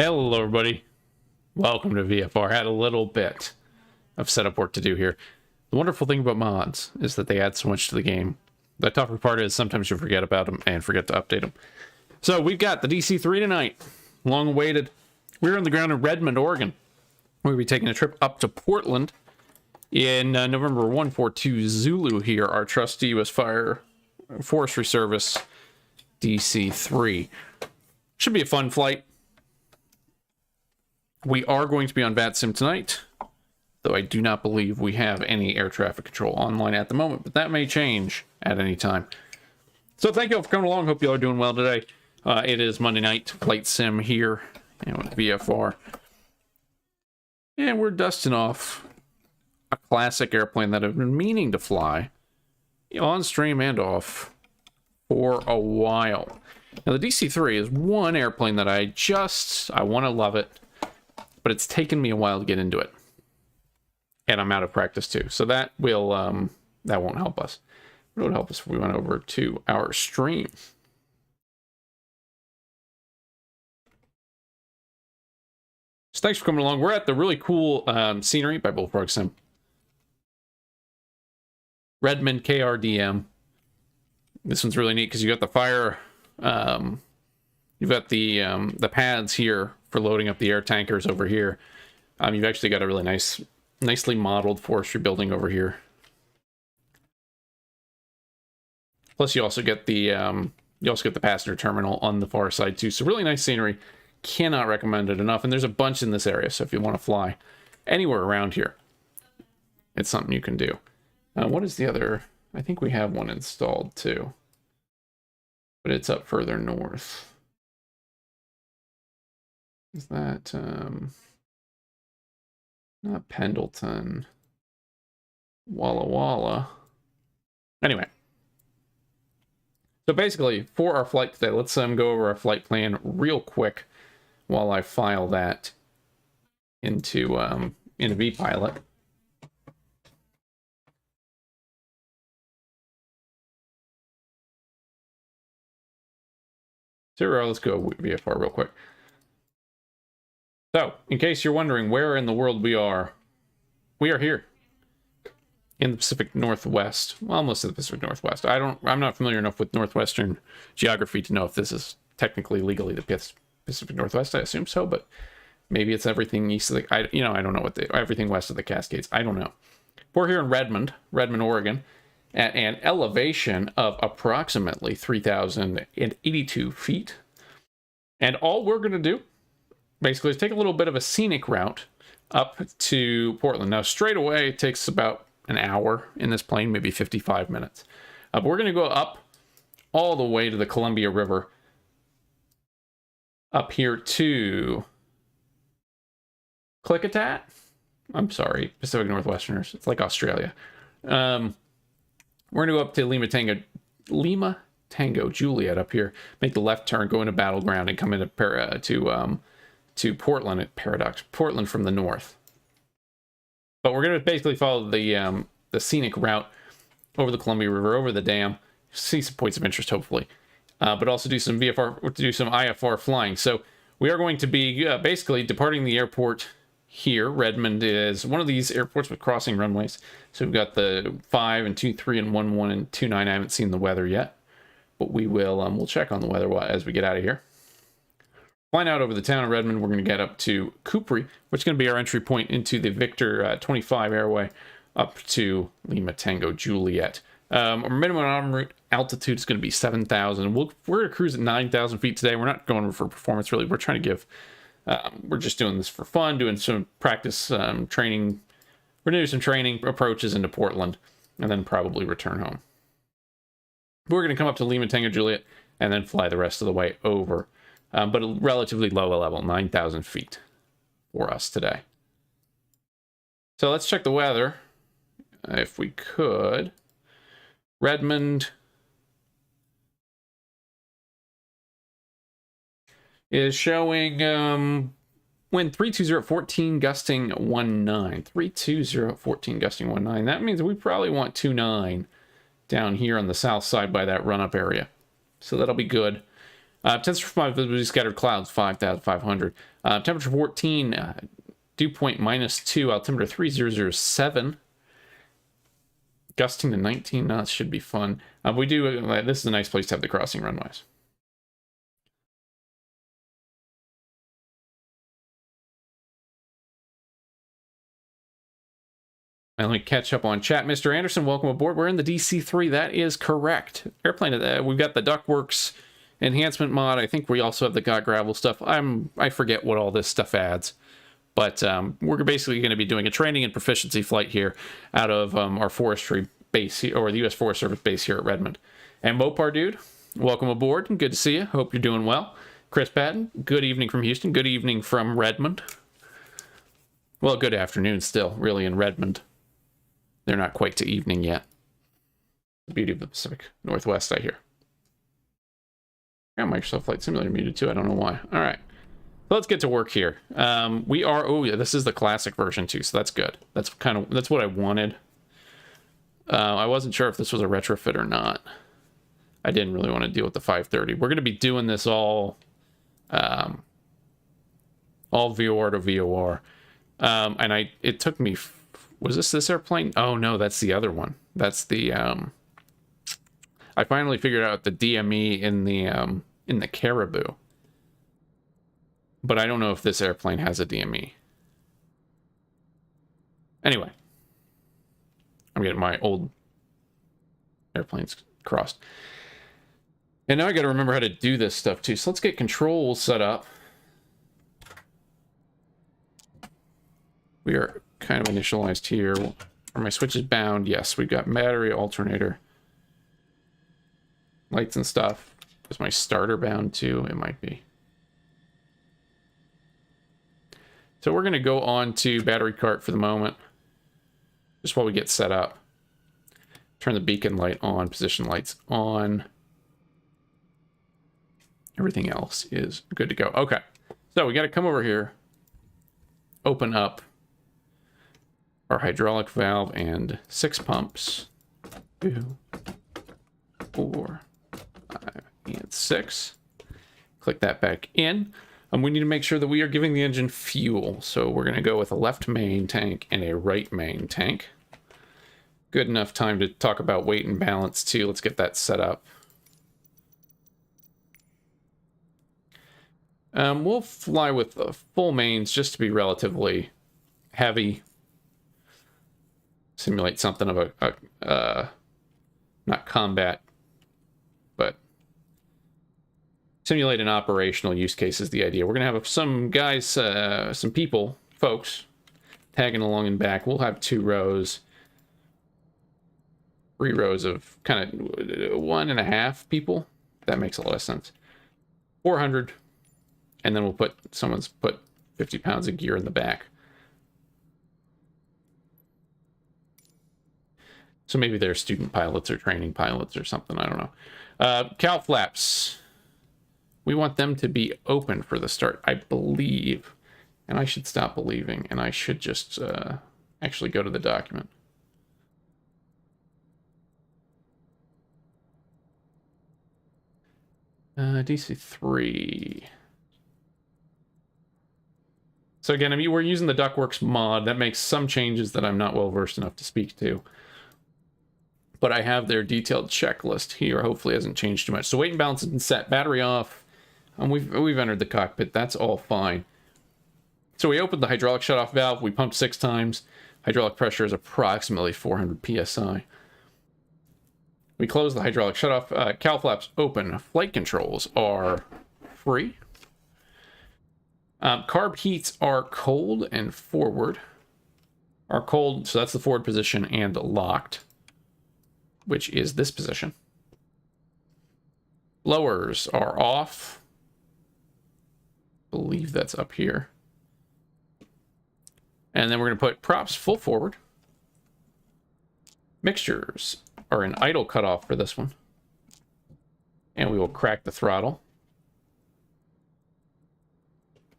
Hello everybody, welcome to VFR. Had a little bit of setup work to do here. The wonderful thing about mods is that they add so much to the game. The tougher part is sometimes you forget about them and forget to update them. So we've got the DC-3 tonight, long awaited. We're on the ground in Redmond, Oregon. We'll be taking a trip up to Portland in November 142 Zulu here, our trusty U.S. Forestry Service DC-3. Should be a fun flight. We are going to be on VATSIM tonight, though I do not believe we have any air traffic control online at the moment, but that may change at any time. So thank you all for coming along. Hope you all are doing well today. It is Monday night, flight sim here with VFR. And we're dusting off a classic airplane that I've been meaning to fly on stream and off for a while. Now the DC-3 is one airplane that I want to love it, but it's taken me a while to get into it. And I'm out of practice too. So that will, that won't help us. It would help us if we went over to our stream. So thanks for coming along. We're at the really cool scenery by Bullfrog Sim. Redmond KRDM. This one's really neat because you got the fire, you've got the pads here for loading up the air tankers over here. You've actually got a really nicely modeled forestry building over here. Plus, you also get the passenger terminal on the far side too. So really nice scenery. Cannot recommend it enough. And there's a bunch in this area. So if you want to fly anywhere around here, it's something you can do. What is the other? I think we have one installed too, but it's up further north. Is that, not Pendleton, Walla Walla. Anyway. So basically, for our flight today, let's go over our flight plan real quick while I file that into vPilot. So let's go VFR real quick. So, in case you're wondering where in the world we are here in the Pacific Northwest. Well, almost in the Pacific Northwest. I'm not familiar enough with Northwestern geography to know if this is technically legally the Pacific Northwest. I assume so, but maybe it's everything east of the, I don't know everything west of the Cascades. I don't know. We're here in Redmond, Oregon, at an elevation of approximately 3,082 feet. And all we're going to do basically is take a little bit of a scenic route up to Portland. Now, straight away, it takes about an hour in this plane, maybe 55 minutes. But we're going to go up all the way to the Columbia River, up here to Klickitat. I'm sorry, Pacific Northwesterners. It's like Australia. We're going to go up to Lima Tango Juliet up here, make the left turn, go into Battleground, and come into to Portland at Portland from the north. But we're going to basically follow the scenic route over the Columbia River, over the dam, see some points of interest, hopefully, but also do some IFR flying. So we are going to be basically departing the airport here. Redmond is one of these airports with crossing runways. So we've got the 5 and 23 and 11 and 29. I haven't seen the weather yet, but we will. We'll check on the weather as we get out of here. Flying out over the town of Redmond, we're going to get up to Cupri, which is going to be our entry point into the Victor 25 airway up to Lima Tango Juliet. Our minimum en route altitude is going to be 7,000. We're going to cruise at 9,000 feet today. We're not going for performance, really. We're trying to give, we're just doing this for fun, doing some practice training. We're going to do some training approaches into Portland and then probably return home. We're going to come up to Lima Tango Juliet and then fly the rest of the way over. But a relatively low level, 9,000 feet for us today. So let's check the weather, if we could. Redmond is showing wind 320 at 14, gusting 19. 320 at 14, gusting 19. That means we probably want 29 down here on the south side by that run-up area. So that'll be good. Temperature 5, visibility scattered clouds, 5,500. Temperature 14, dew point -2, altimeter 3007. Gusting to 19 knots should be fun. We do, this is a nice place to have the crossing runways. And let me catch up on chat. Mr. Anderson, welcome aboard. We're in the DC-3. That is correct. Airplane, we've got the Duckworks enhancement mod. I think we also have the Got Gravel stuff. I forget what all this stuff adds. But we're basically going to be doing a training and proficiency flight here out of our forestry base here, or the U.S. Forest Service base here at Redmond. And Mopar Dude, welcome aboard. Good to see you. Hope you're doing well. Chris Patton, good evening from Houston. Good evening from Redmond. Well, good afternoon still, really, in Redmond. They're not quite to evening yet. The beauty of the Pacific Northwest, I hear. Yeah, Microsoft Flight Simulator muted too. I don't know why. All right. So let's get to work here. We are, oh yeah, this is the classic version too, so that's good. That's what I wanted. I wasn't sure if this was a retrofit or not. I didn't really want to deal with the 530. We're going to be doing this all VOR to VOR. And it took me, was this airplane? Oh no, that's the other one. That's the, I finally figured out the DME in the Caribou. But I don't know if this airplane has a DME. Anyway. I'm getting my old airplanes crossed. And now I got to remember how to do this stuff too. So let's get controls set up. We are kind of initialized here. Are my switches bound? Yes, we've got battery, alternator, lights and stuff. Is my starter bound too? It might be. So we're going to go on to battery cart for the moment. Just while we get set up. Turn the beacon light on, position lights on. Everything else is good to go. Okay, so we got to come over here, open up our hydraulic valve and 6 pumps. 2, 4, 5, and 6. Click that back in. We need to make sure that we are giving the engine fuel. So we're going to go with a left main tank and a right main tank. Good enough time to talk about weight and balance too. Let's get that set up. We'll fly with full mains just to be relatively heavy. Simulate something of a not combat, but simulate an operational use case is the idea. We're going to have some guys, some people, folks, tagging along in back. We'll have 2 rows, 3 rows of kind of 1.5 people. That makes a lot of sense. 400, and then we'll put, someone's put 50 pounds of gear in the back. So maybe they're student pilots or training pilots or something. I don't know. Cowl flaps. We want them to be open for the start, I believe. And I should stop believing, and I should just actually go to the document. DC-3. So again, I mean, we're using the Duckworks mod. That makes some changes that I'm not well versed enough to speak to. But I have their detailed checklist here. Hopefully it hasn't changed too much. So weight and balance has been set. Battery off. We've entered the cockpit. That's all fine. So we opened the hydraulic shutoff valve. We pumped 6 times. Hydraulic pressure is approximately 400 psi. We close the hydraulic shutoff. Cowl flaps open. Flight controls are free. Carb heats are cold and forward. Are cold, so that's the forward position, and locked, which is this position. Blowers are off. I believe that's up here. And then we're going to put props full forward. Mixtures are in idle cutoff for this one. And we will crack the throttle.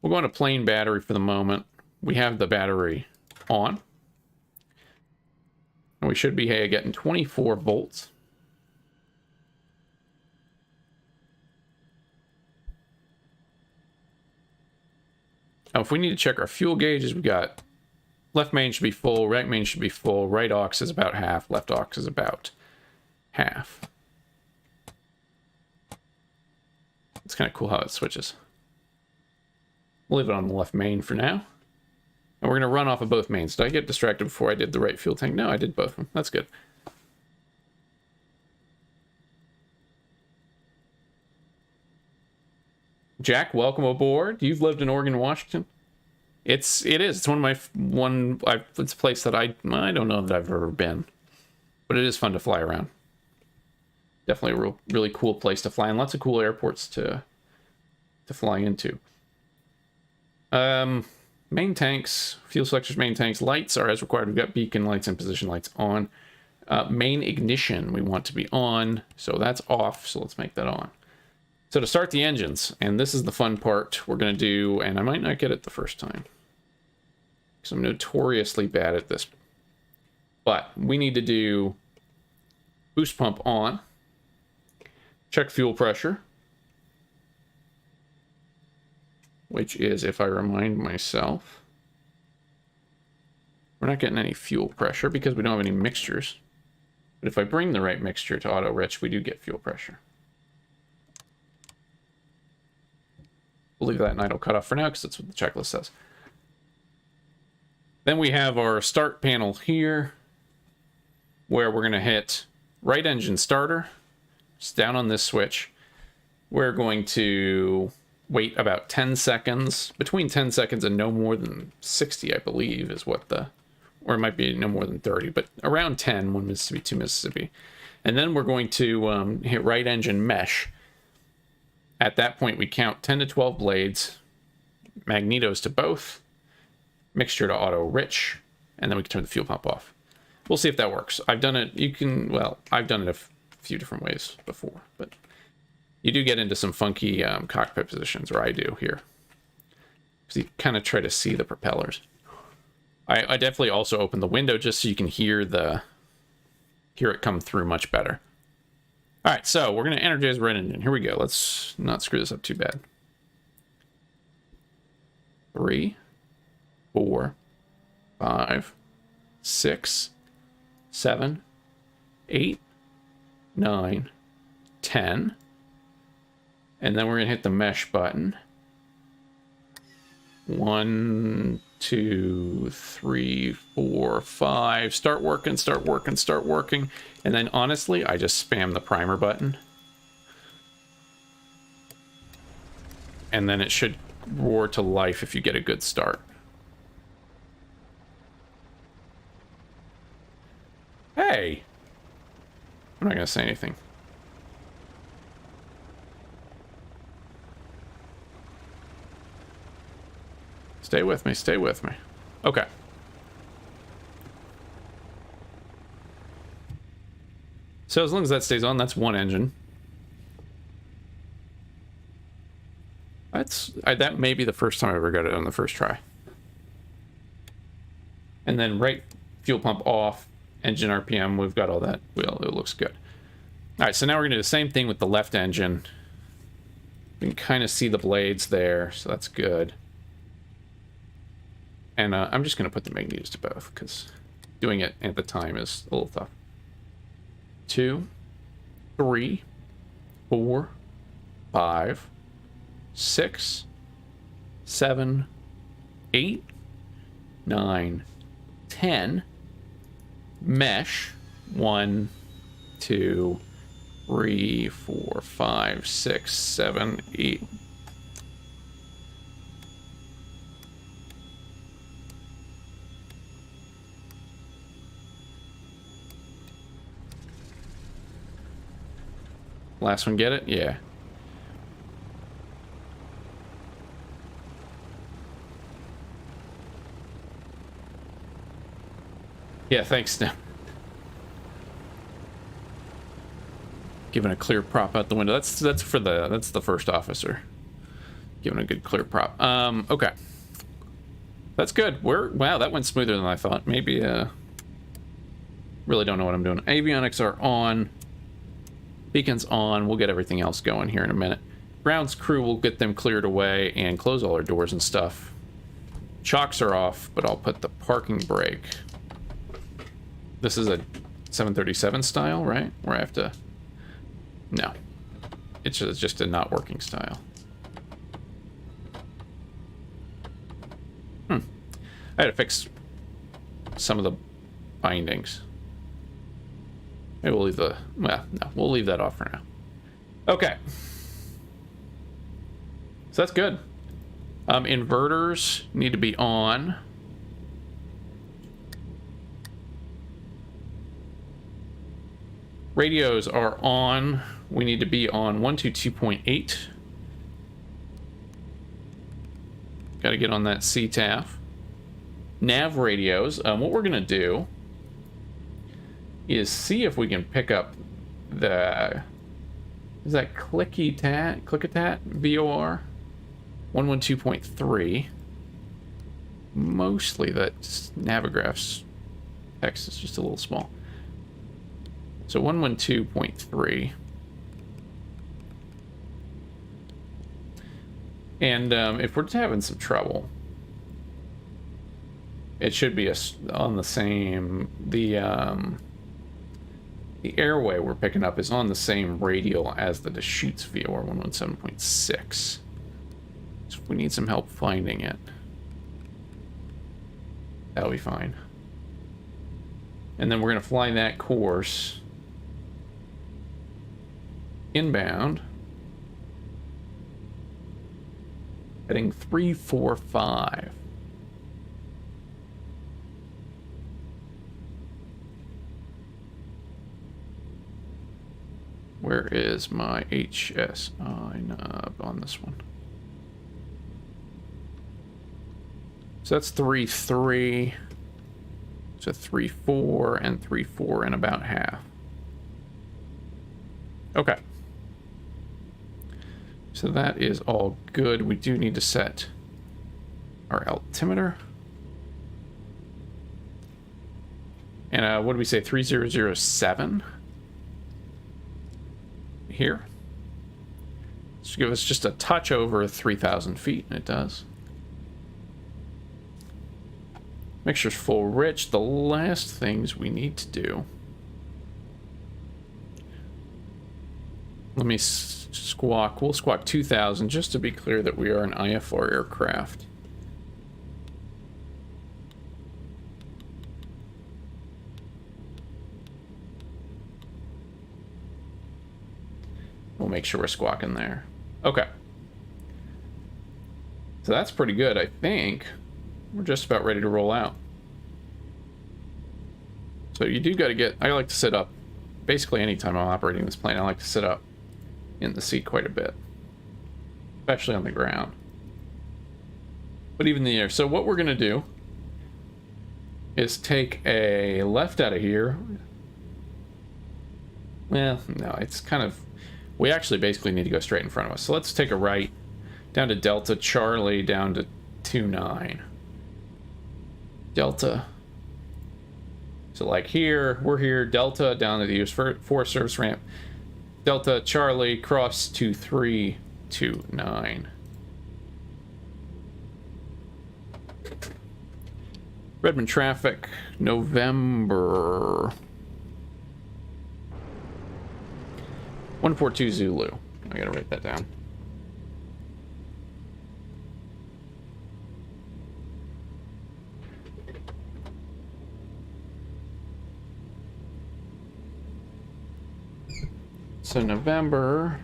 We'll go into plain battery for the moment. We have the battery on. And we should be getting 24 volts. Now, if we need to check our fuel gauges, we got left main should be full, right main should be full, right aux is about half, left aux is about half. It's kind of cool how it switches. We'll leave it on the left main for now. And we're going to run off of both mains. Did I get distracted before I did the right fuel tank? No, I did both of them. That's good. Jack, welcome aboard. You've lived in Oregon, Washington. It is. It's one of my it's a place that I don't know that I've ever been, but it is fun to fly around. Definitely a really cool place to fly, and lots of cool airports to fly into. Main tanks, fuel selectors, main tanks, lights are as required. We've got beacon lights and position lights on. Main ignition we want to be on, so that's off. So let's make that on. So to start the engines, and this is the fun part we're going to do, and I might not get it the first time, because I'm notoriously bad at this. But we need to do boost pump on, check fuel pressure, which is, if I remind myself, we're not getting any fuel pressure because we don't have any mixtures. But if I bring the right mixture to auto rich, we do get fuel pressure. We'll leave that in idle cutoff for now because that's what the checklist says. Then we have our start panel here, where we're going to hit right engine starter. It's down on this switch. We're going to wait about 10 seconds, between 10 seconds and no more than 60, I believe, is what the, or it might be no more than 30, but around 10, 1 Mississippi, 2 Mississippi. And then we're going to hit right engine mesh. At that point, we count 10 to 12 blades, magnetos to both, mixture to auto rich, and then we can turn the fuel pump off. We'll see if that works. I've done it, I've done it a few different ways before, but you do get into some funky cockpit positions, or I do here. Because you kind of try to see the propellers. I definitely also open the window just so you can hear it come through much better. All right, so we're going to energize right engine. Here we go. Let's not screw this up too bad. 3, 4, 5, 6, 7, 8, 9, 10. And then we're going to hit the mesh button. 1, 2, 3, 4, 5. Start working, start working, start working. And then honestly, I just spam the primer button. And then it should roar to life if you get a good start. Hey! I'm not going to say anything. Stay with me, stay with me. Okay. So as long as that stays on, that's one engine. That may be the first time I ever got it on the first try. And then right fuel pump off, engine RPM, we've got all that. Well, it looks good. All right, so now we're gonna do the same thing with the left engine. You can kind of see the blades there, so that's good. And I'm just going to put the magnetos to both, because doing it at the time is a little tough. 2, 3, 4, 5, 6, 7, 8, 9, 10. Mesh. 1, 2, 3, 4, 5, 6, 7, 8. Last one, get it? Yeah. Yeah, thanks, Tim. Giving a clear prop out the window. That's the first officer. Giving a good clear prop. Okay. That's good. Wow, that went smoother than I thought. Maybe really don't know what I'm doing. Avionics are on. Beacon's on. We'll get everything else going here in a minute. Ground's crew will get them cleared away and close all our doors and stuff Chocks are off, but I'll put the parking brake. This is a 737 style, right? Where I have to... No. It's just a not working style. I had to fix some of the bindings. Maybe we'll leave the... Well, no, we'll leave that off for now. Okay. So that's good. Inverters need to be on. Radios are on. We need to be on 122.8. Got to get on that CTAF. Nav radios. What we're going to do is see if we can pick up the... Is that Click-a-tat VOR? 112.3. Mostly that Navigraph's text is just a little small. So 112.3. And if we're having some trouble, it should be on the same... The airway we're picking up is on the same radial as the Deschutes VOR 117.6. So if we need some help finding it, that'll be fine. And then we're going to fly that course inbound, heading 345. Where is my HSI knob on this one? So that's 3.3. So 3.4 and 3.4 and about half. Okay. So that is all good. We do need to set our altimeter. And what did we say? 3007 here. Should give us just a touch over 3,000 feet, and it does. Mixture's full rich. The last things we need to do. Let me squawk. We'll squawk 2,000 just to be clear that we are an IFR aircraft. We'll make sure we're squawking there. Okay. So that's pretty good, I think. We're just about ready to roll out. So you do got to get... I like to sit up. Basically, anytime I'm operating this plane, I like to sit up in the seat quite a bit. Especially on the ground. But even in the air. So what we're going to do is take a left out of here. Well, no, it's kind of... We actually basically need to go straight in front of us. So let's take a right down to Delta Charlie down to 29. Delta. So like here, we're here, Delta down to the US 4 service ramp. Delta Charlie cross 2329. Redmond traffic, November 142 Zulu. I gotta write that down. So November,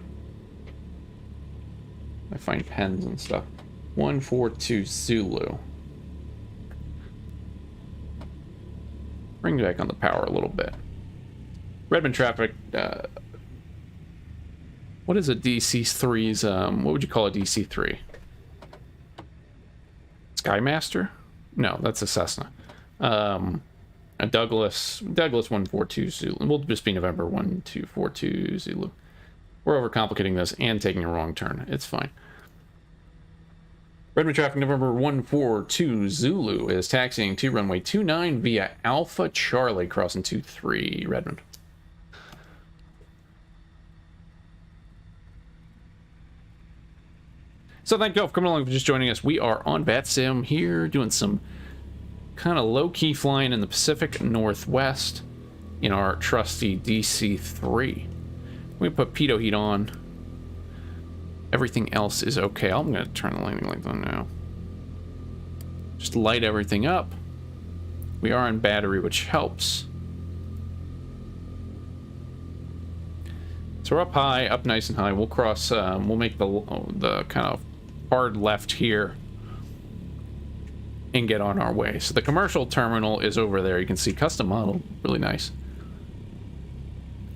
I find pens and stuff. 142 Zulu. Bring back on the power a little bit. Redmond traffic. What is a DC-3's? What would you call a DC-3? Skymaster? No, that's a Cessna. A Douglas 142 Zulu. We'll just be November 1242 Zulu. We're overcomplicating this and taking a wrong turn. It's fine. Redmond traffic November 142 Zulu is taxiing to runway 29 via Alpha Charlie crossing 23 Redmond. So thank you all for coming along, for just joining us. We are on VATSIM here, doing some kind of low-key flying in the Pacific Northwest in our trusty DC-3. We put pitot heat on. Everything else is okay. I'm going to turn the landing lights on now. Just light everything up. We are on battery, which helps. So we're up high, up nice and high. We'll cross, we'll make the kind of hard left here and get on our way. So the commercial terminal is over there. You can see custom model, really nice.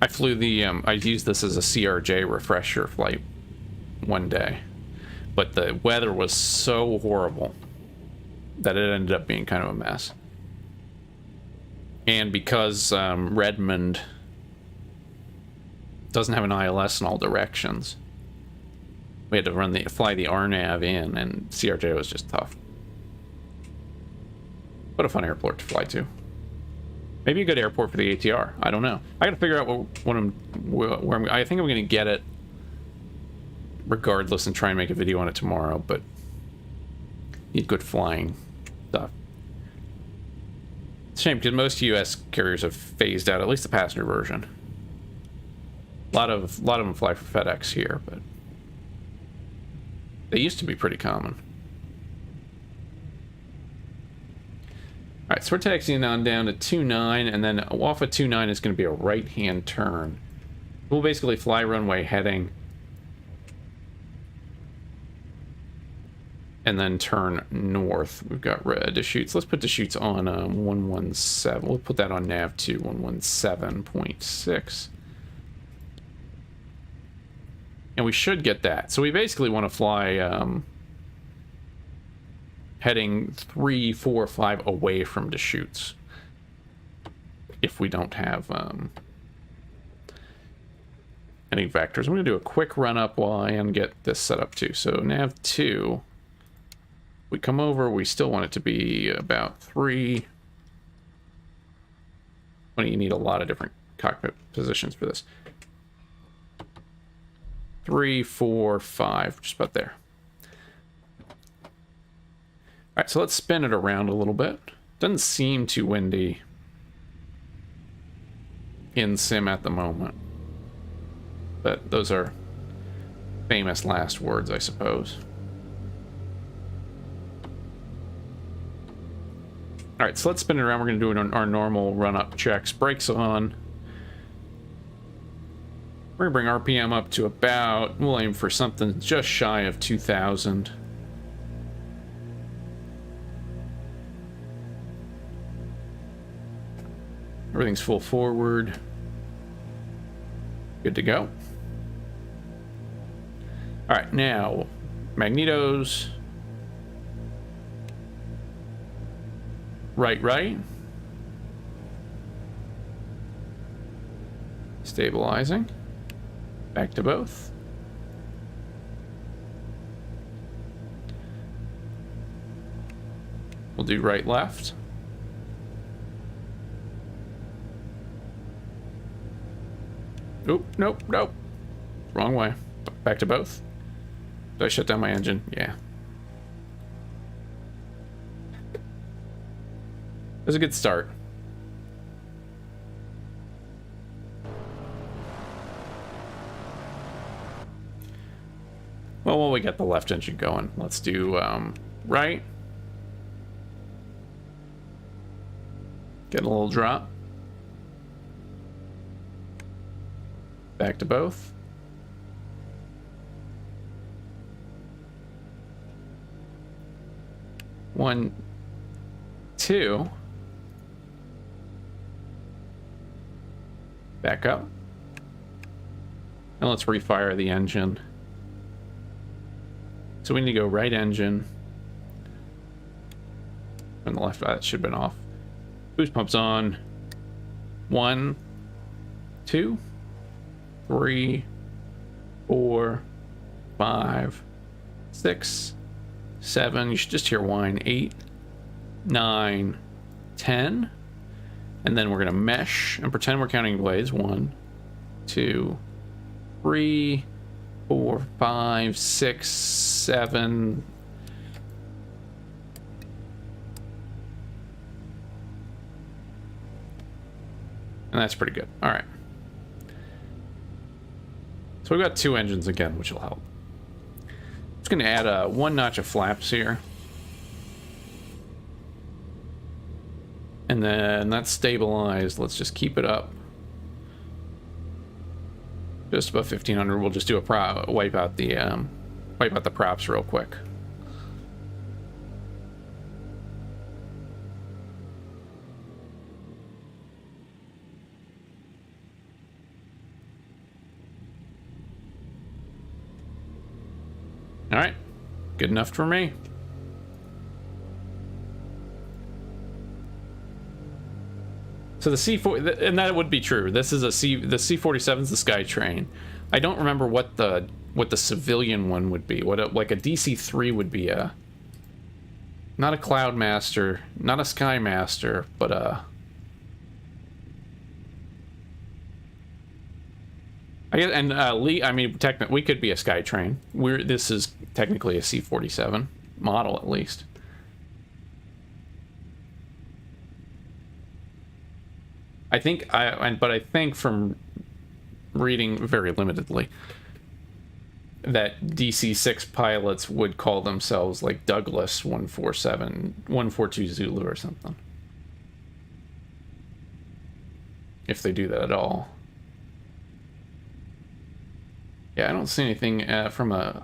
I flew the, I used this as a CRJ refresher flight one day, but the weather was so horrible that it ended up being kind of a mess. And because Redmond doesn't have an ILS in all directions, we had to fly the RNAV in, and CRJ was just tough. What a fun airport to fly to. Maybe a good airport for the ATR. I don't know. I gotta figure out where I think I'm gonna get it regardless and try and make a video on it tomorrow, but need good flying stuff. It's a shame because most US carriers have phased out at least the passenger version. A lot of them fly for FedEx here, but they used to be pretty common. Alright, so we're taxiing on down to 29, and then off of 29 is going to be a right-hand turn. We'll basically fly runway heading, and then turn north. We've got Deschutes. Let's put Deschutes on 117. We'll put that on nav 2, 117.6. And we should get that. So we basically want to fly heading 3, 4, 5 away from Deschutes. If we don't have any vectors. I'm going to do a quick run up while I get this set up too. So nav 2. We come over, we still want it to be about 3. Well, you need a lot of different cockpit positions for this. 3, 4, 5, just about there. All right, so let's spin it around a little bit. Doesn't seem too windy in sim at the moment, but those are famous last words, I suppose. All right, so let's spin it around. We're going to do our normal run-up checks. Brakes on. We're going to bring RPM up to about, we'll aim for something just shy of 2,000. Everything's full forward. Good to go. All right, now, magnetos. Right. Stabilizing. Back to both. We'll do right, left. Oop, nope. Wrong way. Back to both. Did I shut down my engine? Yeah. It was a good start. Well, while we get the left engine going, let's do right. Get a little drop. Back to both. One, two. Back up. And let's refire the engine. So we need to go right engine. And the left, that should have been off. Boost pumps on. 1, 2, 3, 4, 5, 6, 7. You should just hear whine. 8, 9, 10. And then we're going to mesh and pretend we're counting blades. 1, 2, 3, 4, 5, 6, 7. And that's pretty good. All right. So we've got 2 engines again, which will help. Just going to add 1 notch of flaps here. And then that's stabilized. Let's just keep it up. Just above 1500. We'll just do a wipe out the props real quick. All right, good enough for me. So the C4, and that would be true. This is the C-47 is the Skytrain. I don't remember what the civilian one would be. Like a DC-3 would be not a Cloudmaster, not a Skymaster, but I guess, and Lee, I mean, technically, we could be a Skytrain. This is technically a C-47 model, at least. I think but I think from reading very limitedly that DC-6 pilots would call themselves like Douglas 142 Zulu or something, if they do that at all. Yeah, I don't see anything from a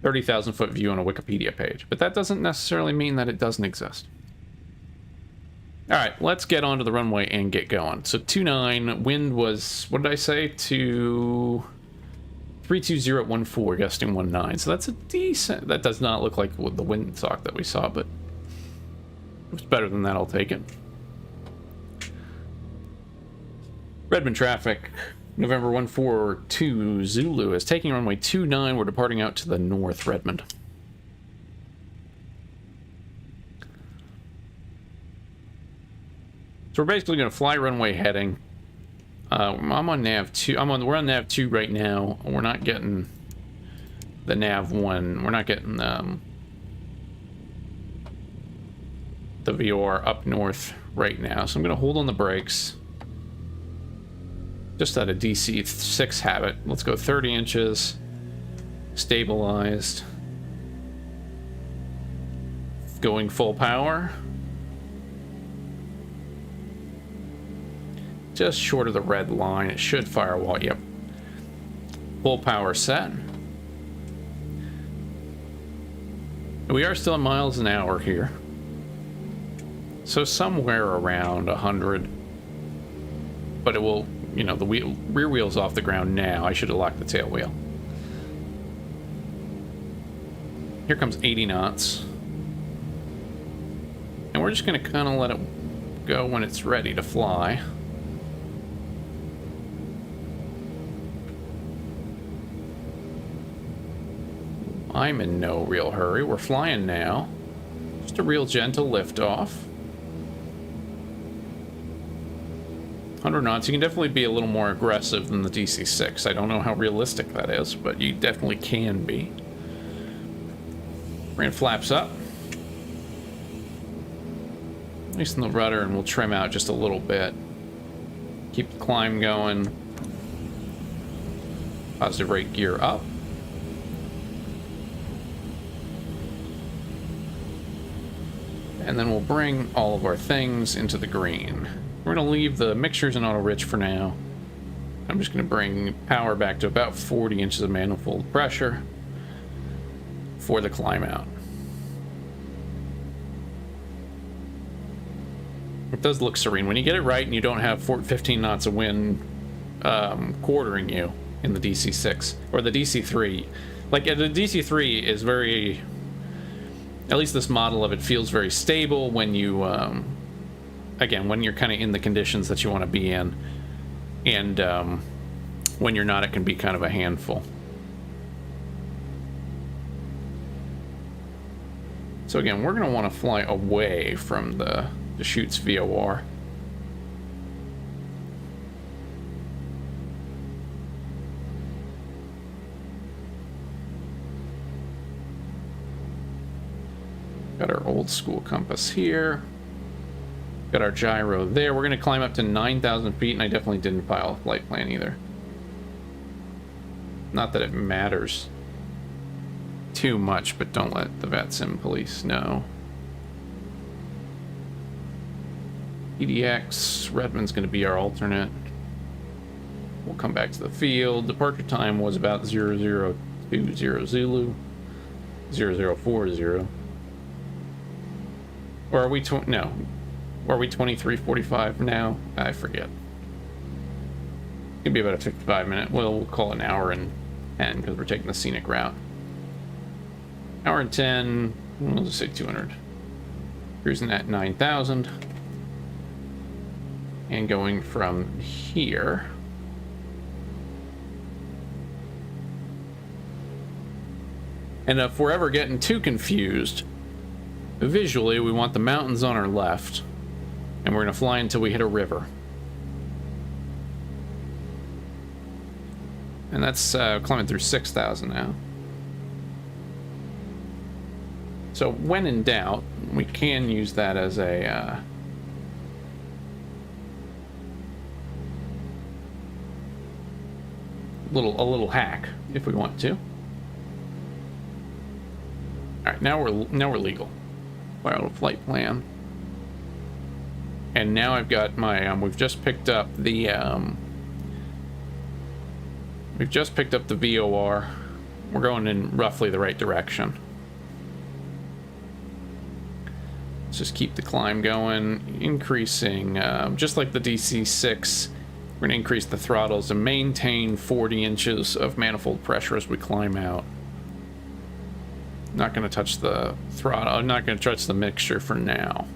30,000 foot view on a Wikipedia page, but that doesn't necessarily mean that it doesn't exist. All right, let's get onto the runway and get going. So 29, wind was, what did I say? 320 at 14, gusting 19. So that's a decent, that does not look like the windsock that we saw, but if it's better than that, I'll take it. Redmond traffic. November 142 Zulu is taking runway 29. We're departing out to the north, Redmond. So we're basically going to fly runway heading. I'm on nav 2. We're on nav 2 right now. We're not getting the nav 1. We're not getting the VOR up north right now. So I'm going to hold on the brakes. Just out of DC-6 habit. Let's go 30 inches. Stabilized. Going full power. Just short of the red line. It should firewall. Yep. Full power set. We are still in miles an hour here. So somewhere around 100. But it will... You know, the rear wheel's off the ground now. I should have locked the tail wheel. Here comes 80 knots. And we're just going to kind of let it go when it's ready to fly. I'm in no real hurry. We're flying now. Just a real gentle liftoff. 100 knots. You can definitely be a little more aggressive than the DC-6. I don't know how realistic that is, but you definitely can be. Bring flaps up. Loosen the rudder and we'll trim out just a little bit. Keep the climb going. Positive rate gear up. And then we'll bring all of our things into the green. We're going to leave the mixtures in auto rich for now. I'm just going to bring power back to about 40 inches of manifold pressure for the climb out. It does look serene. When you get it right and you don't have 15 knots of wind quartering you in the DC-6 or the DC-3. Like the DC-3 is very, at least this model of it feels very stable when you, again, when you're kind of in the conditions that you want to be in. And when you're not, it can be kind of a handful. So again, we're going to want to fly away from the chute's VOR. Got our old school compass here. Got our gyro there. We're going to climb up to 9,000 feet, and I definitely didn't file a flight plan either. Not that it matters too much, but don't let the VATSIM police know. EDX, Redmond's going to be our alternate. We'll come back to the field. Departure time was about 0020 Zulu, 0040. Or are we no? Or are we 23:45 now? I forget. It'd be about a 55-minute. Well, we'll call it an hour and 10 because we're taking the scenic route. Hour and 10. We'll just say 200. Cruising at 9,000. And going from here. And if we're ever getting too confused, visually we want the mountains on our left, and we're going to fly until we hit a river. And that's climbing through 6,000 now. So when in doubt, we can use that as a little hack if we want to. All right, now we're legal. File a flight plan. And now I've got my we've just picked up the VOR. We're going in roughly the right direction. Let's just keep the climb going, increasing just like the DC-3. We're going to increase the throttles and maintain 40 inches of manifold pressure as we climb out. Not going to touch the throttle. I'm not going to touch the mixture for now.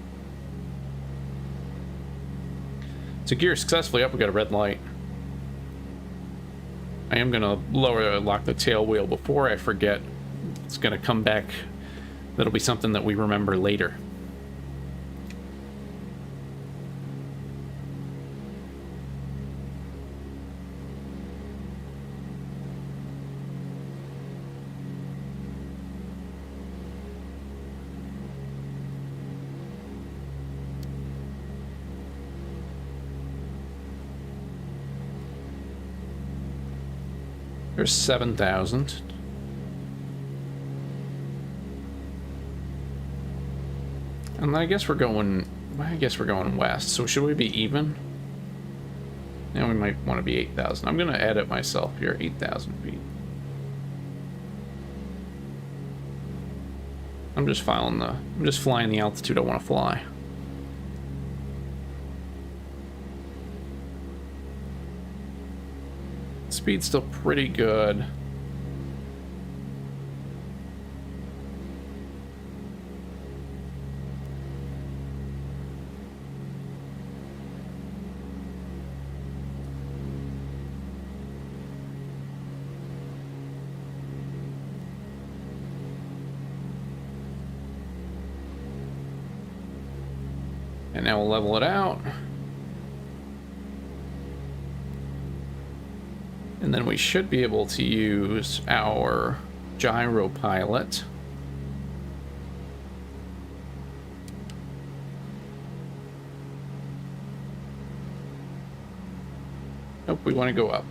So gear successfully up. We got a red light. I am going to lock the tail wheel before I forget. It's going to come back. That'll be something that we remember later. There's 7,000. And then I guess we're going west. So should we be even? Now we might want to be 8,000. I'm going to edit myself here. 8,000 feet. I'm just flying the altitude I want to fly. Speed's still pretty good. And now we'll level it out. And then we should be able to use our gyro pilot. Nope, we want to go up.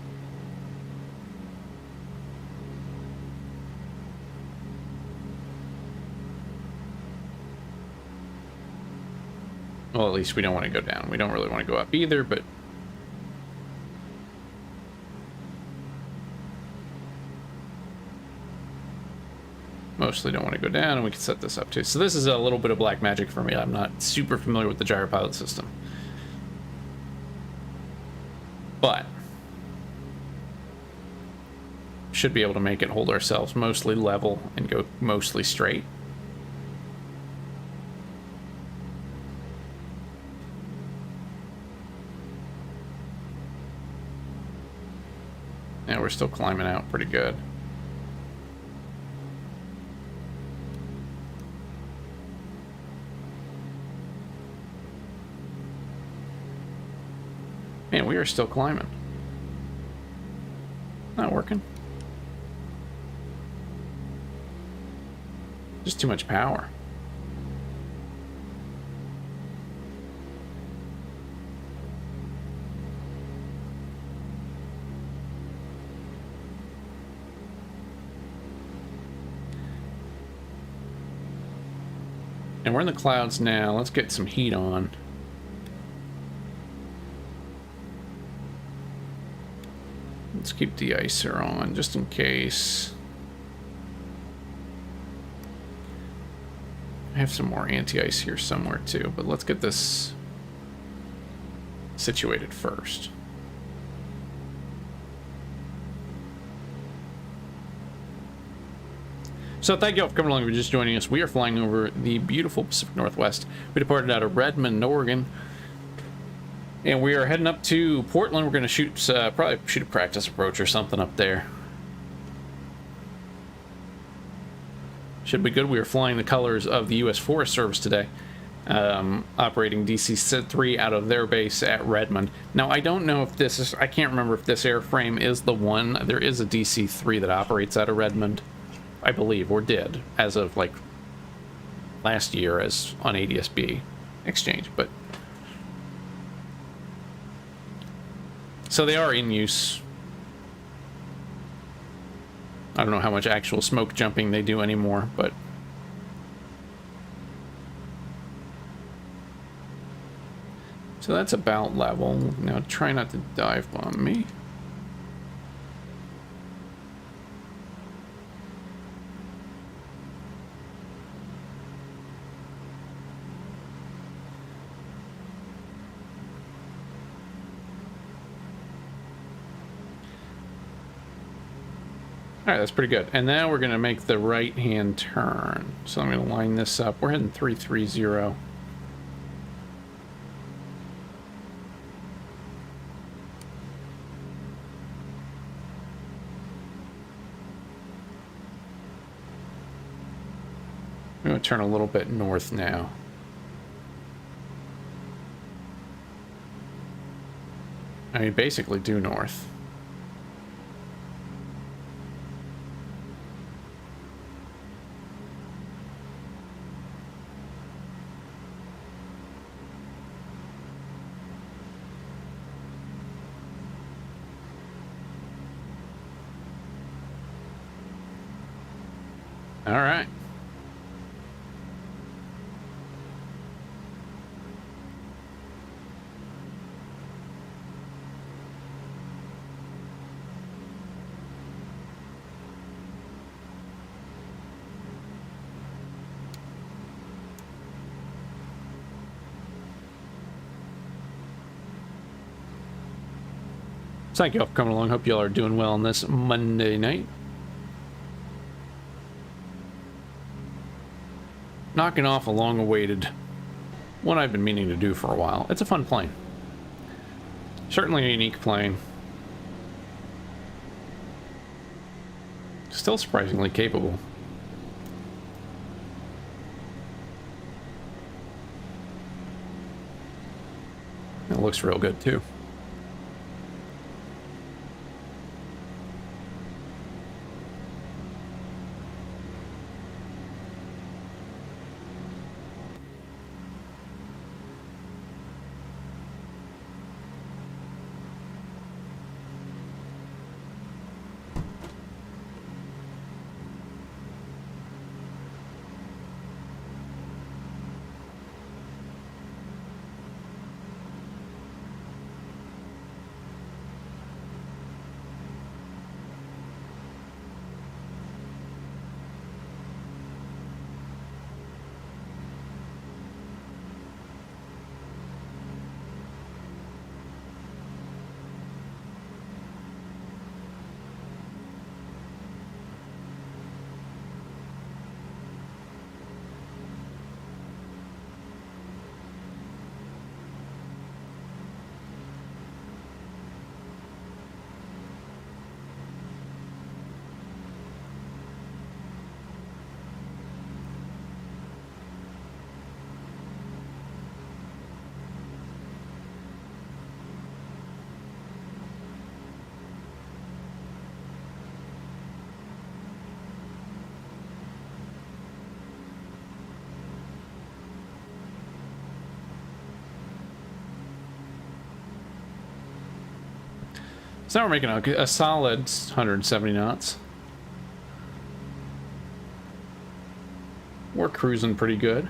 Well, at least we don't want to go down. We don't really want to go up either, but mostly don't want to go down, and we can set this up too. So this is a little bit of black magic for me. I'm not super familiar with the gyro pilot system, but should be able to make it hold ourselves mostly level and go mostly straight. Yeah, we're still climbing out pretty good. Man, we are still climbing. Not working. Just too much power. And we're in the clouds now. Let's get some heat on. Let's keep the icer on, just in case. I have some more anti-ice here somewhere too, but let's get this situated first. So thank you all for coming along. If you're just joining us, we are flying over the beautiful Pacific Northwest. We departed out of Redmond, Oregon, and we are heading up to Portland. We're going to shoot, probably shoot a practice approach or something up there. Should be good. We are flying the colors of the U.S. Forest Service today, operating DC-3 out of their base at Redmond. Now, I don't know if this is, I can't remember if this airframe is the one. There is a DC-3 that operates out of Redmond, I believe, or did, as of like last year as on ADSB exchange, but so they are in use. I don't know how much actual smoke jumping they do anymore, but so that's about level. Now try not to dive bomb me. Alright, that's pretty good. And now we're going to make the right-hand turn. So I'm going to line this up. We're heading 330. I'm going to turn a little bit north now. I mean, basically due north. All right. Thank you all for coming along. Hope you all are doing well on this Monday night. Knocking off a long-awaited one I've been meaning to do for a while. It's a fun plane. Certainly a unique plane. Still surprisingly capable. It looks real good too. So now we're making a solid 170 knots. We're cruising pretty good.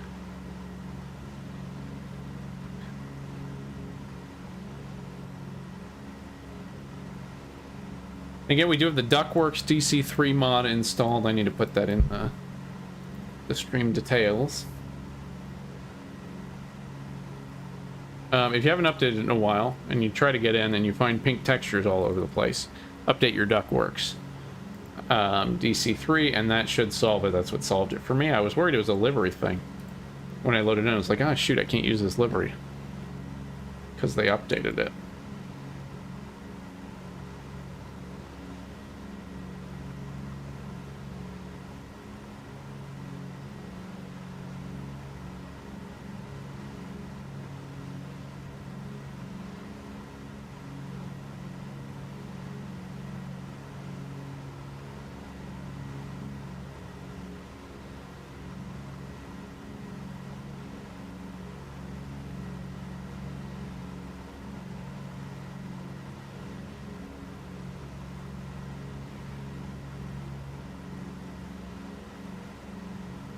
Again, we do have the Duckworks DC-3 mod installed. I need to put that in the stream details. If you haven't updated in a while, and you try to get in and you find pink textures all over the place, update your Duckworks DC-3, and that should solve it. That's what solved it for me. I was worried it was a livery thing. When I loaded in, I was like, oh shoot, I can't use this livery. Because they updated it.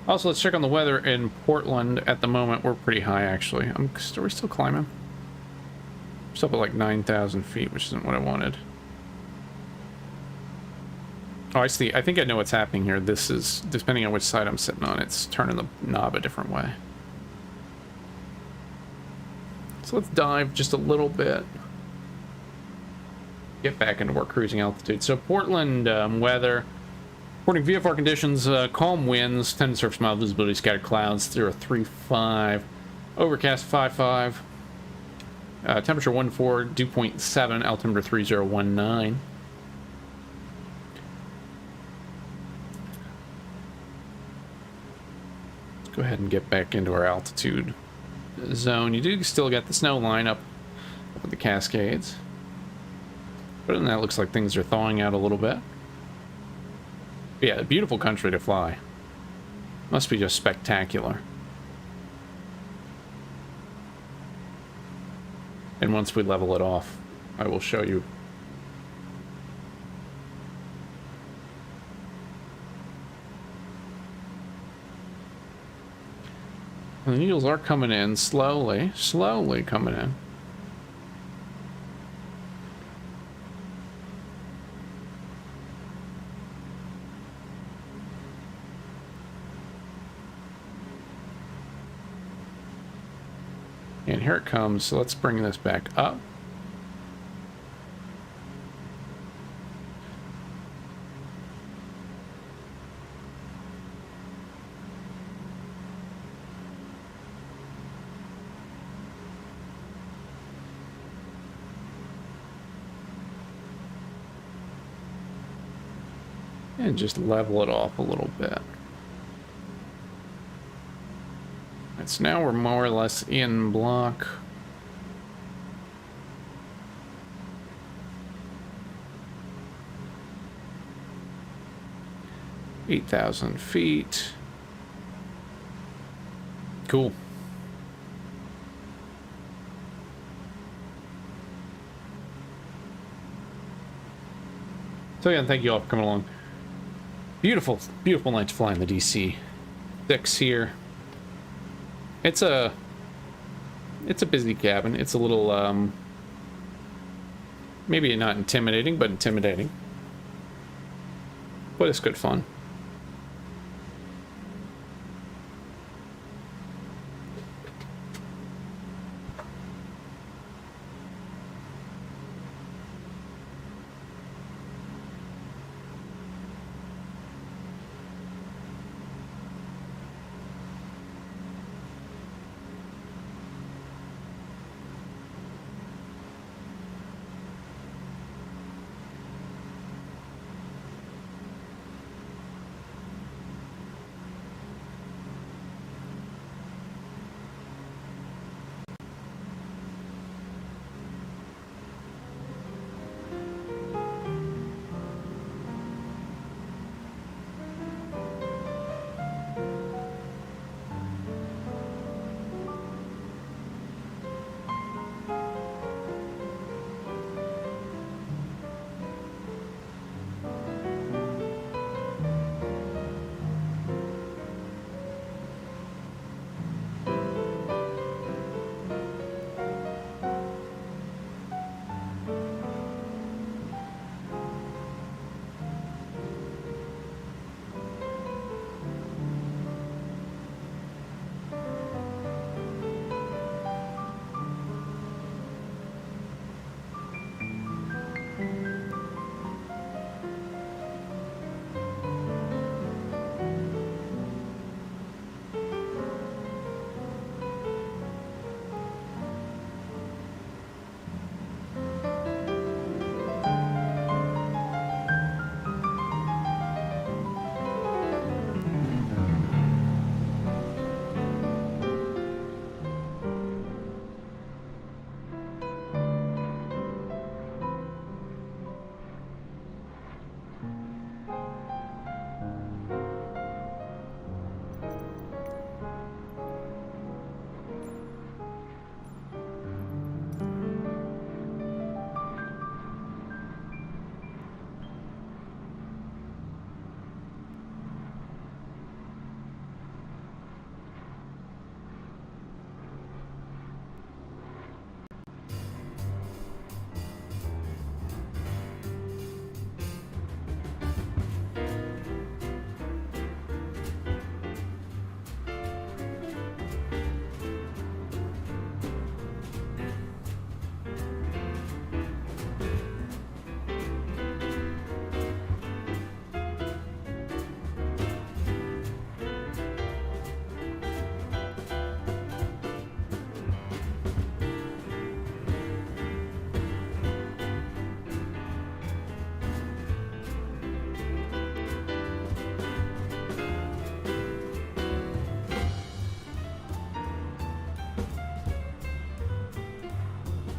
Also, let's check on the weather in Portland. At the moment, we're pretty high, actually. Are we still climbing? We're still up at like 9,000 feet, which isn't what I wanted. Oh, I see. I think I know what's happening here. This is, depending on which side I'm sitting on, it's turning the knob a different way. So let's dive just a little bit. Get back into our cruising altitude. So Portland weather. Reporting VFR conditions, calm winds, 10 to surface mild visibility, scattered clouds, 035, overcast 55, temperature 14, dew point 7, altimeter 3019. Let's go ahead and get back into our altitude zone. You do still get the snow line up with the Cascades. But other than that, it looks like things are thawing out a little bit. Yeah, a beautiful country to fly. Must be just spectacular. And once we level it off, I will show you. And the needles are coming in slowly, slowly coming in. And here it comes, so let's bring this back up. And just level it off a little bit. So now we're more or less in block. $8,000 feet. Cool. So again, thank you all for coming along. Beautiful, beautiful night to fly in the DC-3 here. It's a busy cabin. It's a little, maybe not intimidating, but intimidating. But it's good fun.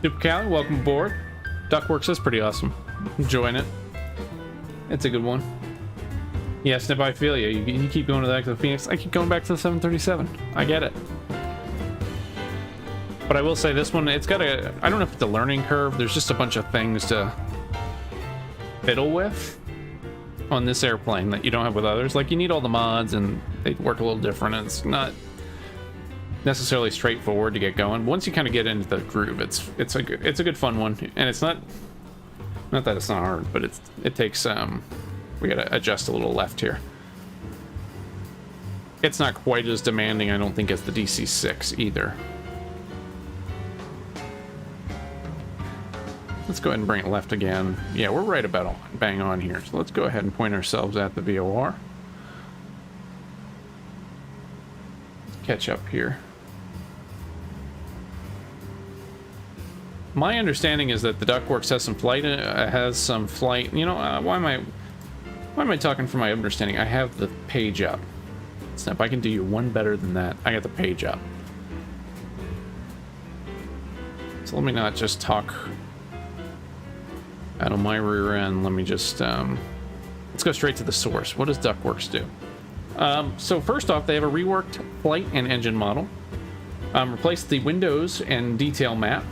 Super Cali, welcome aboard. Duckworks is pretty awesome. Enjoying it. It's a good one. Yeah, Snip, I feel you. You keep going back to the Phoenix. I keep going back to the 737. I get it. But I will say this one, it's got a... I don't know if it's a learning curve. There's just a bunch of things to fiddle with on this airplane that you don't have with others. Like, you need all the mods, and they work a little different. And it's not necessarily straightforward to get going. Once you kind of get into the groove, it's a good fun one. And it's not that it's not hard, but it takes we gotta adjust a little left here. It's not quite as demanding, I don't think, as the DC-6 either. Let's go ahead and bring it left again. Yeah, we're right about bang on here. So let's go ahead and point ourselves at the VOR. Catch up here. My understanding is that the Duckworks has some flight. You know, why am I talking from my understanding? I have the page up. Snap, I can do you one better than that. I got the page up. So let me not just talk out of my rear end. Let me just let's go straight to the source. What does Duckworks do? So first off, they have a reworked flight and engine model. Replaced the windows and detail map,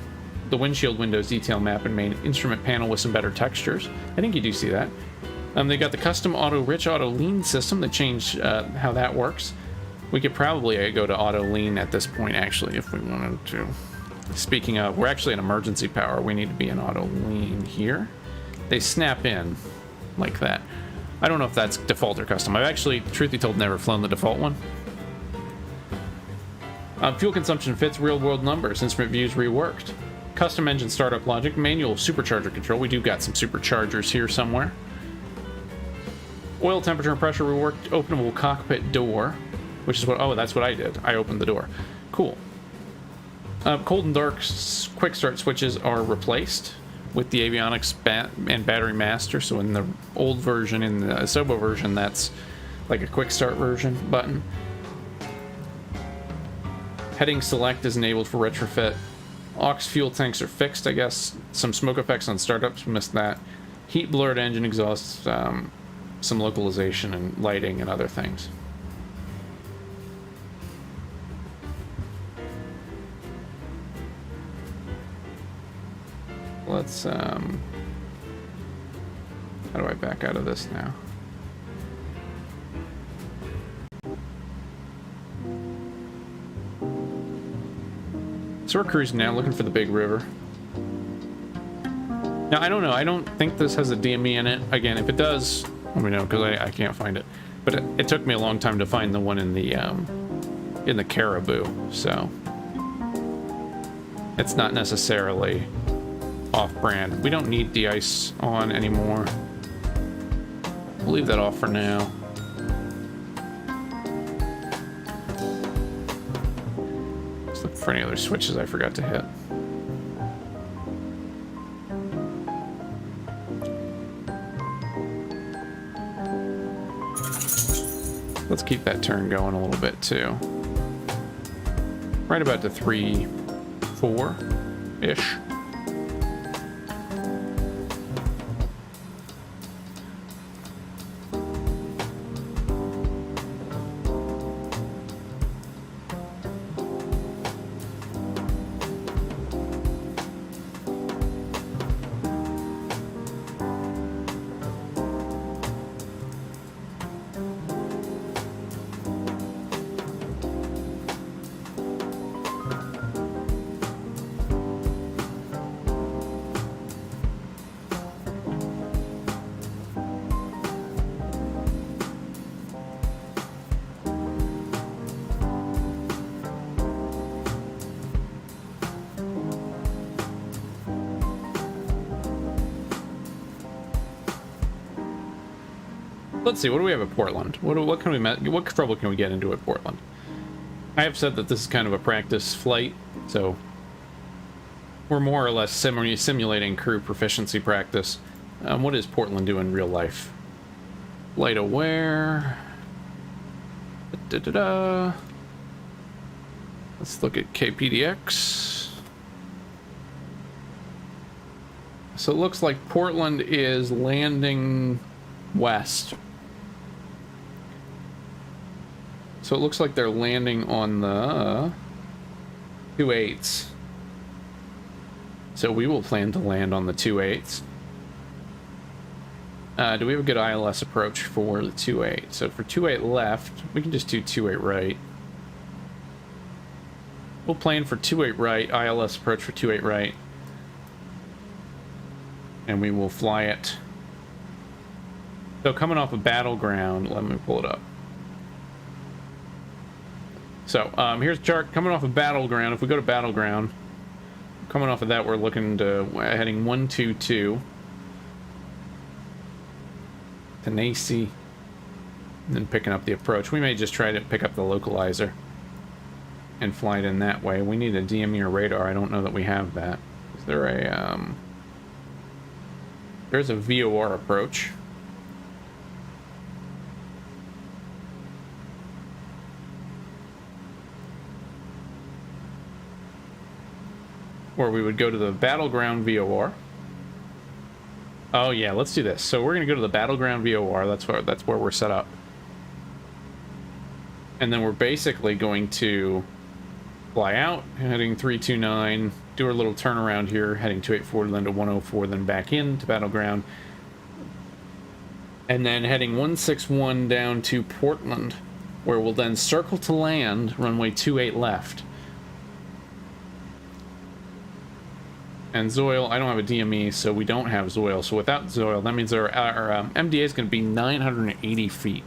the windshield windows detail map, and main instrument panel with some better textures. I think you do see that. They got the custom rich auto lean system that changed how that works. We could probably go to auto lean at this point, actually, if we wanted to. Speaking of, we're actually in emergency power. We need to be in auto lean here. They snap in like that. I don't know if that's default or custom. I've actually, truth be told, never flown the default one. Fuel consumption fits real world numbers. Instrument views reworked. Custom engine startup logic. Manual supercharger control. We do got some superchargers here somewhere. Oil temperature and pressure reworked. Openable cockpit door, which is what... Oh, that's what I did. I opened the door. Cool. Cold and dark quick start switches are replaced with the avionics and battery master. So in the old version, in the Asobo version, that's like a quick start version button. Heading select is enabled for retrofit. Aux fuel tanks are fixed, I guess. Some smoke effects on startups, missed that. Heat blurred engine exhausts, some localization and lighting and other things. Let's how do I back out of this now? So we're cruising now, looking for the big river. Now, I don't know. I don't think this has a DME in it. Again, if it does, let me know, because I can't find it. But it took me a long time to find the one in the Caribou, so it's not necessarily off-brand. We don't need de-ice on anymore. We'll leave that off for now. Let's look for any other switches I forgot to hit. Let's keep that turn going a little bit too. Right about to 3, 4-ish. Let's see, what do we have at Portland? What trouble can we get into at Portland? I have said that this is kind of a practice flight, so we're more or less simulating crew proficiency practice. What does Portland do in real life? Light aware. Let's look at KPDX. So it looks like Portland is landing west. So it looks like they're landing on the 2/8. So we will plan to land on the 2/8. Do we have a good ILS approach for the 2/8? So for 2/8 left, we can just do 2/8 right. We'll plan for 2/8 right, ILS approach for 2/8 right. And we will fly it. So coming off of Battleground, let me pull it up. So here's the chart coming off of Battleground. If we go to Battleground, coming off of that, we're looking to heading 122 to Nacy, and then picking up the approach. We may just try to pick up the localizer and fly it in that way. We need a DME or radar. I don't know that we have that. Is there a there's a VOR approach. Or we would go to the Battleground VOR. Oh yeah, let's do this. So we're gonna go to the Battleground VOR. That's where we're set up. And then we're basically going to fly out, heading 329, do our little turnaround here, heading 284, then to 104, then back in to Battleground. And then heading 161 down to Portland, where we'll then circle to land, runway 28 left. And Zoil, I don't have a DME, so we don't have Zoil. So without Zoil, that means our MDA is going to be 980 feet.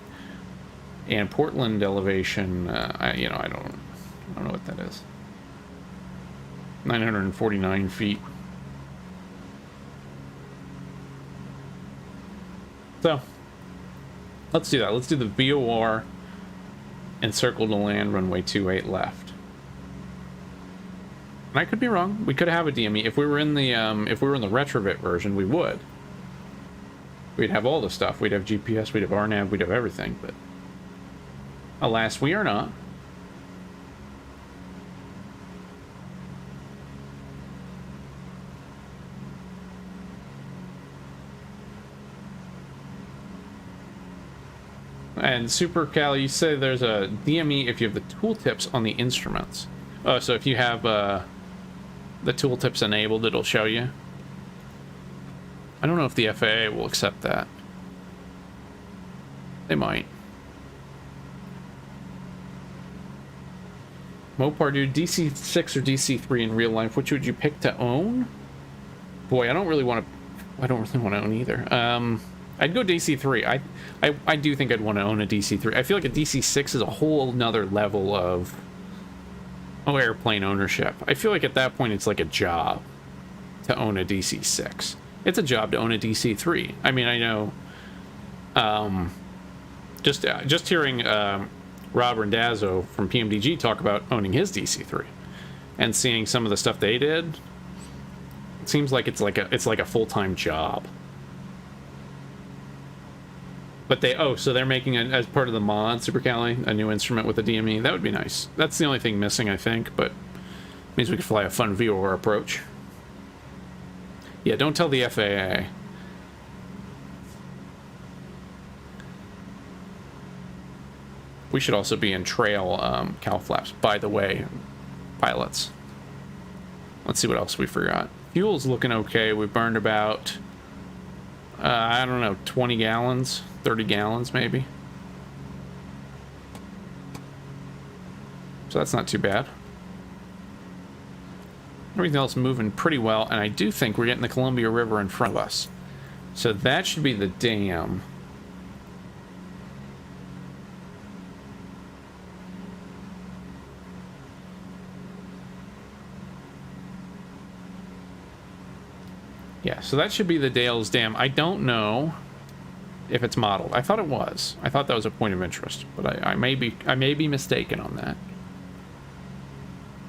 And Portland elevation, I don't know what that is. 949 feet. So let's do that. Let's do the VOR and circle to land, runway 28 left. And I could be wrong. We could have a DME if we were in the retrofit version. We would. We'd have all the stuff. We'd have GPS. We'd have RNAV. We'd have everything. But alas, we are not. And Super Cal, you say there's a DME if you have the tooltips on the instruments. Oh, so if you have the tooltips enabled, it'll show you. I don't know if the FAA will accept that. They might. Mopar, dude, DC-6 or DC-3 in real life, which would you pick to own? Boy, I don't really want to own either. I'd go DC-3. I do think I'd want to own a DC-3. I feel like a DC-6 is a whole nother level of airplane ownership. I feel like at that point it's like a job to own a DC-6. It's a job to own a DC-3. I mean, I know just hearing Rob Randazzo from PMDG talk about owning his DC-3 and seeing some of the stuff they did, it seems like it's like a full-time job. But so they're making it as part of the mod, Super Cali, a new instrument with a DME. That would be nice. That's the only thing missing, I think, but it means we could fly a fun VOR approach. Yeah, don't tell the FAA. We should also be in trail cowl flaps, by the way, pilots. Let's see what else we forgot. Fuel's looking okay. We burned about, I don't know, 20 gallons, 30 gallons maybe. So that's not too bad. Everything else moving pretty well, and I do think we're getting the Columbia River in front of us. So that should be the dam. Yeah, so that should be the Dales Dam. I don't know if it's modeled. I thought it was. I thought that was a point of interest, but I may be mistaken on that.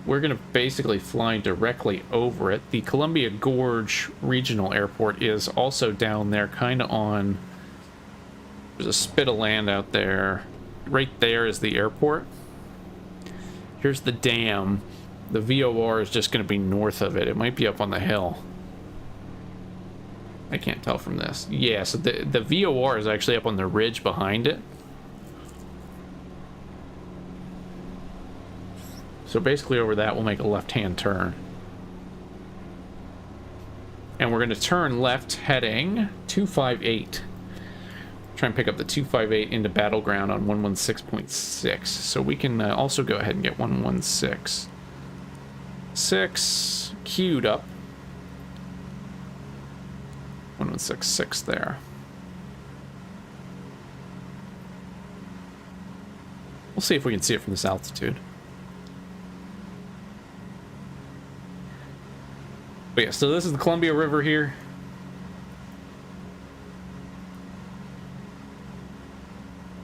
We're going to basically fly directly over it. The Columbia Gorge Regional Airport is also down there, kind of on... There's a spit of land out there. Right there is the airport. Here's the dam. The VOR is just going to be north of it. It might be up on the hill. I can't tell from this. Yeah, so the VOR is actually up on the ridge behind it. So basically over that, we'll make a left-hand turn. And we're going to turn left heading 258. Try and pick up the 258 into Battleground on 116.6. So we can also go ahead and get 116. 6 queued up. 1166 there. We'll see if we can see it from this altitude. But yeah, so this is the Columbia River here.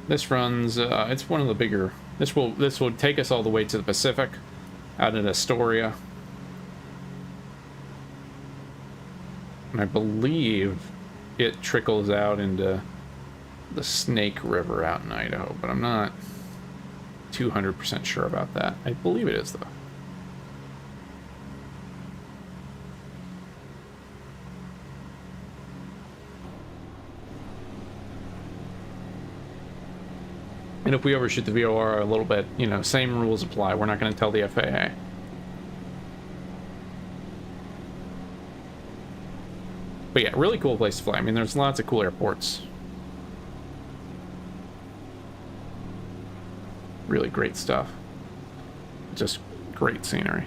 This runs, it's one of the bigger, this will take us all the way to the Pacific, out in Astoria. And I believe it trickles out into the Snake River out in Idaho, but I'm not 200% sure about that. I believe it is, though. And if we overshoot the VOR a little bit, you know, same rules apply. We're not going to tell the FAA. But yeah, really cool place to fly. I mean, there's lots of cool airports. Really great stuff. Just great scenery.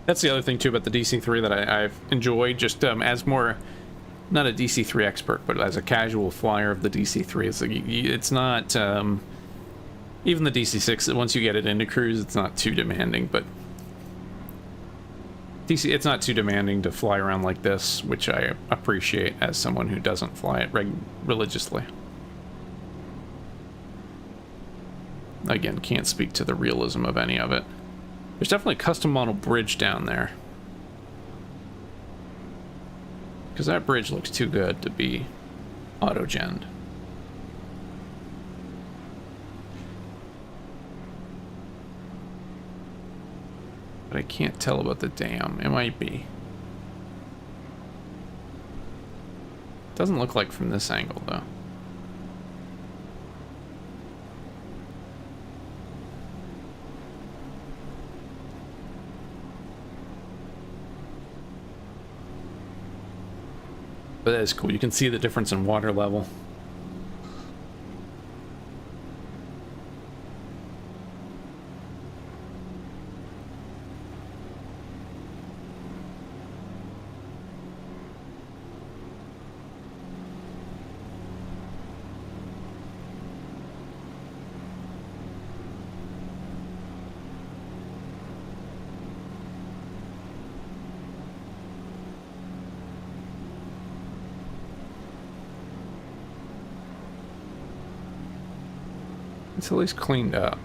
That's the other thing too about the DC-3 that I've enjoyed, just as more, not a DC-3 expert, but as a casual flyer of the DC-3. It's like, it's not, even the DC-6, once you get it into cruise, it's not too demanding, but it's not too demanding to fly around like this, which I appreciate as someone who doesn't fly it religiously. Again, can't speak to the realism of any of it. There's definitely a custom model bridge down there. Because that bridge looks too good to be auto-genned. But I can't tell about the dam. It might be. Doesn't look like from this angle, though. But that is cool. You can see the difference in water level. It's at least cleaned up.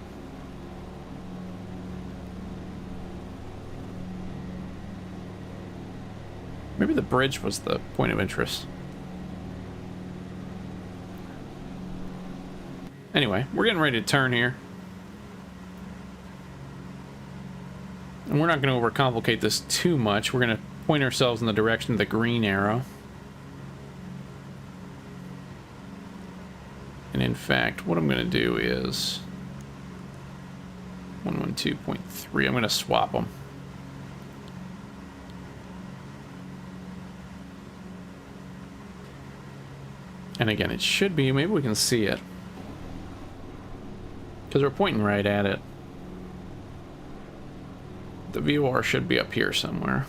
Maybe the bridge was the point of interest. Anyway, we're getting ready to turn here. And we're not going to overcomplicate this too much. We're going to point ourselves in the direction of the green arrow. And in fact, what I'm going to do is 112.3. I'm going to swap them. And again, it should be, maybe we can see it. Because we're pointing right at it. The VOR should be up here somewhere.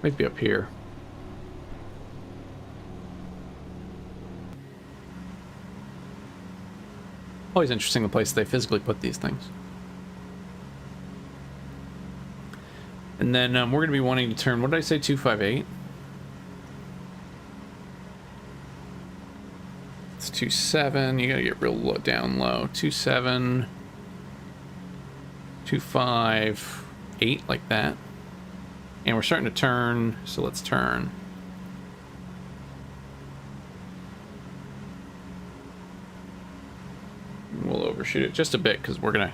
Might be up here. Always interesting the place they physically put these things. And then we're going to be wanting to turn, what did I say, 258? It's 27. You got to get real low, down low. 27, 258, like that. And we're starting to turn, so let's turn. We'll overshoot it just a bit because we're gonna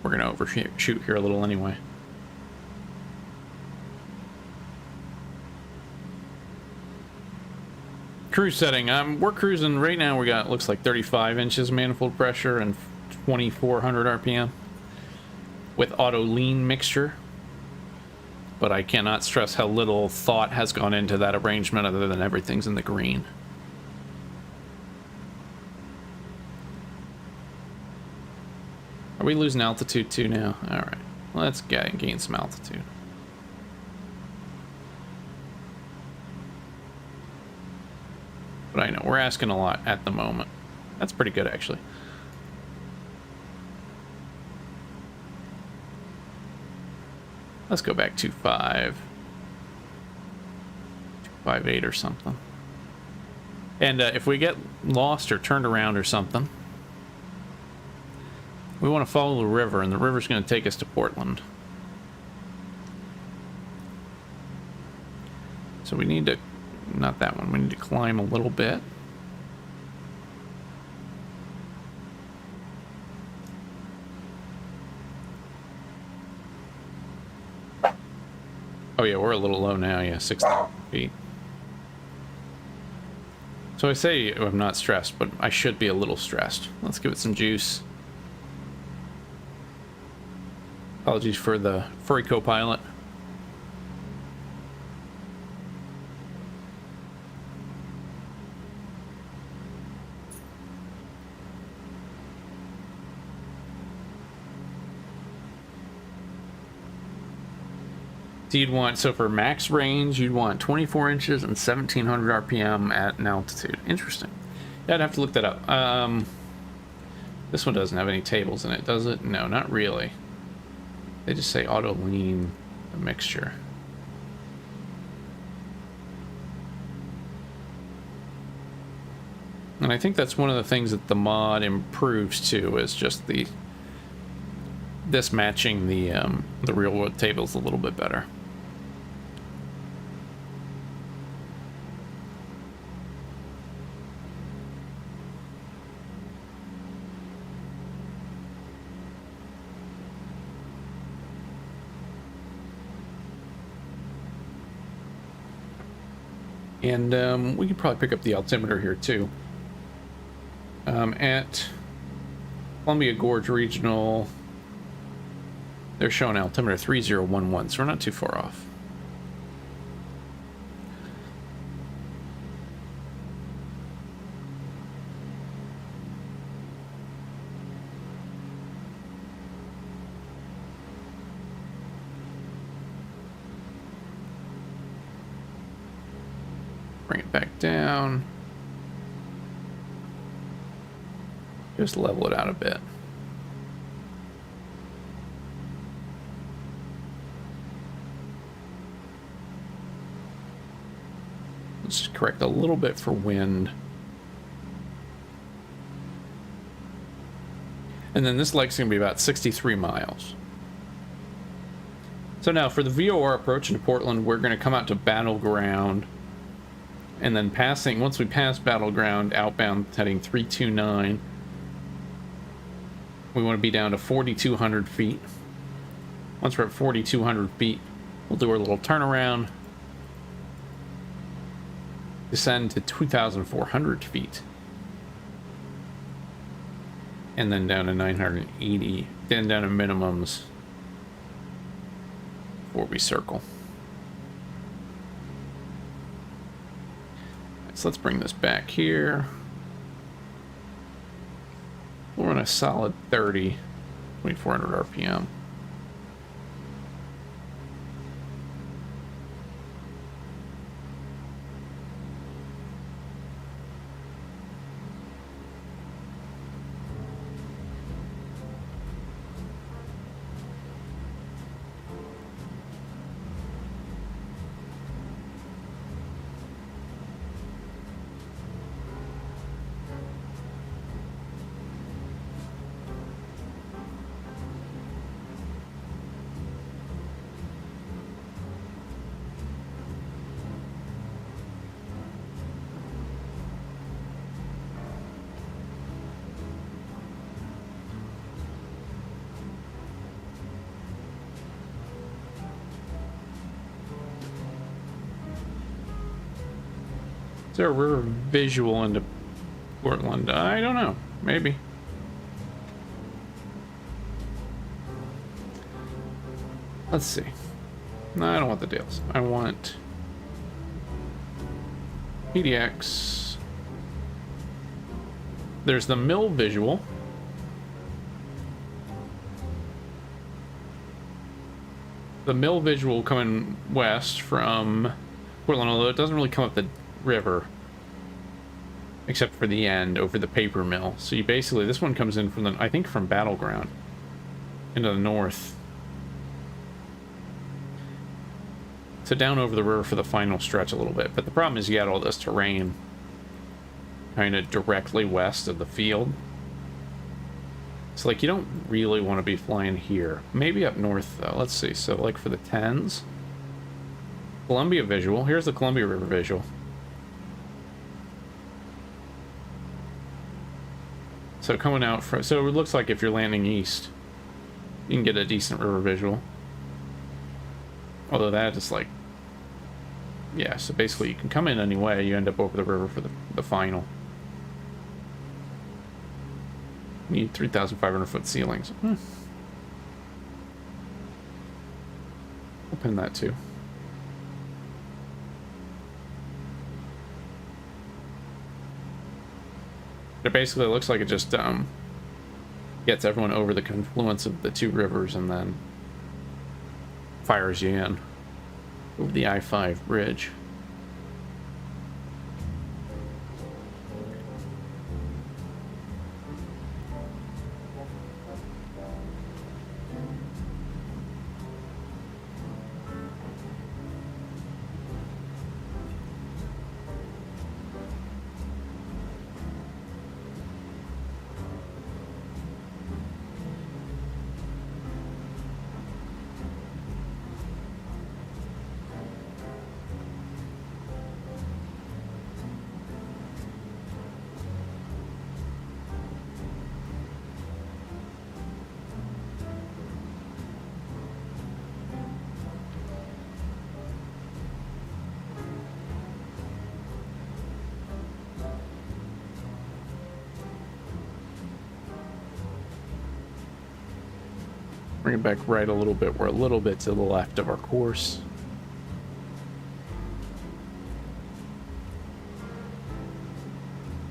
overshoot here a little anyway. Cruise setting. We're cruising right now. We got, looks like 35 inches manifold pressure and 2400 RPM with auto lean mixture. But I cannot stress how little thought has gone into that arrangement other than everything's in the green. Are we losing altitude too now? All right, let's gain some altitude. But I know we're asking a lot at the moment. That's pretty good, actually. Let's go back to 258 or something. And if we get lost or turned around or something, we want to follow the river, and the river's going to take us to Portland. So we need to, not that one, we need to climb a little bit. Oh yeah, we're a little low now, yeah, 6,000 feet. So I say I'm not stressed, but I should be a little stressed. Let's give it some juice. Apologies for the furry co-pilot. So you'd want, so for max range, you'd want 24 inches and 1700 RPM at an altitude. Interesting. Yeah, I'd have to look that up. This one doesn't have any tables in it, does it? No, not really. They just say auto lean mixture. And I think that's one of the things that the mod improves too, is just this matching the real world tables a little bit better. And we could probably pick up the altimeter here too. At Columbia Gorge Regional, they're showing altimeter 3011, so we're not too far off. Bring it back down. Just level it out a bit. Let's correct a little bit for wind. And then this leg's going to be about 63 miles. So now for the VOR approach into Portland, we're going to come out to Battleground. And then passing, once we pass Battleground, outbound heading 329, we want to be down to 4,200 feet. Once we're at 4,200 feet, we'll do our little turnaround, descend to 2,400 feet, and then down to 980, then down to minimums before we circle. So let's bring this back here. We'll run a solid 30, 2,400 RPM. Is there a river visual into Portland? I don't know. Maybe. Let's see. No, I don't want the Dales. I want PDX. There's the mill visual. The mill visual coming west from Portland, although it doesn't really come up the river. Except for the end, over the paper mill. So you basically, this one comes in from the, I think from Battleground. Into the north. So down over the river for the final stretch a little bit. But the problem is you got all this terrain kind of directly west of the field. It's like you don't really want to be flying here. Maybe up north though. Let's see. So like for the 10s. Columbia visual. Here's the Columbia River visual. So coming out from, so it looks like if you're landing east, you can get a decent river visual. Although that is like, yeah, so basically you can come in any way, you end up over the river for the final. You need 3,500 foot ceilings. We'll pin that too. It basically looks like it just gets everyone over the confluence of the two rivers and then fires you in over the I-5 bridge. Bring it back right a little bit. We're a little bit to the left of our course.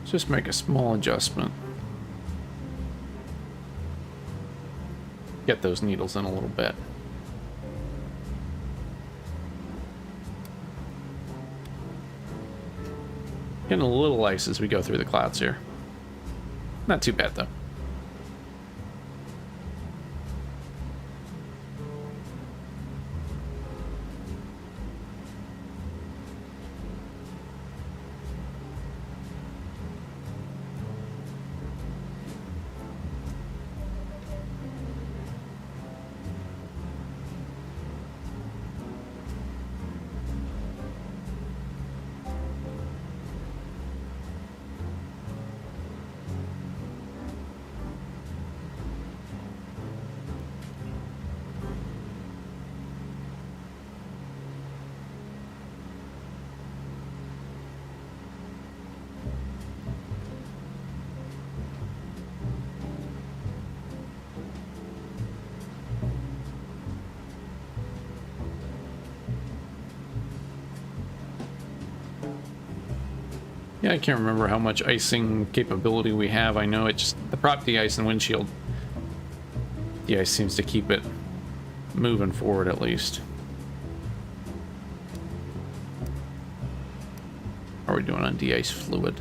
Just make a small adjustment. Get those needles in a little bit. Getting a little ice as we go through the clouds here. Not too bad though. Yeah, I can't remember how much icing capability we have. I know it just, the prop de-ice and windshield de-ice seems to keep it moving forward at least. How are we doing on de-ice fluid?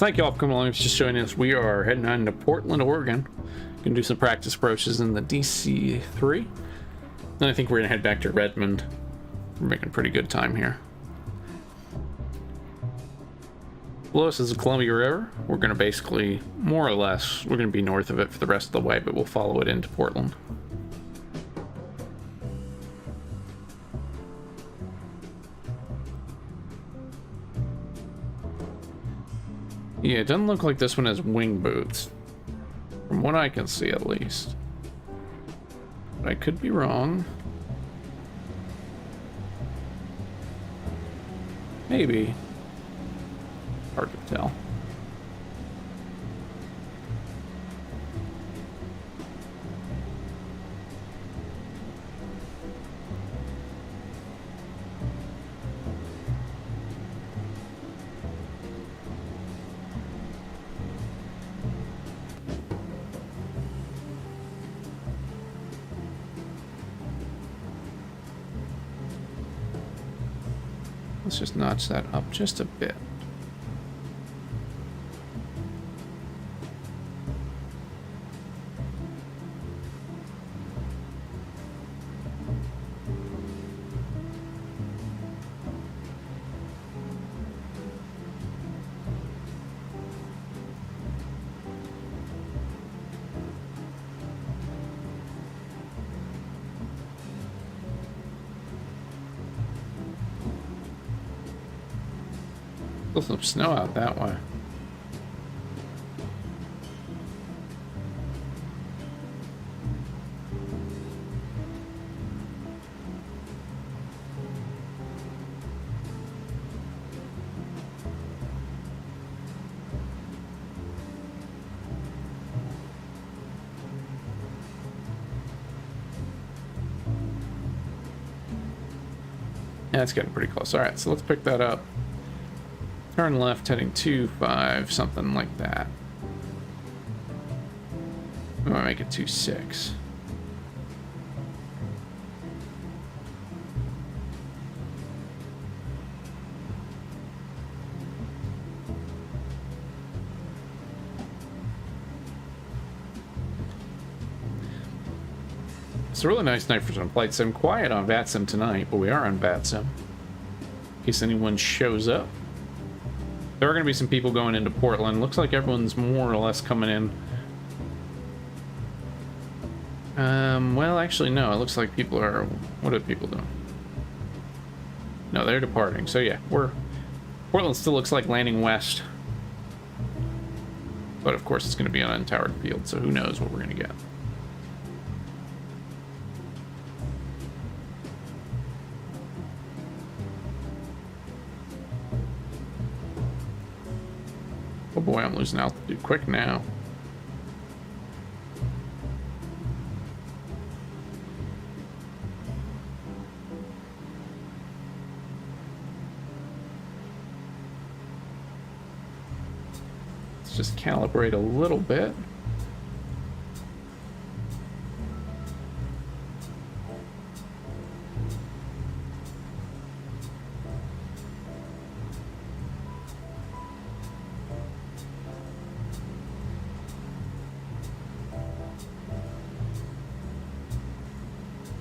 So thank you all for coming along. It's just joining us. We are heading on to Portland, Oregon. Gonna do some practice approaches in the DC-3. Then I think we're gonna head back to Redmond. We're making pretty good time here. Below us is the Columbia River. We're gonna basically, more or less, we're gonna be north of it for the rest of the way, but we'll follow it into Portland. Yeah, it doesn't look like this one has wing boots. From what I can see, at least. But I could be wrong. Maybe. Hard to tell. Let's just notch that up just a bit. Still some snow out that way. Yeah, it's getting pretty close. All right, so let's pick that up. Turn left, heading 2-5, something like that. I'm gonna make it 2-6. It's a really nice night for some flight sim. Quiet on VATSIM tonight, but we are on VATSIM. In case anyone shows up. There are going to be some people going into Portland. Looks like everyone's more or less coming in. Well, actually, no. It looks like people are... What are people doing? No, they're departing. So, yeah, Portland still looks like landing west. But, of course, it's going to be on an untowered field, so who knows what we're going to get. Oh boy, I'm losing altitude quick now. Let's just calibrate a little bit.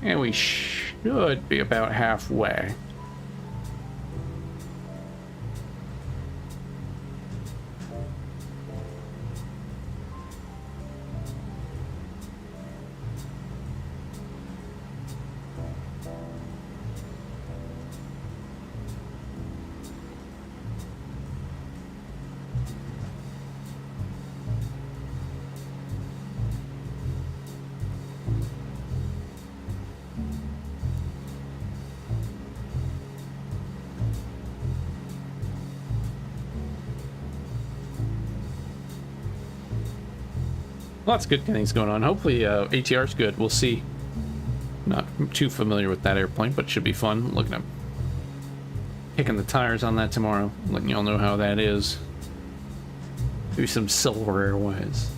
And we should be about halfway. Lots of good things going on. Hopefully ATR's good. We'll see. Not too familiar with that airplane, but it should be fun. Looking at kicking the tires on that tomorrow. Letting y'all know how that is. Maybe some Silver Airways.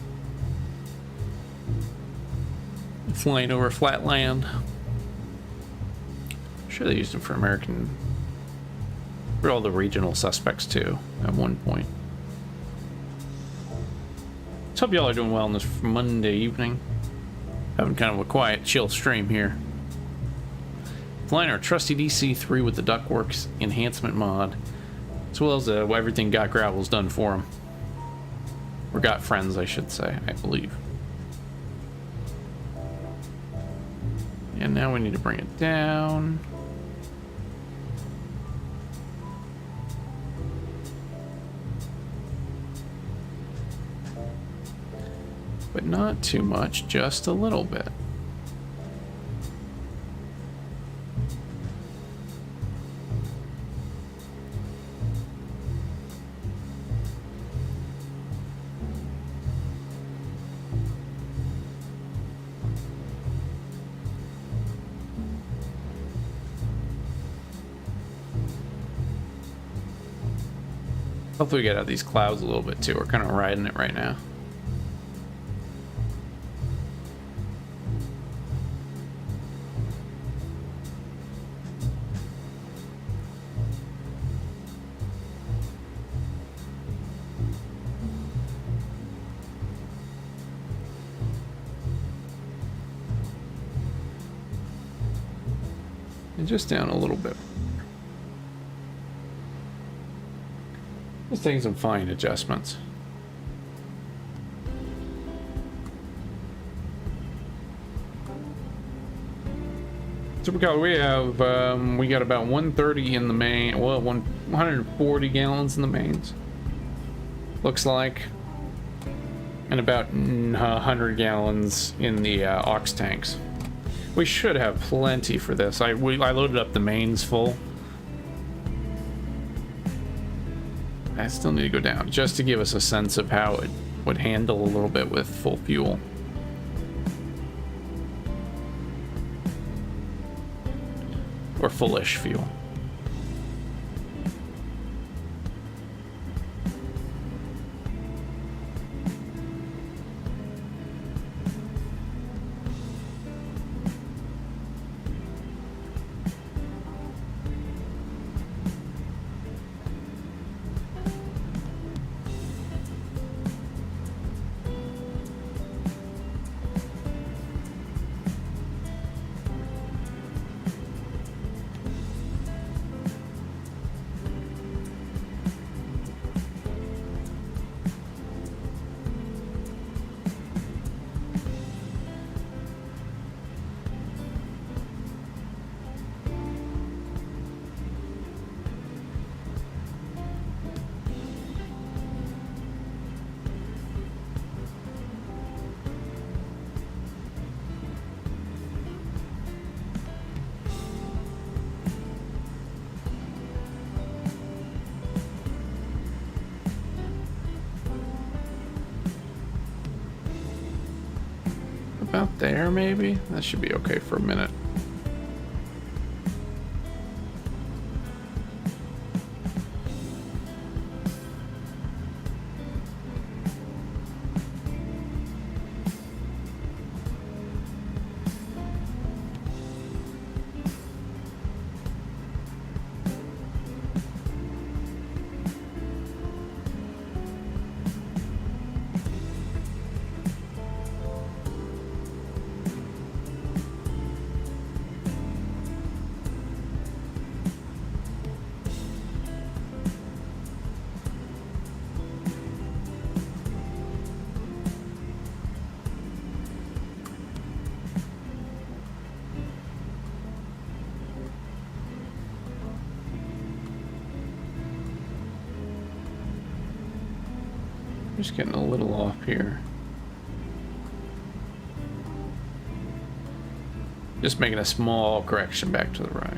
Flying over flat land. I'm sure they used them for American... for all the regional suspects too, at one point. Hope y'all are doing well on this Monday evening. Having kind of a quiet, chill stream here. Flying our trusty DC-3 with the Duckworks enhancement mod, as well as everything Got Gravel's done for him. Or Got Friends, I should say, I believe. And now we need to bring it down. But not too much, just a little bit. Hopefully we get out of these clouds a little bit too. We're kind of riding it right now. And just down a little bit. Just taking some fine adjustments. So we got about 130 in the main, well, 140 gallons in the mains. Looks like. And about 100 gallons in the aux tanks. We should have plenty for this. I loaded up the mains full. I still need to go down just to give us a sense of how it would handle a little bit with full fuel. Or fullish fuel. About there, maybe? That should be okay for a minute. Just getting a little off here. Just making a small correction back to the right.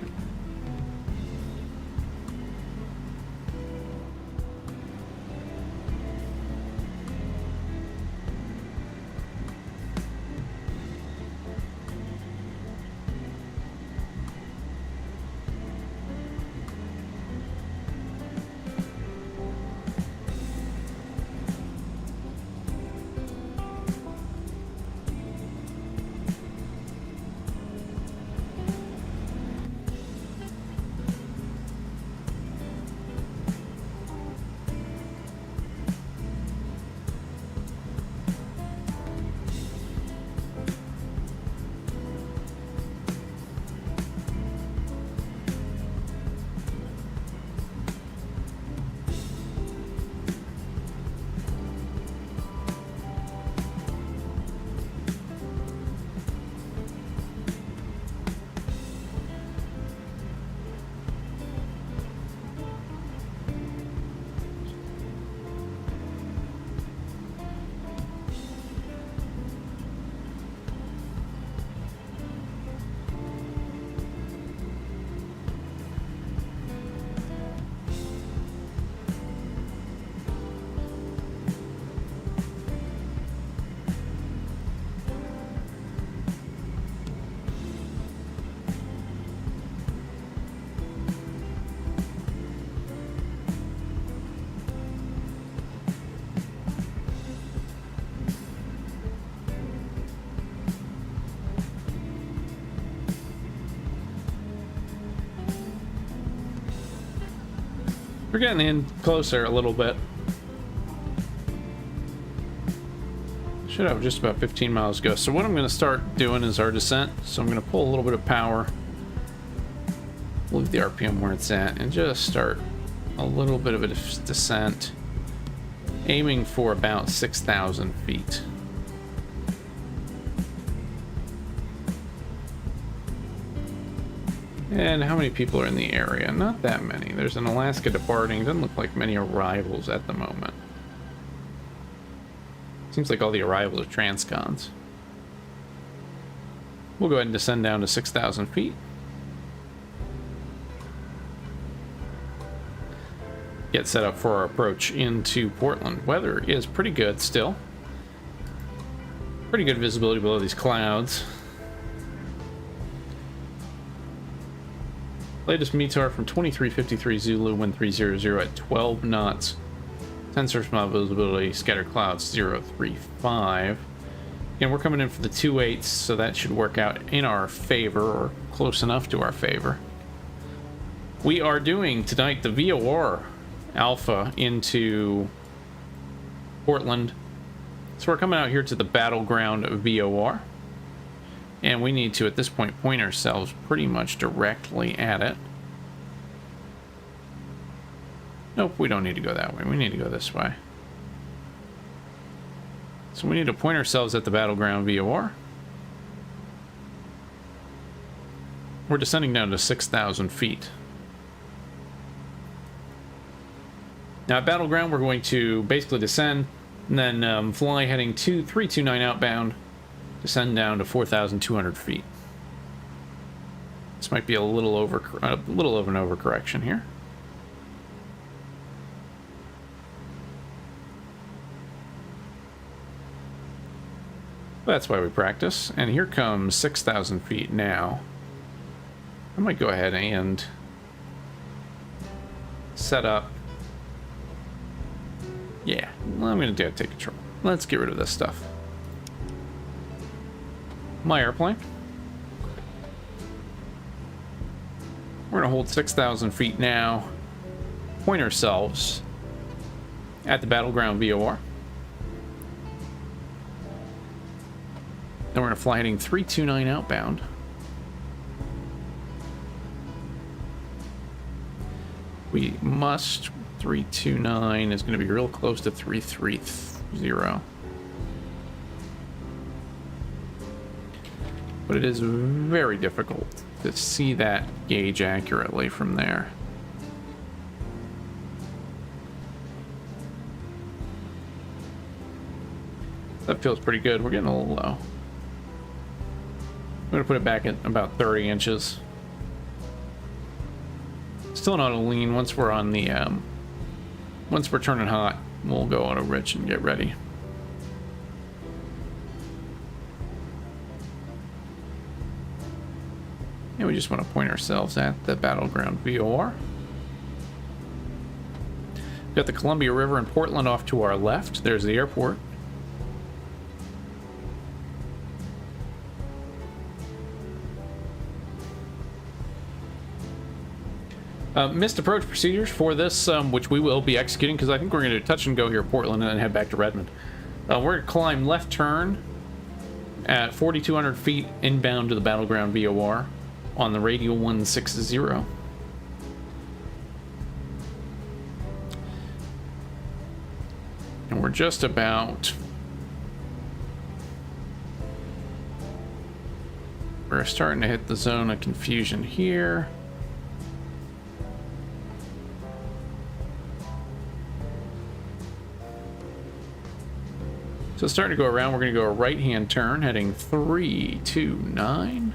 We're getting in closer a little bit. Should have just about 15 miles to go. So what I'm going to start doing is our descent. So I'm going to pull a little bit of power, leave the RPM where it's at, and just start a little bit of a descent, aiming for about 6,000 feet. And how many people are in the area? Not that many. There's an Alaska departing. Doesn't look like many arrivals at the moment. Seems like all the arrivals are transcons. We'll go ahead and descend down to 6,000 feet. Get set up for our approach into Portland. Weather is pretty good still. Pretty good visibility below these clouds. Latest METAR from 2353 Zulu, wind 300 at 12 knots. Sensor small visibility, scattered clouds 035. And we're coming in for the 2/8, so that should work out in our favor, or close enough to our favor. We are doing tonight the VOR Alpha into Portland. So we're coming out here to the battleground of VOR. And we need to, at this point, point ourselves pretty much directly at it. Nope, we don't need to go that way. We need to go this way. So we need to point ourselves at the battleground VOR. We're descending down to 6,000 feet. Now at battleground, we're going to basically descend and then fly heading to 329 outbound, descend down to 4,200 feet. This might be a little of an overcorrection here. That's why we practice. And here comes 6,000 feet now. I might go ahead and set up. Yeah, well, I'm going to take control. Let's get rid of this stuff. My airplane. We're going to hold 6,000 feet now. Point ourselves at the battleground VOR. Then we're going to fly heading 329 outbound. We must. 329 is going to be real close to 330. But it is very difficult to see that gauge accurately from there. That feels pretty good. We're getting a little low. I'm going to put it back at about 30 inches. Still not a lean. Once we're on the, once we're turning hot, we'll go auto rich and get ready. And we just want to point ourselves at the battleground VOR. Got the Columbia River and Portland off to our left. There's the airport. Missed approach procedures for this, which we will be executing, because I think we're going to touch and go here at Portland and then head back to Redmond. We're going to climb left turn at 4,200 feet inbound to the battleground VOR on the radial 160. And we're just about... We're starting to hit the zone of confusion here. So starting to go around, we're going to go a right-hand turn, heading 329.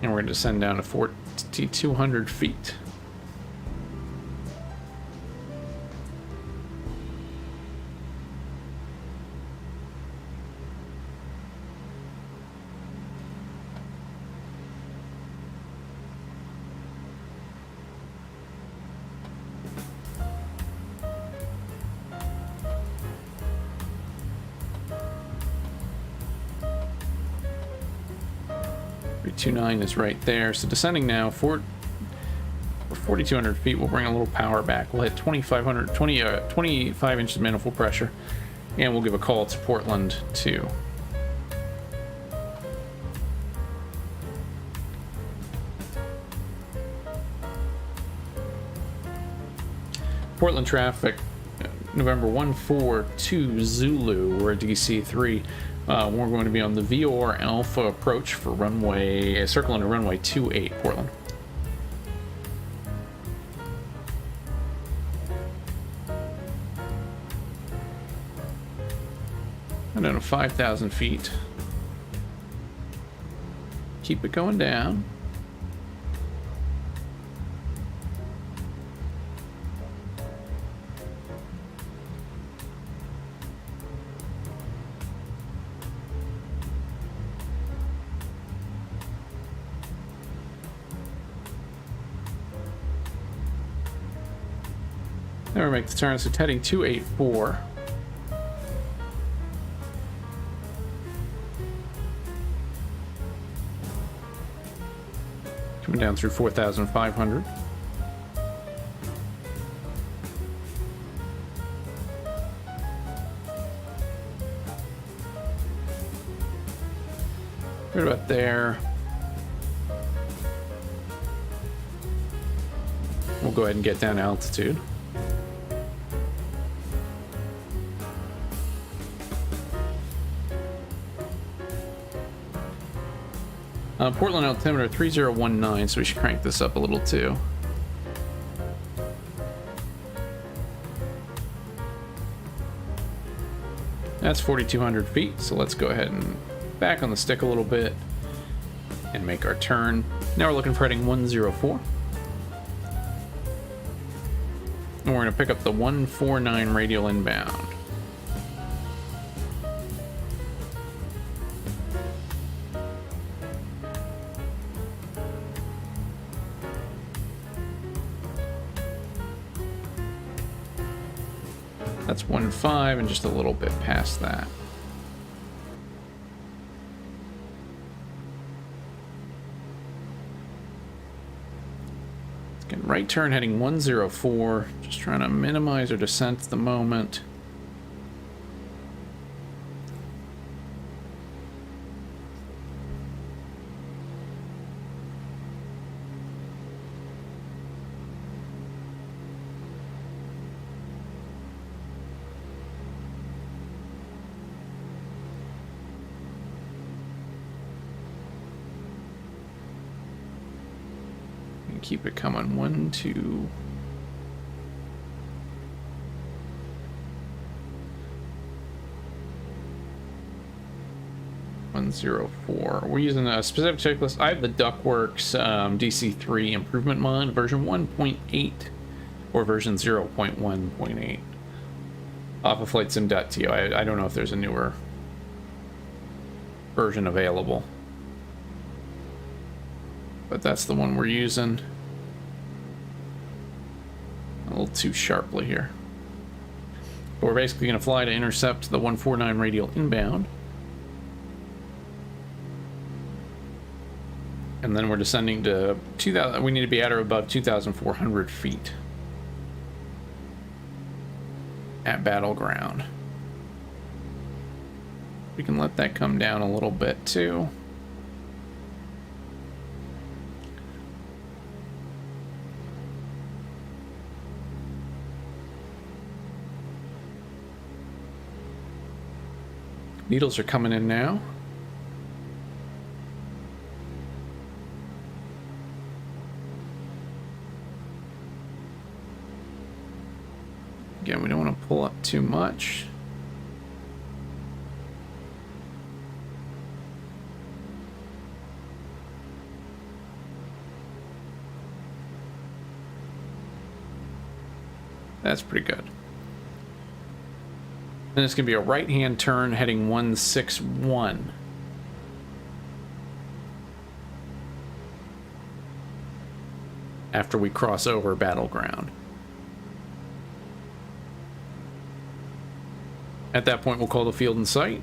And we're going to descend down to 4,200 feet. 329 is right there. So descending now, for 4,200 feet, we'll bring a little power back. We'll hit 25 inches of manifold pressure, and we'll give a call to Portland 2. Portland traffic, November 142 Zulu, we're at DC-3. We're going to be on the VOR Alpha approach for runway, circle into runway 28, Portland. And then 5,000 feet. Keep it going down. Then we make the turn, so it's heading 284. Coming down through 4,500. Right about there. We'll go ahead and get down altitude. Portland altimeter 3019, so we should crank this up a little too. That's 4,200 feet, so let's go ahead and back on the stick a little bit and make our turn. Now we're looking for heading 104. And we're going to pick up the 149 radial inbound. That's 1.5 and just a little bit past that. Let's get right turn heading 104. Just trying to minimize our descent at the moment. Keep it coming. 1, 2. We're using a specific checklist. I have the Duckworks DC-3 improvement mod, version 1.8 or version 0.1.8 off of flightsim.to. I don't know if there's a newer version available, but that's the one we're using. A little too sharply here. But we're basically going to fly to intercept the 149 radial inbound. And then we're descending to 2,000. We need to be at or above 2,400 feet at Battleground. We can let that come down a little bit too. Needles are coming in now. Again, we don't want to pull up too much. That's pretty good. Then it's going to be a right-hand turn heading 161. After we cross over Battleground. At that point, we'll call the field in sight.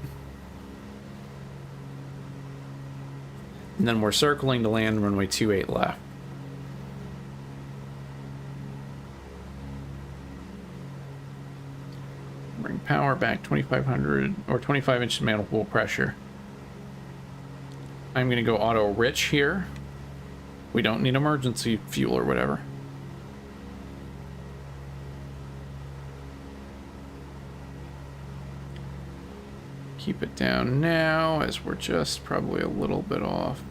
And then we're circling to land runway 28 left. Bring power back 2,500 or 25-inch manifold pressure. I'm going to go auto rich here. We don't need emergency fuel or whatever. Keep it down now as we're just probably a little bit off.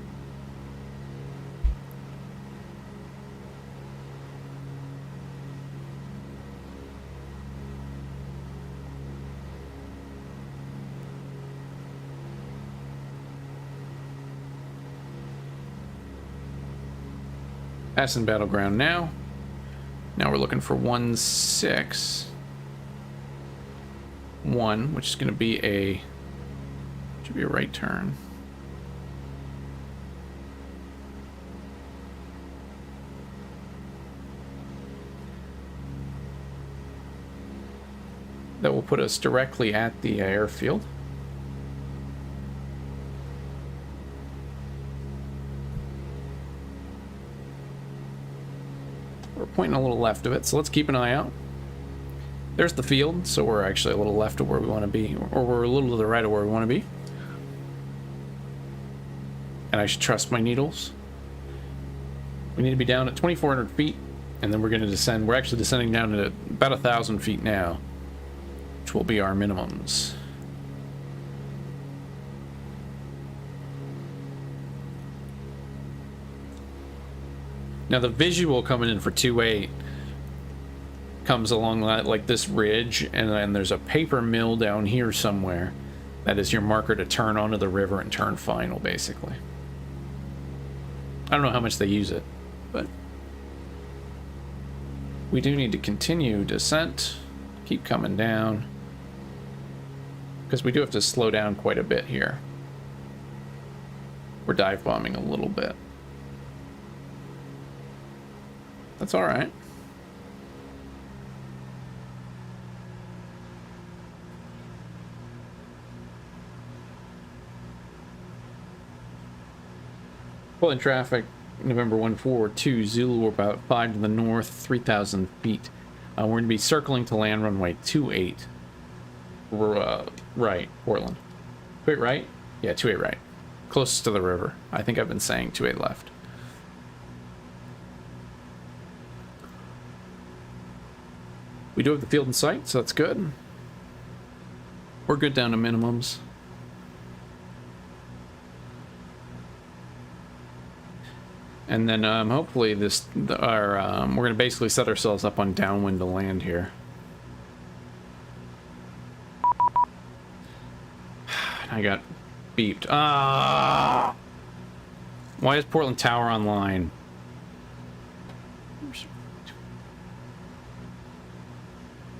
Passing battleground now. Now we're looking for 161, which is going to be a should be a right turn. That will put us directly at the airfield. We're pointing a little left of it, so let's keep an eye out. There's the field, so we're actually a little left of where we want to be, or we're a little to the right of where we want to be. And I should trust my needles. We need to be down at 2,400 feet, and then we're going to descend. We're actually descending down to about 1,000 feet now, which will be our minimums. Now the visual coming in for 2.8 comes along like this ridge, and then there's a paper mill down here somewhere. That is your marker to turn onto the river and turn final, basically. I don't know how much they use it, but we do need to continue descent, keep coming down, because we do have to slow down quite a bit here. We're dive bombing a little bit. That's all right. Pulling traffic, November 142, Zulu, we're about 5 to the north, 3,000 feet. We're going to be circling to land runway 28. We're, right, Portland. 28 right? Yeah, 28 right. Closest to the river. I think I've been saying 28 left. We do have the field in sight, so that's good. We're good down to minimums. And then hopefully we're going to basically set ourselves up on downwind to land here. I got beeped. Ah! Why is Portland Tower online?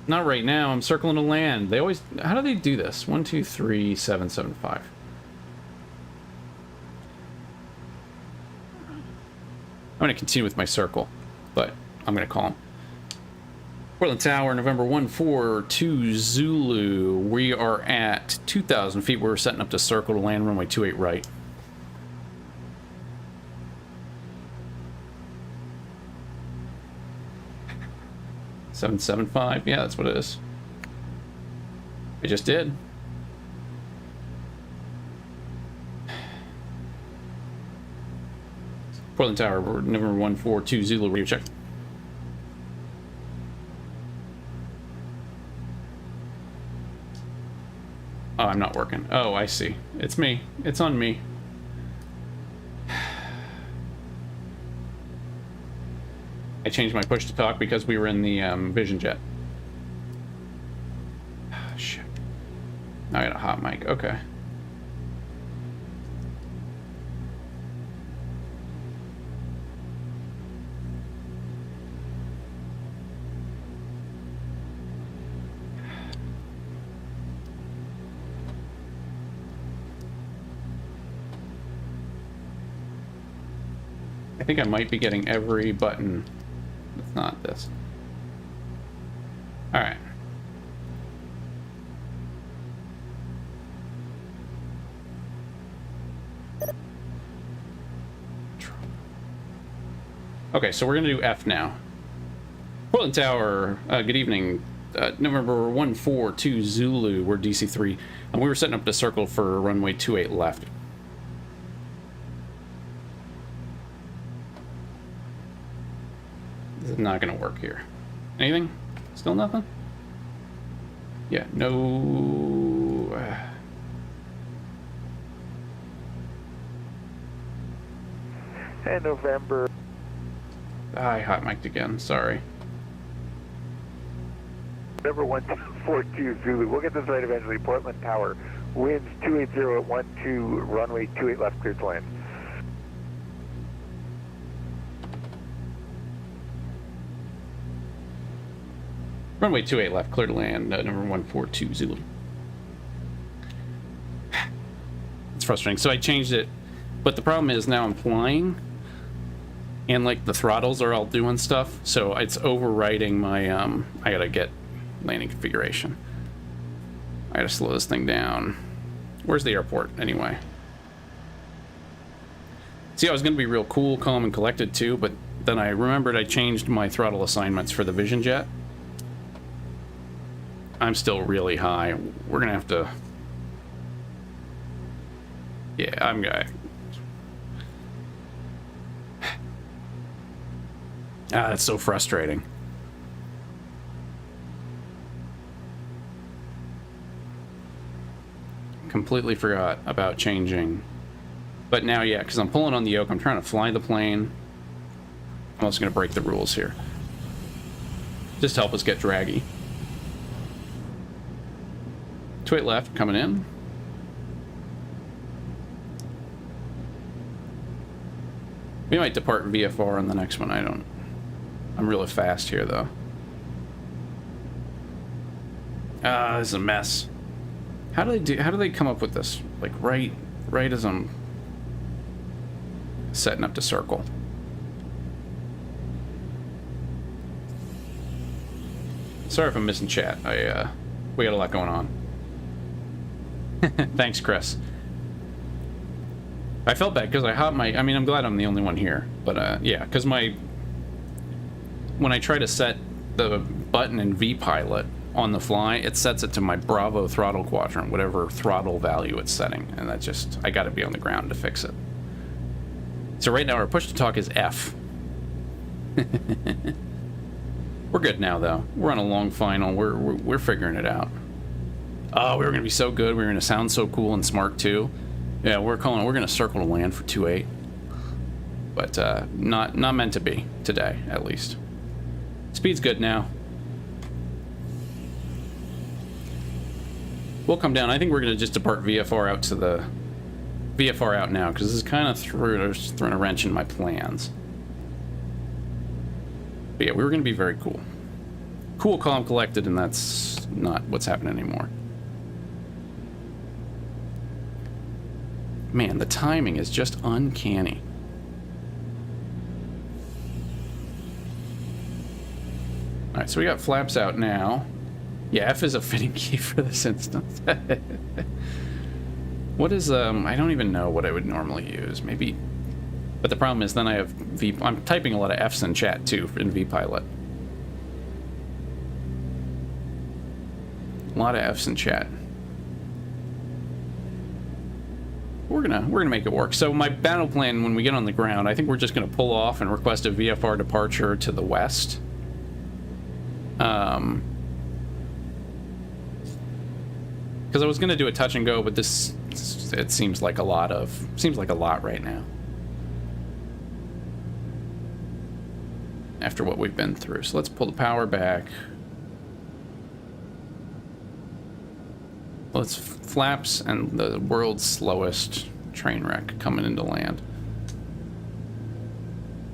Not right now. I'm circling to land. They always... How do they do this? 1, 2, 3, 7, 7, 5. I'm going to continue with my circle, but I'm going to call him. Portland Tower, November 142 Zulu. We are at 2,000 feet. We're setting up to circle to land runway 28 right. Seven, 7, 5. Yeah, that's what it is. I just did. Portland Tower, November 142 Zulu, radio check. Oh, I'm not working. Oh, I see. It's me. It's on me. I changed my push to talk because we were in the Vision Jet. Oh, shit. I got a hot mic. Okay. I think I might be getting every button. It's not this. All right. Okay, so we're gonna do F now. Portland Tower, good evening. November 142 Zulu, we're DC-3. And we were setting up the circle for runway 28 left. This is not gonna work here. Anything? Still nothing? Yeah, no... And November. I hot mic'd again, sorry. November 1242 Zulu. We'll get this right eventually. Portland Tower. Winds 280 at 12, runway 28 left, clear to land. Runway 28 left, clear to land, number 142 Zulu. It's frustrating. So I changed it, but the problem is now I'm flying, and like the throttles are all doing stuff, so it's overriding my, I gotta get landing configuration. I gotta slow this thing down. Where's the airport, anyway? See, I was gonna be real cool, calm, and collected too, but then I remembered I changed my throttle assignments for the Vision Jet. I'm still really high. We're gonna have to... Yeah, I'm gonna... that's so frustrating. Completely forgot about changing. But now, yeah, because I'm pulling on the yoke, I'm trying to fly the plane. I'm also gonna break the rules here. Just help us get draggy. 28 left, coming in. We might depart VFR on the next one, I'm really fast here, though. This is a mess. How do they come up with this? Like, right as I'm setting up to circle. Sorry if I'm missing chat. We got a lot going on. Thanks, Chris. I felt bad because I mean, I'm glad I'm the only one here, but yeah, because when I try to set the button in VPilot on the fly, it sets it to my Bravo throttle quadrant, whatever throttle value it's setting, and that just, I gotta be on the ground to fix it. So right now our push to talk is F. We're good now, though. We're on a long final. We're figuring it out. Oh, we were gonna be so good. We were gonna sound so cool and smart too. Yeah, we're gonna circle to land for 28. But not meant to be today, at least. Speed's good now. We'll come down. I think we're gonna just depart VFR out to the VFR out now, because this is kind of throwing a wrench in my plans. But yeah, we were gonna be very cool. Cool, calm, collected, and that's not what's happening anymore. Man, the timing is just uncanny. Alright, so we got flaps out now. Yeah, F is a fitting key for this instance. What is, I don't even know what I would normally use. Maybe... But the problem is then I have I'm typing a lot of Fs in chat, too, in VPilot. A lot of Fs in chat. We're gonna make it work. So my battle plan when we get on the ground, I think we're just gonna pull off and request a VFR departure to the west. Because I was gonna do a touch and go, but this it seems like a lot right now. After what we've been through, so let's pull the power back. Well, it's flaps and the world's slowest train wreck coming into land.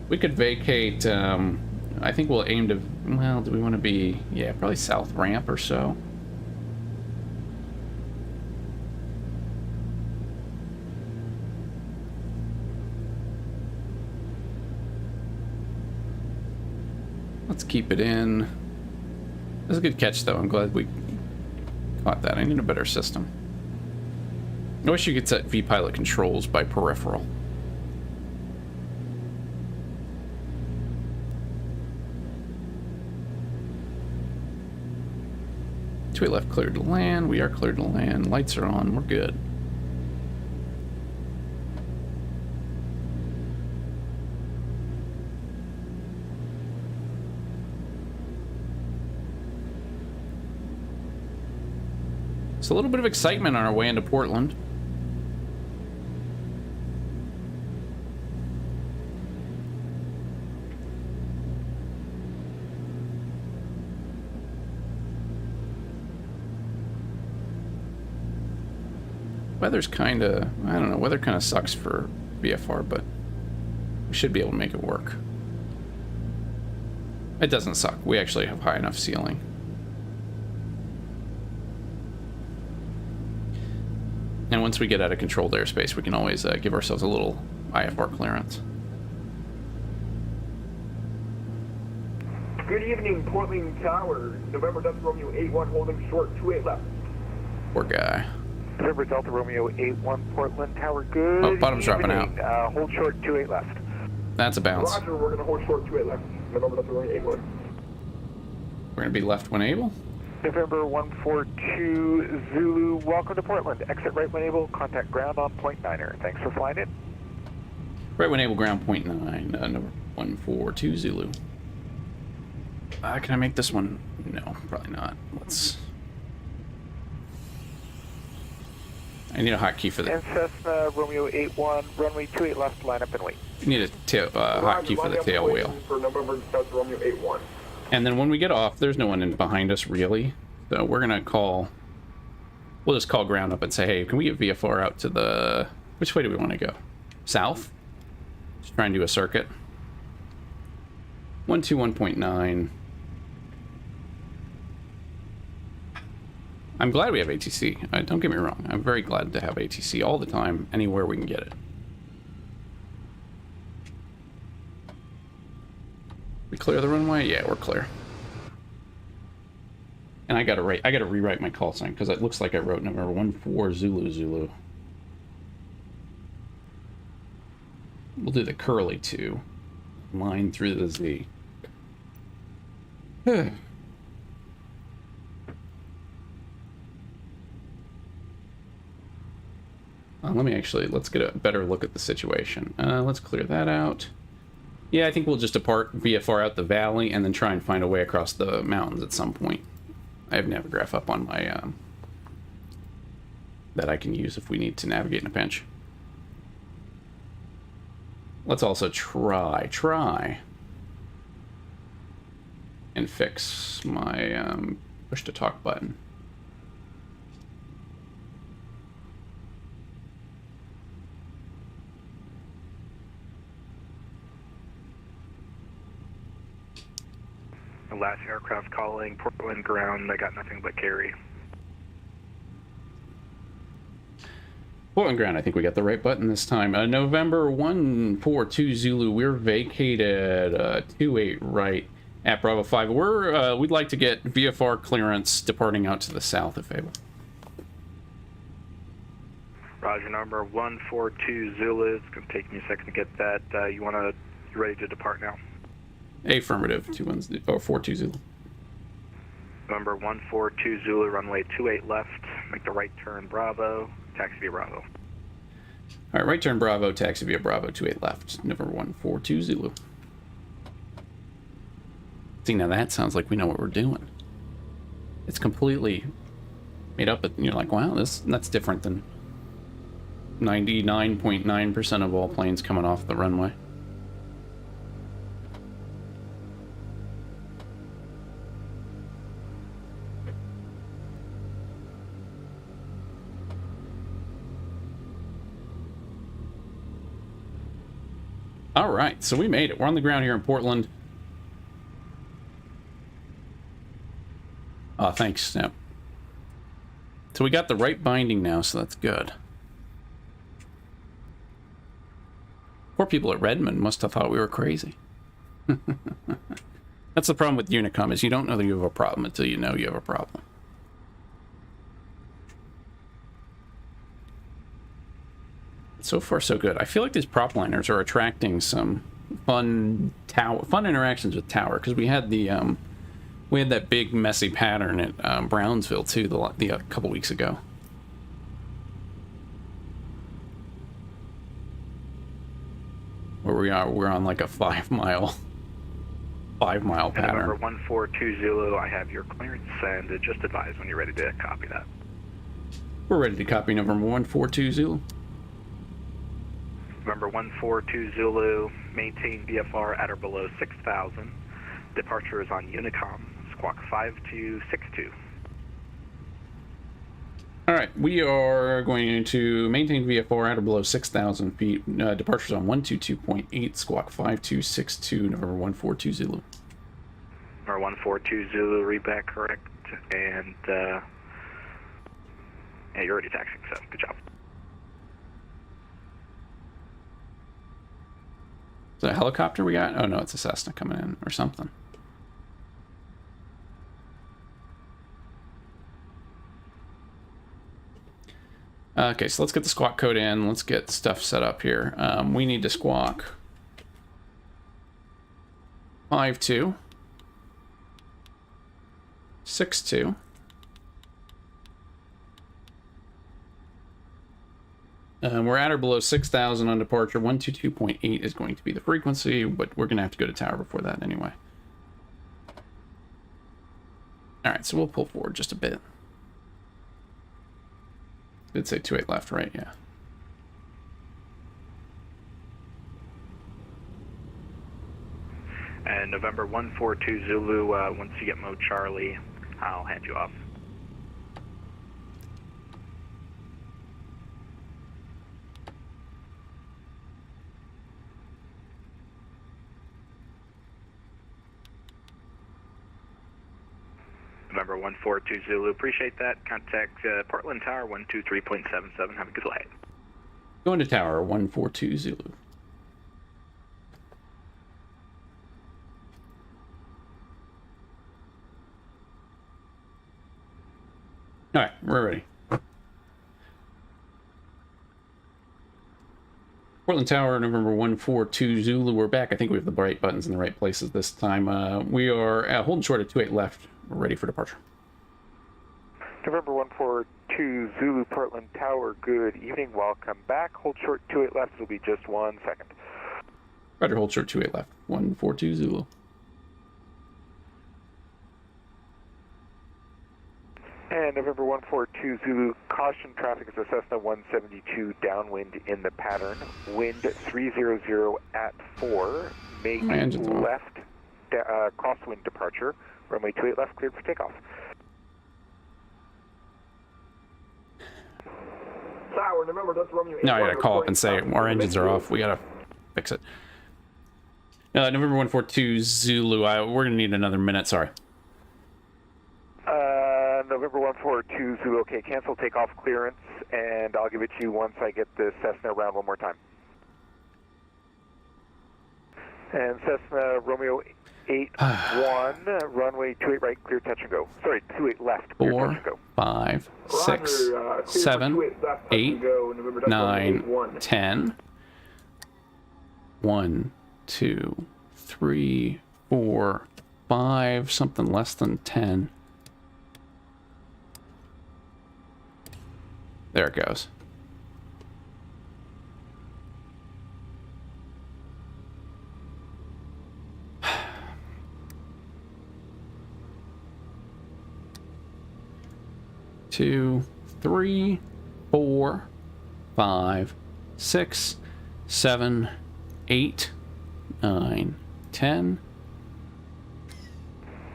We could vacate, I think we'll aim to, well, do we want to be, yeah, probably south ramp or so. Let's keep it in. That's a good catch, though. I'm glad we caught that. I need a better system. I wish you could set VPilot controls by peripheral. 2-8 left cleared to land. We are cleared to land. Lights are on. We're good. It's a little bit of excitement on our way into Portland. Weather's kind of, I don't know, weather kind of sucks for VFR, but we should be able to make it work. It doesn't suck. We actually have high enough ceiling. And once we get out of controlled airspace, we can always give ourselves a little IFR clearance. Good evening, Portland Tower. November Delta Romeo 81 holding short 28 left. Poor guy. November Delta Romeo 81 Portland Tower, good. Oh, bottom's dropping out. Hold short 28 left. That's a bounce. Roger, we're going to hold short 28 left. November Delta Romeo 81. We're going to be left when able. November 142 Zulu, welcome to Portland. Exit right when able, contact ground on point 9er. Thanks for flying in. Right when able, ground point 9, number 142 Zulu. Can I make this one? No, probably not. Let's... I need a hotkey for that. And Cessna Romeo 81, runway 28 left, line up and wait. I need a hotkey for the tail wheel. For November Delta Romeo 81. And then when we get off, there's no one in behind us, really. So we're going to call... We'll just call ground up and say, hey, can we get VFR out to the... Which way do we want to go? South? Just try and do a circuit. 121.9. I'm glad we have ATC. Don't get me wrong. I'm very glad to have ATC all the time, anywhere we can get it. We clear the runway? Yeah, we're clear. And I gotta rewrite my call sign because it looks like I wrote number 14 Zulu. We'll do the curly 2. Line through the Z. Let's get a better look at the situation. Let's clear that out. Yeah, I think we'll just depart VFR out the valley and then try and find a way across the mountains at some point. I have Navigraph up on my, that I can use if we need to navigate in a pinch. Let's also try and fix my, push to talk button. The last aircraft calling Portland ground, I got nothing but carry. Portland ground, I think we got the right button this time. November 142 Zulu, we're vacated 28 right at Bravo 5. We'd like to get VFR clearance departing out to the south if able. Roger, number 142 Zulu, it's going to take me a second to get that. You ready to depart now? Affirmative, 42 Zulu. Number 142 Zulu, runway 28 left, make the right turn Bravo, taxi via Bravo. All right, right turn Bravo, taxi via Bravo, 28 left, number 142 Zulu. See, now that sounds like we know what we're doing. It's completely made up, and you're like, wow, that's different than 99.9% of all planes coming off the runway. All right, so we made it. We're on the ground here in Portland. Oh, thanks, Snap. So we got the right binding now, so that's good. Poor people at Redmond must have thought we were crazy. That's the problem with Unicom, is you don't know that you have a problem until you know you have a problem. So far, so good. I feel like these prop liners are attracting some fun interactions with tower, because we had the We had that big messy pattern at Brownsville too the couple weeks ago. Where we're on like a 5 mile pattern. November 142 Zulu, I have your clearance, and just advise when you're ready to copy that. We're ready to copy November 142 Zulu. November 142 Zulu, maintain VFR at or below 6,000. Departure is on Unicom, squawk 5262. All right, we are going to maintain VFR at or below 6,000 feet. Departures on 122.8, squawk 5262, November 142 Zulu. Number 142 Zulu, read back correct, and yeah, you're already taxiing, so good job. Is that a helicopter we got? Oh no, it's a Cessna coming in or something. Okay, so let's get the squawk code in. Let's get stuff set up here. We need to squawk 5262. We're at or below 6,000 on departure. 122.8 is going to be the frequency, but we're going to have to go to tower before that anyway. All right, so we'll pull forward just a bit. Did say 28 left, right? Yeah. And November 142 Zulu, once you get mode Charlie, I'll hand you off. November 142 Zulu, appreciate that. Contact Portland Tower 123.77. Have a good flight. Going to tower 142 Zulu. All right, we're ready. Portland Tower, November 142 Zulu. We're back. I think we have the right buttons in the right places this time. We are holding short at 28 left. We're ready for departure. November 142 Zulu, Portland Tower, good evening. Welcome back. Hold short 28 left. It'll be just 1 second. Roger, hold short 28 left. 142 Zulu. And November 142 Zulu, caution traffic is a Cessna 172 downwind in the pattern. Wind 300 at 4. Make left crosswind departure. Runway 28 left, cleared for takeoff. Tower, November, that's Romeo. No, I gotta call up and say our engines are off. We gotta fix it. November 142 Zulu. We're gonna need another minute. Sorry. November 142 Zulu. Okay, cancel takeoff clearance, and I'll give it to you once I get the Cessna around one more time. And Cessna Romeo 81, runway 28 right, clear touch and go. Sorry, 28 left, clear touch 4, and go. 5, 6, 7, 8, 9, 10. 1, 2, 3, 4, 5, something less than 10. There it goes. Two, 3, 4, 5, 6, 7, 8, 9, 10.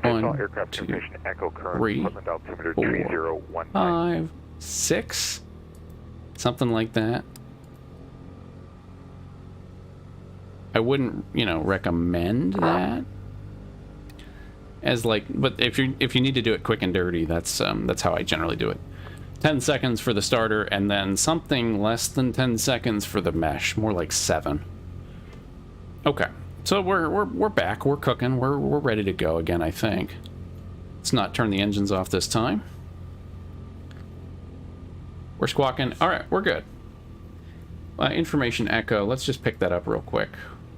National aircraft information echo current, 3, Portland altimeter 4, 3019. 5, 6, something like that. I wouldn't, recommend that as but if you need to do it quick and dirty, that's how I generally do it. 10 seconds for the starter, and then something less than 10 seconds for the mesh, more like 7. Okay, so we're back, we're cooking, we're ready to go again. I think. Let's not turn the engines off this time. We're squawking. All right, we're good. Information echo. Let's just pick that up real quick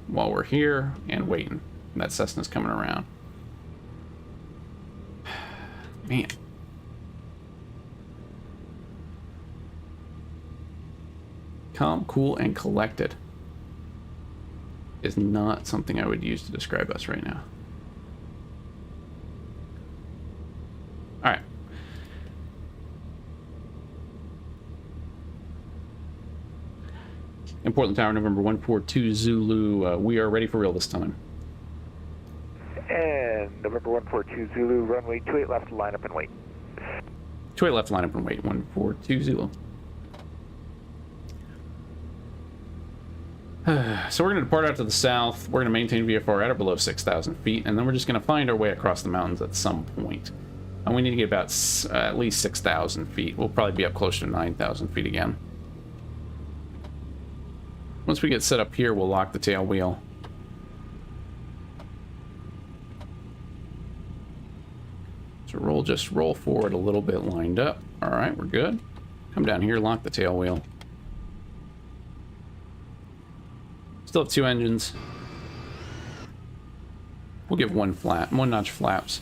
while we're here and waiting. That Cessna's coming around. Man. Calm, cool, and collected is not something I would use to describe us right now. Alright. In Portland Tower, November 142 Zulu. We are ready for real this time. And November 142 Zulu, runway 28 left, line up and wait. 28 left, line up and wait. 142 Zulu. So we're going to depart out to the south. We're going to maintain VFR at or below 6,000 feet, and then we're just going to find our way across the mountains at some point. And we need to get about at least 6,000 feet. We'll probably be up closer to 9,000 feet again. Once we get set up here, we'll lock the tail wheel. So just roll forward a little bit lined up. All right, we're good. Come down here, lock the tail wheel. Still have 2 engines. We'll give one notch flaps.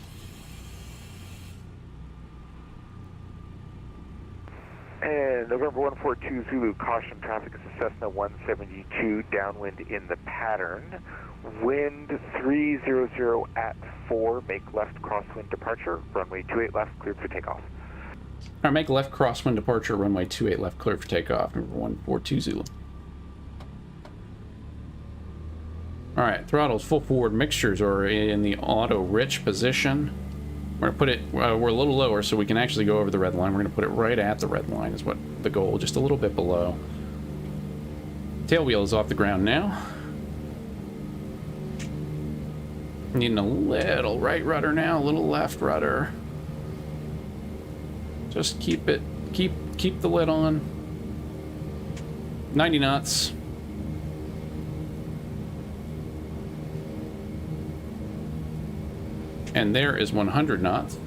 And November 142 Zulu, caution traffic is a Cessna 172 downwind in the pattern. Wind 300 at 4, make left crosswind departure, runway 28 left, cleared for takeoff. All right, make left crosswind departure, runway 28 left, cleared for takeoff, November 142 Zulu. All right, throttles full forward, mixtures are in the auto rich position. We're gonna put it, we're a little lower so we can actually go over the red line. We're gonna put it right at the red line is what the goal, just a little bit below. Tail wheel is off the ground now. Needing a little right rudder now, a little left rudder. Just keep the lid on. 90 knots. And there is 100 knots.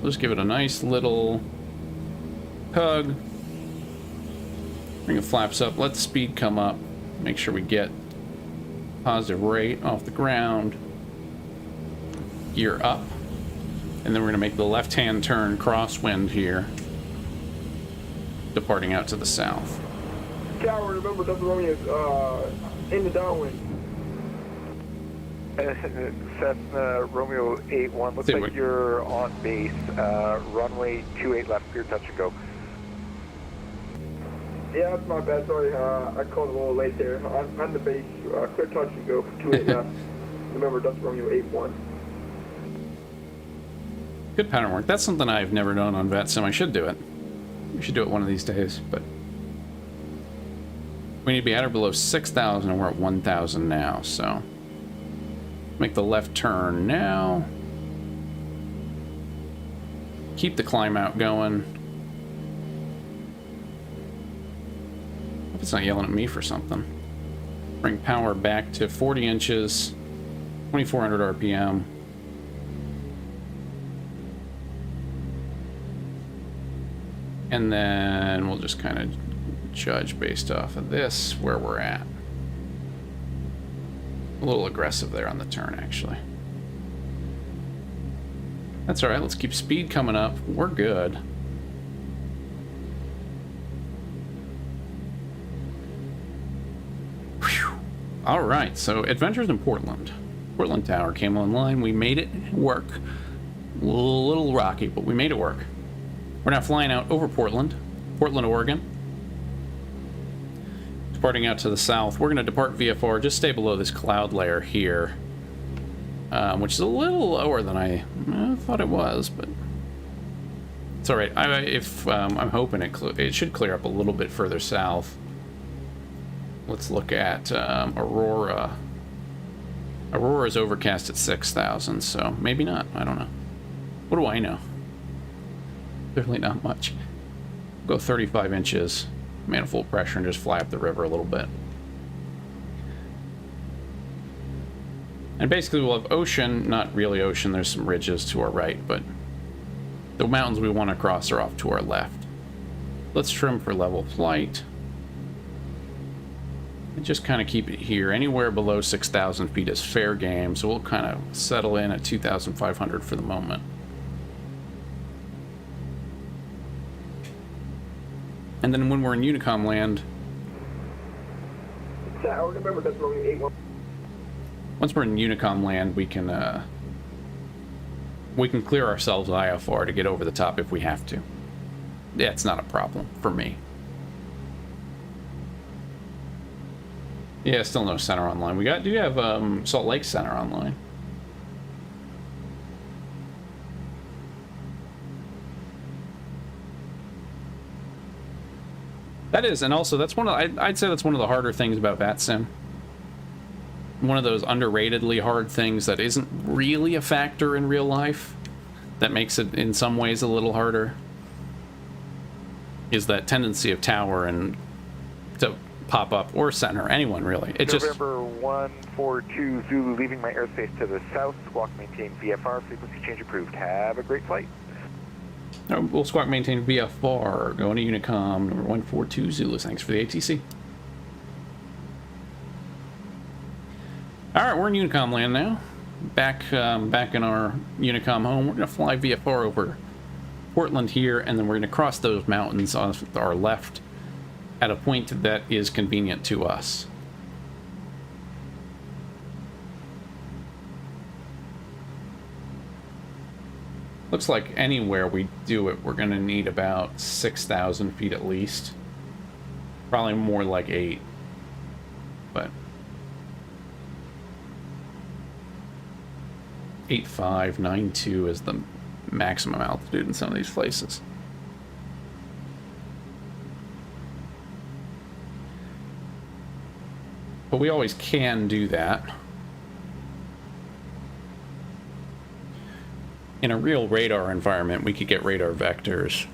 Let's give it a nice little tug. Bring the flaps up, let the speed come up. Make sure we get positive rate off the ground. Gear up. And then we're gonna make the left-hand turn crosswind here. Departing out to the south. Tower, November Delta Romeo, in the downwind. Cessna Romeo 81, looks like you're on base, runway 28 left, clear touch and go. Yeah, that's my bad, sorry, I called a little late there. On the base, clear touch and go, 28 left, November Delta Romeo 81. Good pattern work. That's something I've never done on VetSim. I should do it. We should do it one of these days, but we need to be at or below 6,000, and we're at 1,000 now, so make the left turn now. Keep the climb out going. Hope it's not yelling at me for something. Bring power back to 40 inches, 2,400 RPM. And then we'll just kind of judge based off of this where we're at. A little aggressive there on the turn, actually. That's all right. Let's keep speed coming up. We're good. Whew. All right. So Adventures in Portland. Portland Tower came online. We made it work. A little rocky, but we made it work. We're now flying out over Portland, Oregon. Departing out to the south. We're going to depart VFR, just stay below this cloud layer here, which is a little lower than I thought it was, but it's all right. I'm hoping it should clear up a little bit further south. Let's look at Aurora. Aurora is overcast at 6,000, so maybe not. I don't know. What do I know? Definitely not much. Go 35 inches. Manifold pressure and just fly up the river a little bit. And basically we'll have ocean, not really ocean, there's some ridges to our right, but the mountains we want to cross are off to our left. Let's trim for level flight. And just kind of keep it here. Anywhere below 6,000 feet is fair game, so we'll kind of settle in at 2,500 for the moment. And then when we're in Unicom land, Tower, November, Dutch Romeo 81. once we're in Unicom land, we can clear ourselves IFR to get over the top if we have to. Yeah, it's not a problem for me. Yeah, still no center online. We do have Salt Lake Center online. That is, and also that's I'd say that's one of the harder things about VATSIM. One of those underratedly hard things that isn't really a factor in real life, that makes it in some ways a little harder, is that tendency of tower and to pop up, or center, anyone really. It just November 142 Zulu leaving my airspace to the south. Squawk maintain VFR, frequency change approved. Have a great flight. we'll squawk maintain VFR, going to Unicom, number 142 Zulu. Thanks for the ATC. Alright, we're in Unicom land now. Back in our Unicom home. We're going to fly VFR over Portland here, and then we're going to cross those mountains on our left at a point that is convenient to us. Looks like anywhere we do it, we're going to need about 6,000 feet at least. Probably more like 8. But 8.592 is the maximum altitude in some of these places. But we always can do that. In a real radar environment, we could get radar vectors.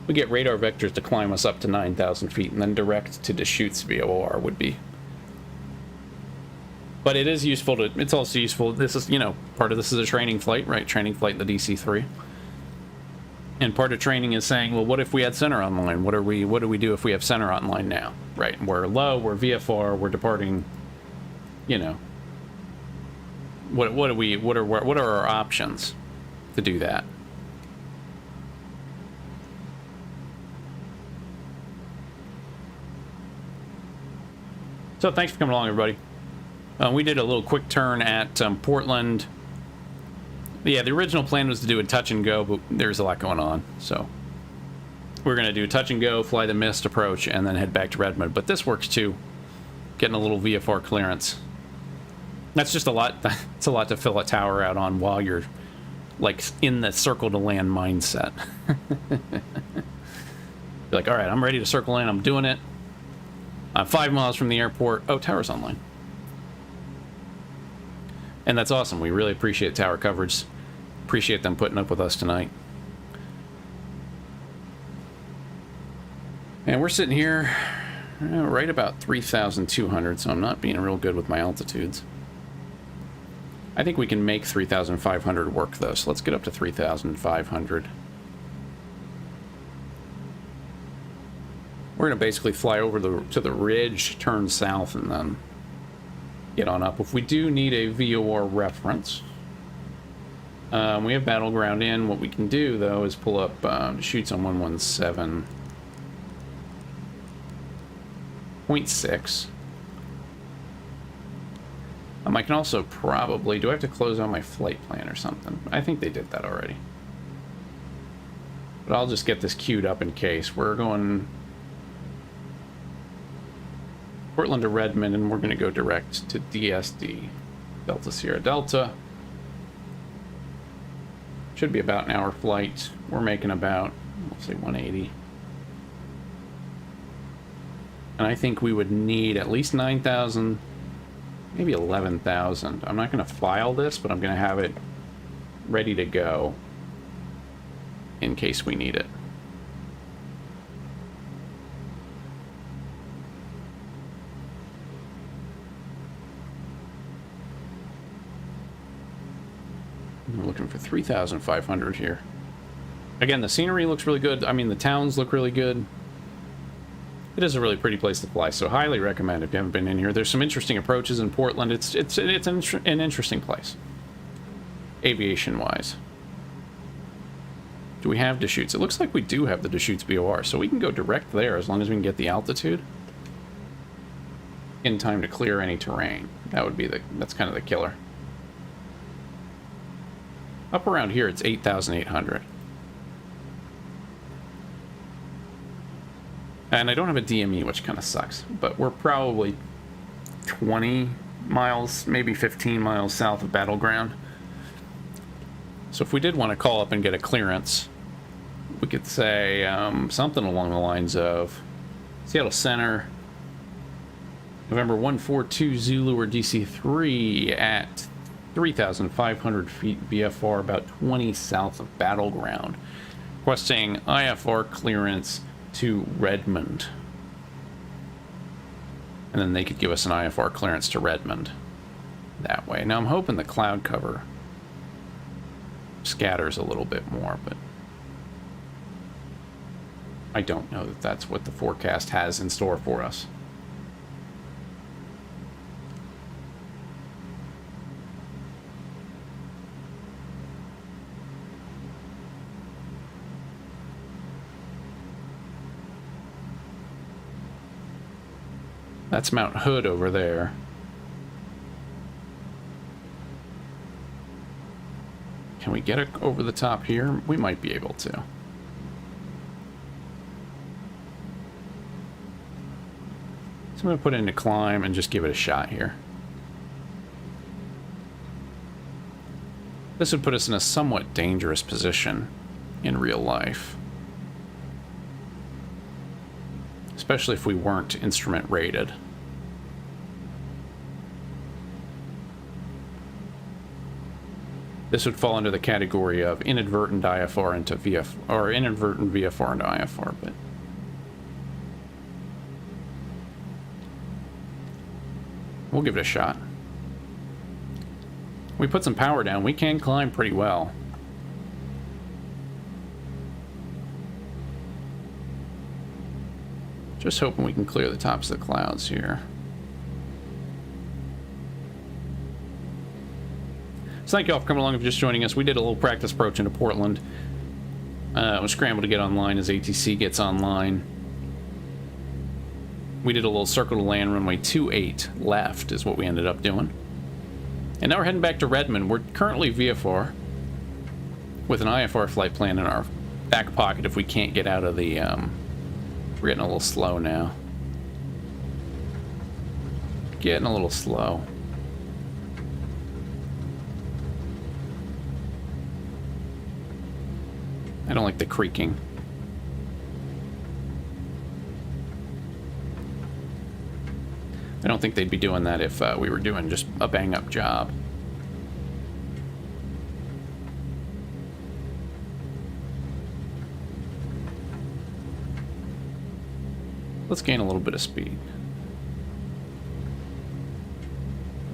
We get radar vectors to climb us up to 9,000 feet, and then direct to Deschutes VOR would be. But it is useful to, it's also useful, this is, you know, part of this is a training flight, right? Training flight in the DC-3. And part of training is saying, well, what if we had center online? What do we do if we have center online now? Right, we're low, we're VFR, we're departing, you know. What are our options to do that? So thanks for coming along, everybody. We did a little quick turn at Portland. Yeah, the original plan was to do a touch and go, but there's a lot going on. So we're going to do touch and go, fly the mist approach, and then head back to Redmond. But this works too. Getting a little VFR clearance. That's just a lot. It's a lot to fill a tower out on while you're like in the circle to land mindset. You're like, all right, I'm ready to circle in. I'm doing it. I'm 5 miles from the airport. Oh, tower's online. And that's awesome. We really appreciate tower coverage. Appreciate them putting up with us tonight. And we're sitting here right about 3,200, so I'm not being real good with my altitudes. I think we can make 3,500 work, though, so let's get up to 3,500. We're going to basically fly over to the ridge, turn south, and then get on up. If we do need a VOR reference, we have Battleground in. What we can do, though, is pull up shoots on 117.6. I can also probably... Do I have to close out my flight plan or something? I think they did that already. But I'll just get this queued up in case. We're going... Portland to Redmond, and we're going to go direct to DSD. Delta Sierra Delta. Should be about an hour flight. We're making about, let's say, 180. And I think we would need at least 9,000... maybe 11,000. I'm not going to file this, but I'm going to have it ready to go in case we need it. We're looking for 3,500 here. Again, the scenery looks really good. I mean, the towns look really good. It is a really pretty place to fly, so highly recommend if you haven't been in here. There's some interesting approaches in Portland. It's an interesting place, aviation-wise. Do we have Deschutes? It looks like we do have the Deschutes BOR, so we can go direct there as long as we can get the altitude in time to clear any terrain. That would be that's kind of the killer. Up around here, it's 8,800. And I don't have a DME, which kind of sucks, but we're probably 20 miles, maybe 15 miles south of Battleground. So if we did want to call up and get a clearance, we could say something along the lines of Seattle Center, November 142 Zulu or DC-3 at 3,500 feet VFR, about 20 south of Battleground, requesting IFR clearance to Redmond. And then they could give us an IFR clearance to Redmond that way. Now I'm hoping the cloud cover scatters a little bit more, but I don't know that that's what the forecast has in store for us. That's Mount Hood over there. Can we get it over the top here? We might be able to. So I'm going to put it into climb and just give it a shot here. This would put us in a somewhat dangerous position in real life. Especially if we weren't instrument rated. This would fall under the category of inadvertent IFR into VF, or inadvertent VFR into IFR, but we'll give it a shot. We put some power down, we can climb pretty well. Just hoping we can clear the tops of the clouds here. So thank you all for coming along. If you're just joining us, we did a little practice approach into Portland. We'll scramble to get online as ATC gets online. We did a little circle to land, runway 28 left is what we ended up doing. And now we're heading back to Redmond. We're currently VFR with an IFR flight plan in our back pocket if we can't get out of the... We're getting a little slow now. Getting a little slow. I don't like the creaking. I don't think they'd be doing that if we were doing just a bang-up job. Let's gain a little bit of speed.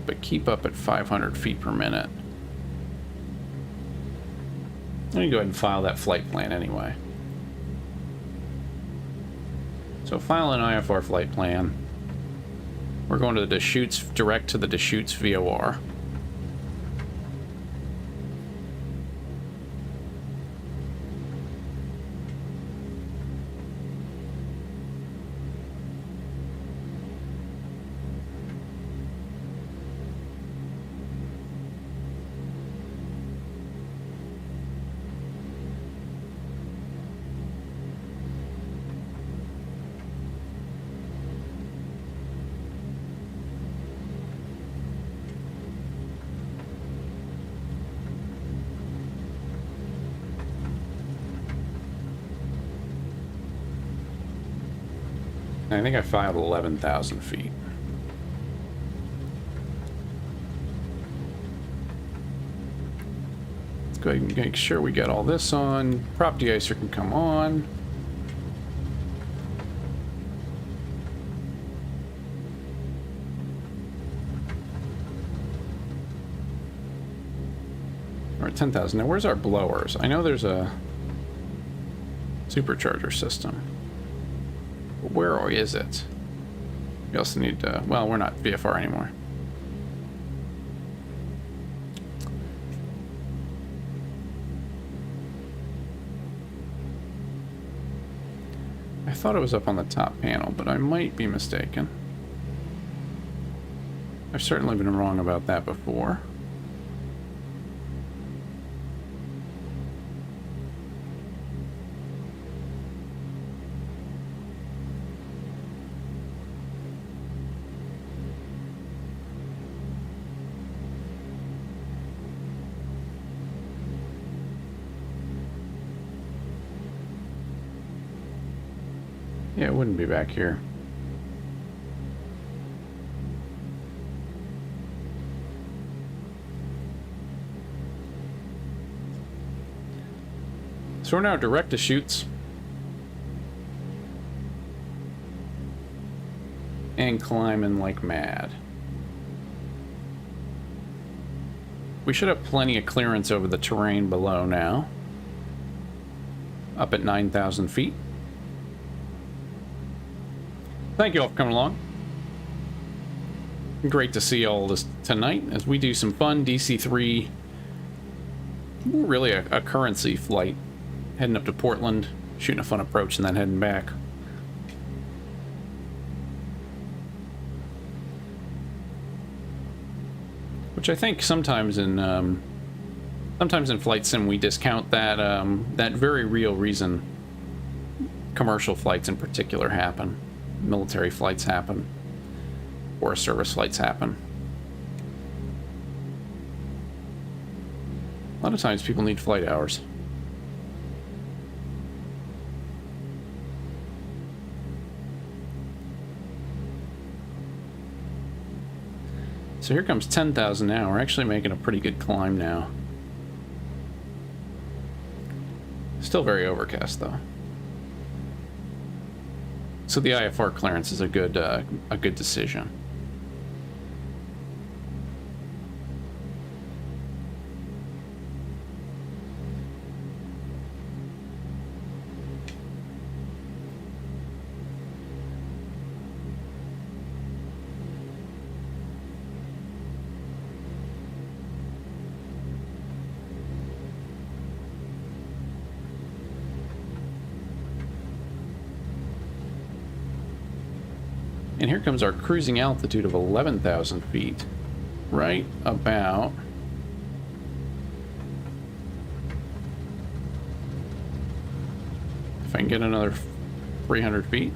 But keep up at 500 feet per minute. Let me go ahead and file that flight plan anyway. So file an IFR flight plan. We're going to the Deschutes, direct to the Deschutes VOR. I think I filed 11,000 feet. Let's go ahead and make sure we get all this on. Prop de-icer can come on. We're at 10,000. Now, where's our blowers? I know there's a supercharger system. Where is it? We also need to... Well, we're not VFR anymore. thought it was up on the top panel, but I might be mistaken. I've certainly been wrong about that before. Yeah, it wouldn't be back here. So we're now direct to shoots. And climbing like mad. We should have plenty of clearance over the terrain below now. Up at 9,000 feet. Thank you all for coming along. Great to see all this tonight as we do some fun DC-3, really a currency flight. Heading up to Portland, shooting a fun approach, and then heading back. Which I think sometimes in flight sim we discount that that very real reason commercial flights in particular happen. Military flights happen, or service flights happen. A lot of times people need flight hours. So here comes 10,000 now. We're actually making a pretty good climb now. Still very overcast though. So the IFR clearance is a good decision. And here comes our cruising altitude of 11,000 feet. Right about... If I can get another 300 feet.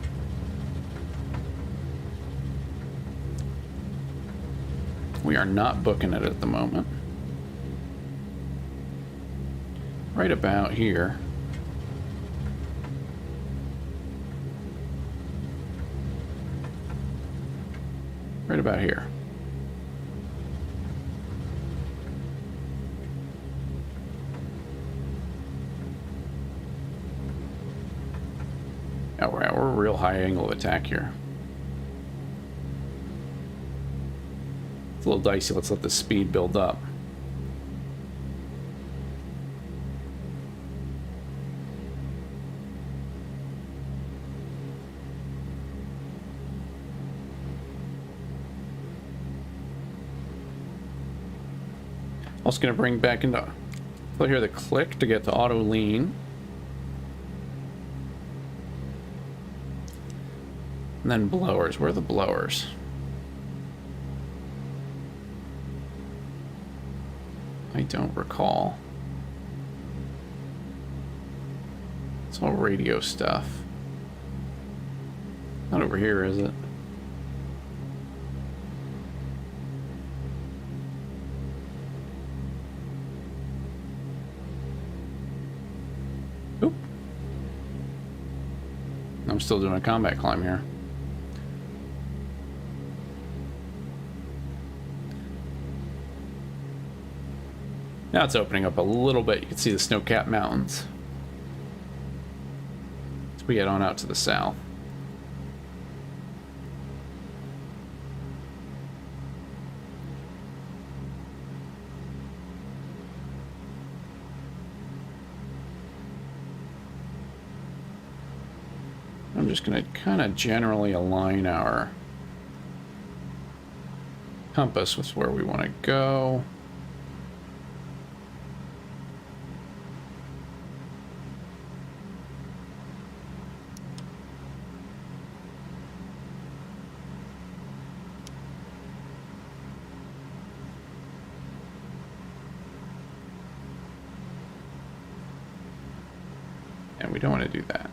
We are not booking it at the moment. Right about here. Right about here. Oh, we're a real high angle of attack here. It's a little dicey. Let's let the speed build up. Also going to bring back into... So here the click to get to auto lean. And then blowers. Where are the blowers? I don't recall. It's all radio stuff. Not over here, is it? Oop. I'm still doing a combat climb here. Now it's opening up a little bit. You can see the snow-capped mountains. As we head on out to the south. I'm just going to kind of generally align our compass with where we want to go. And we don't want to do that.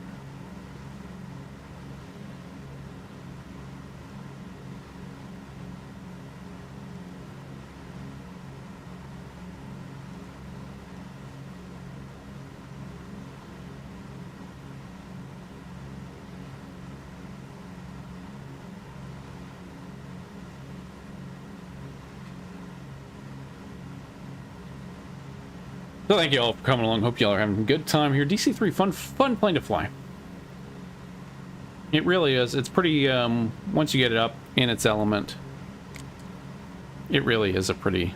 So thank you all for coming along. Hope y'all are having a good time here. DC-3, fun plane to fly. It really is. It's pretty, once you get it up in its element, it really is a pretty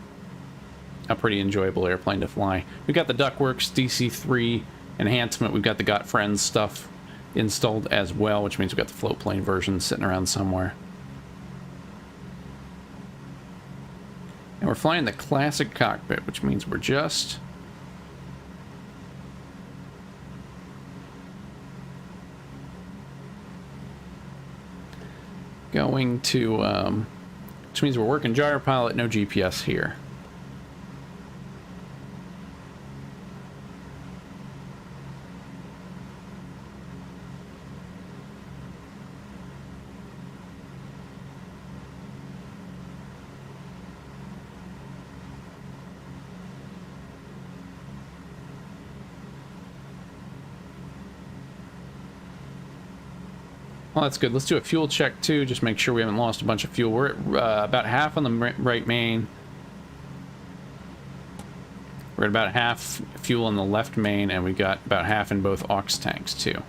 enjoyable airplane to fly. We've got the Duckworks DC-3 enhancement. We've got the Got Friends stuff installed as well, which means we've got the float plane version sitting around somewhere. And we're flying the classic cockpit, which means we're just going to, which means we're working gyro pilot, no GPS here. Well, that's good. Let's do a fuel check, too. Just make sure we haven't lost a bunch of fuel. We're at about half on the right main. We're at about half fuel on the left main, and we got about half in both aux tanks, too.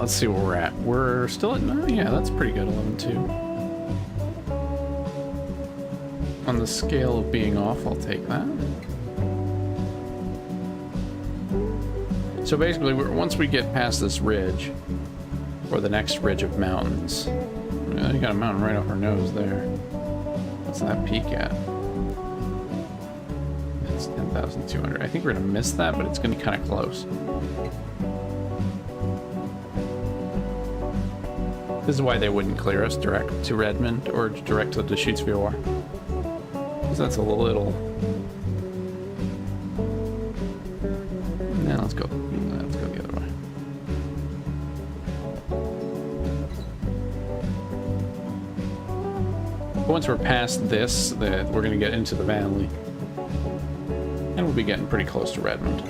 let's see where we're at. We're still at 9. Yeah, that's pretty good. 11.2. On the scale of being off, I'll take that. So basically, once we get past this ridge, or the next ridge of mountains, you got a mountain right off our nose there. What's that peak at? It's 10,200. I think we're gonna miss that, but it's gonna be kind of close. This is why they wouldn't clear us direct to Redmond or direct to the Deschutes VOR. Because that's a little... Now let's go the other way. But once we're past this, we're going to get into the valley. And we'll be getting pretty close to Redmond.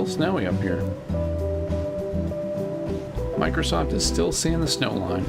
Snowy up here. Microsoft is still seeing the snow line.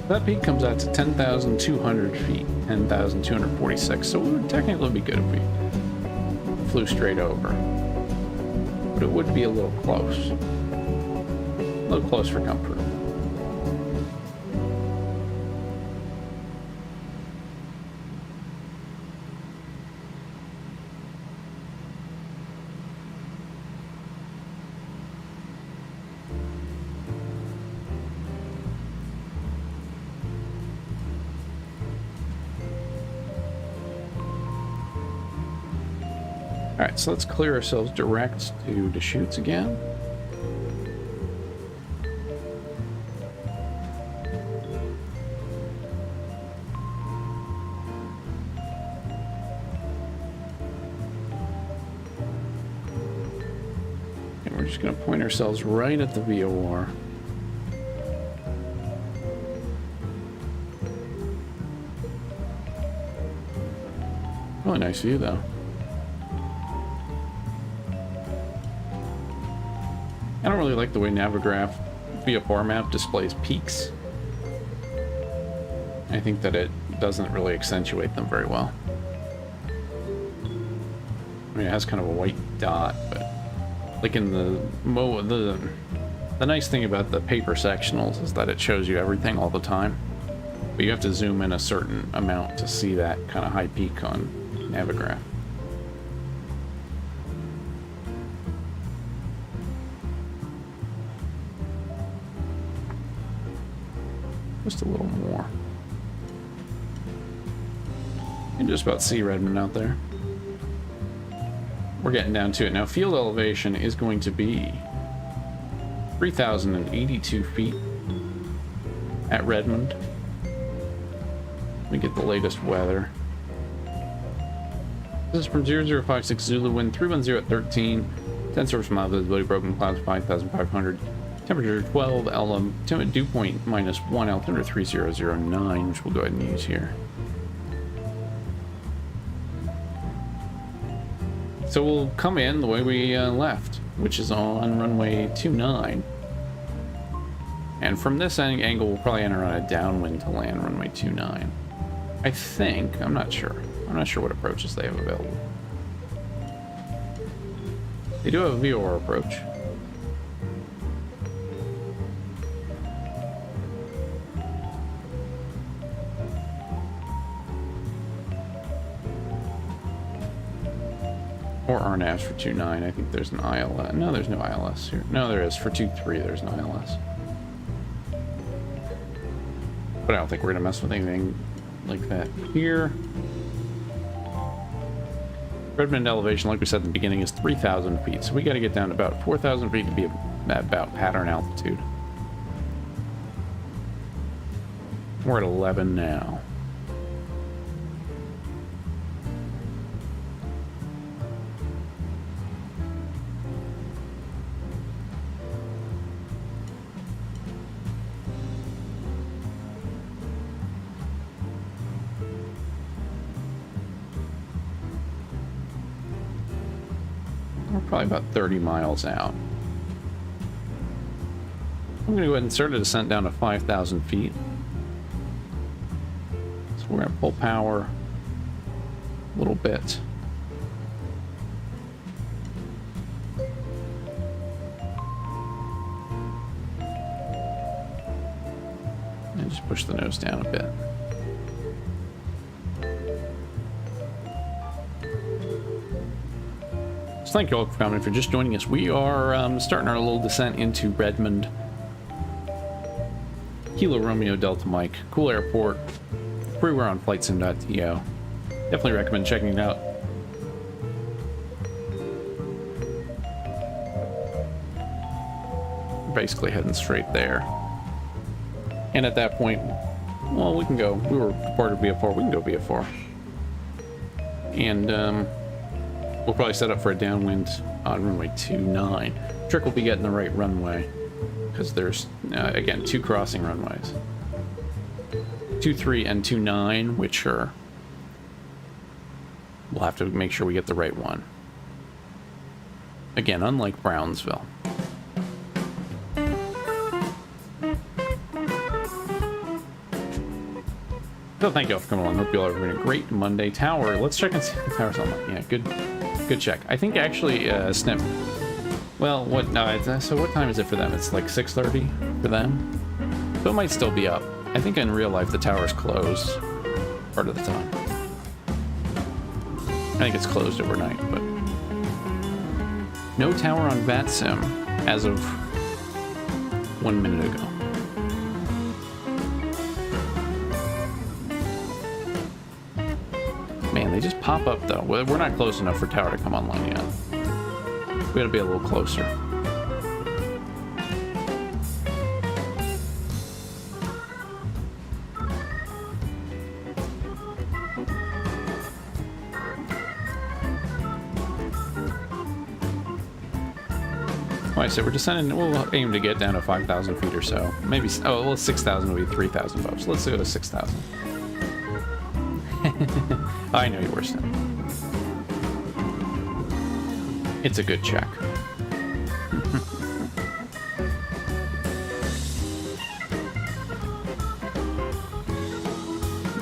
That peak comes out to 10,200 feet, 10,246, so we would technically be good if we flew straight over. But it would be a little close. A little close for comfort. Alright, so let's clear ourselves direct to Deschutes again. And we're just going to point ourselves right at the VOR. Really nice view, though. I don't really like the way Navigraph VFR map displays peaks. I think that it doesn't really accentuate them very well. I mean, it has kind of a white dot, but like in the nice thing about the paper sectionals is that it shows you everything all the time, but you have to zoom in a certain amount to see that kind of high peak on Navigraph. Just a little more. You can just about see Redmond out there. We're getting down to it now. Field elevation is going to be 3,082 feet at Redmond. Let me get the latest weather. This is from 0056 Zulu, wind 310 at 13, 10 surface mile visibility, broken clouds 5,500. Temperature 12, LM, dew point -1, altimeter 3009, which we'll go ahead and use here. So we'll come in the way we left, which is on runway 29. And from this angle, we'll probably enter on a downwind to land runway 29. I think, I'm not sure. I'm not sure what approaches they have available. They do have a VOR approach. Or RNAVs for 2.9. I think there's an ILS. No, there's no ILS here. No, there is. For 2.3, there's an ILS. But I don't think we're going to mess with anything like that here. Redmond elevation, like we said in the beginning, is 3,000 feet. So we got to get down to about 4,000 feet to be at about pattern altitude. We're at 11 now. We're probably about 30 miles out. I'm going to go ahead and start a descent down to 5,000 feet. So we're going to pull power a little bit. And just push the nose down a bit. Thank you all for coming. If you're just joining us, we are starting our little descent into Redmond. Kilo Romeo Delta Mike. Cool airport. Everywhere on flightsim.to. Definitely recommend checking it out. We're basically heading straight there. And at that point, well, we can go. We were part of VF4. We can go VF4. And, we'll probably set up for a downwind on runway 29. Trick will be getting the right runway because there's, again, 2 crossing runways. 23 and 29, which are... We'll have to make sure we get the right one. Again, unlike Brownsville. So thank you all for coming along. Hope you all are having a great Monday. Tower, let's check and see if the tower's online. Yeah, good check. I think actually, Snip. Well, what? No, so what time is it for them? It's like 6:30 for them. So it might still be up. I think in real life the tower's closed part of the time. I think it's closed overnight, but no tower on VATSIM as of 1 minute ago. Man, they just pop up though. We're not close enough for tower to come online yet. We gotta be a little closer. Like I said, we're descending. We'll aim to get down to 5,000 feet or so. Maybe, oh, well, 6,000 will be 3,000 bucks. Let's go to 6,000. I know you were Snip. It's a good check.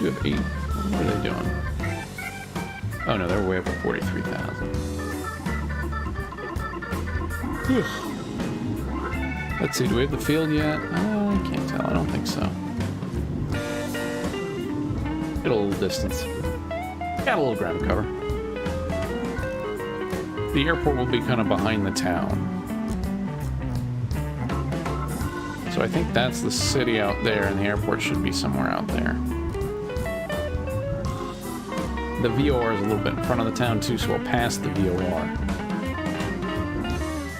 You have 8. What are they doing? Oh no, they're way up at 43,000. Let's see, do we have the field yet? I can't tell, I don't think so. Get a little distance. Got a little ground cover. The airport will be kind of behind the town. So I think that's the city out there, and the airport should be somewhere out there. The VOR is a little bit in front of the town too, so we'll pass the VOR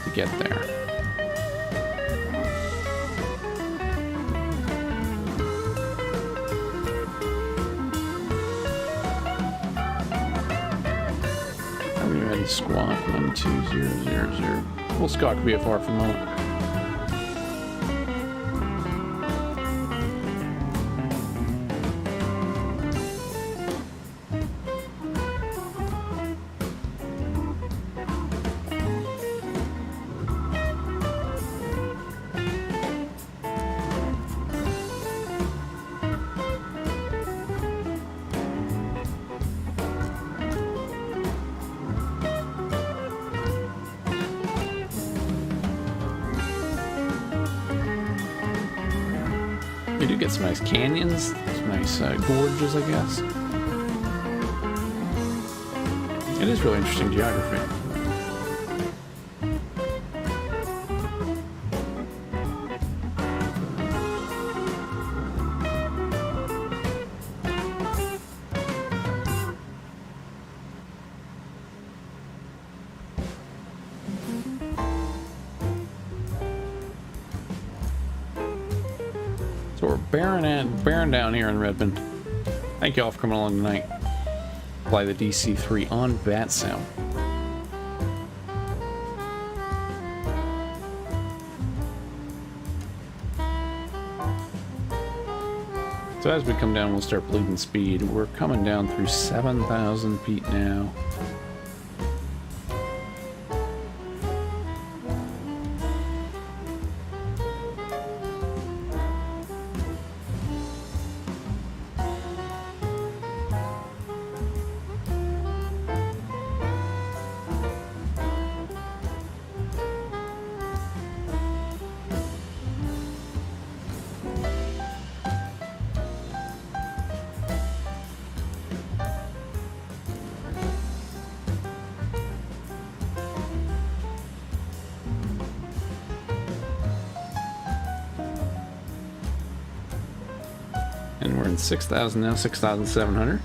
to get there. Squawk 12000. We'll squawk VFR for a moment. You do get some nice canyons, some nice gorges, I guess. It is really interesting geography. we're bearing down here in Redmond. Thank you all for coming along tonight. Fly the DC-3 on bat sound. So as we come down, we'll start bleeding speed. We're coming down through 7,000 feet now. And we're in 6,000 now, 6,700.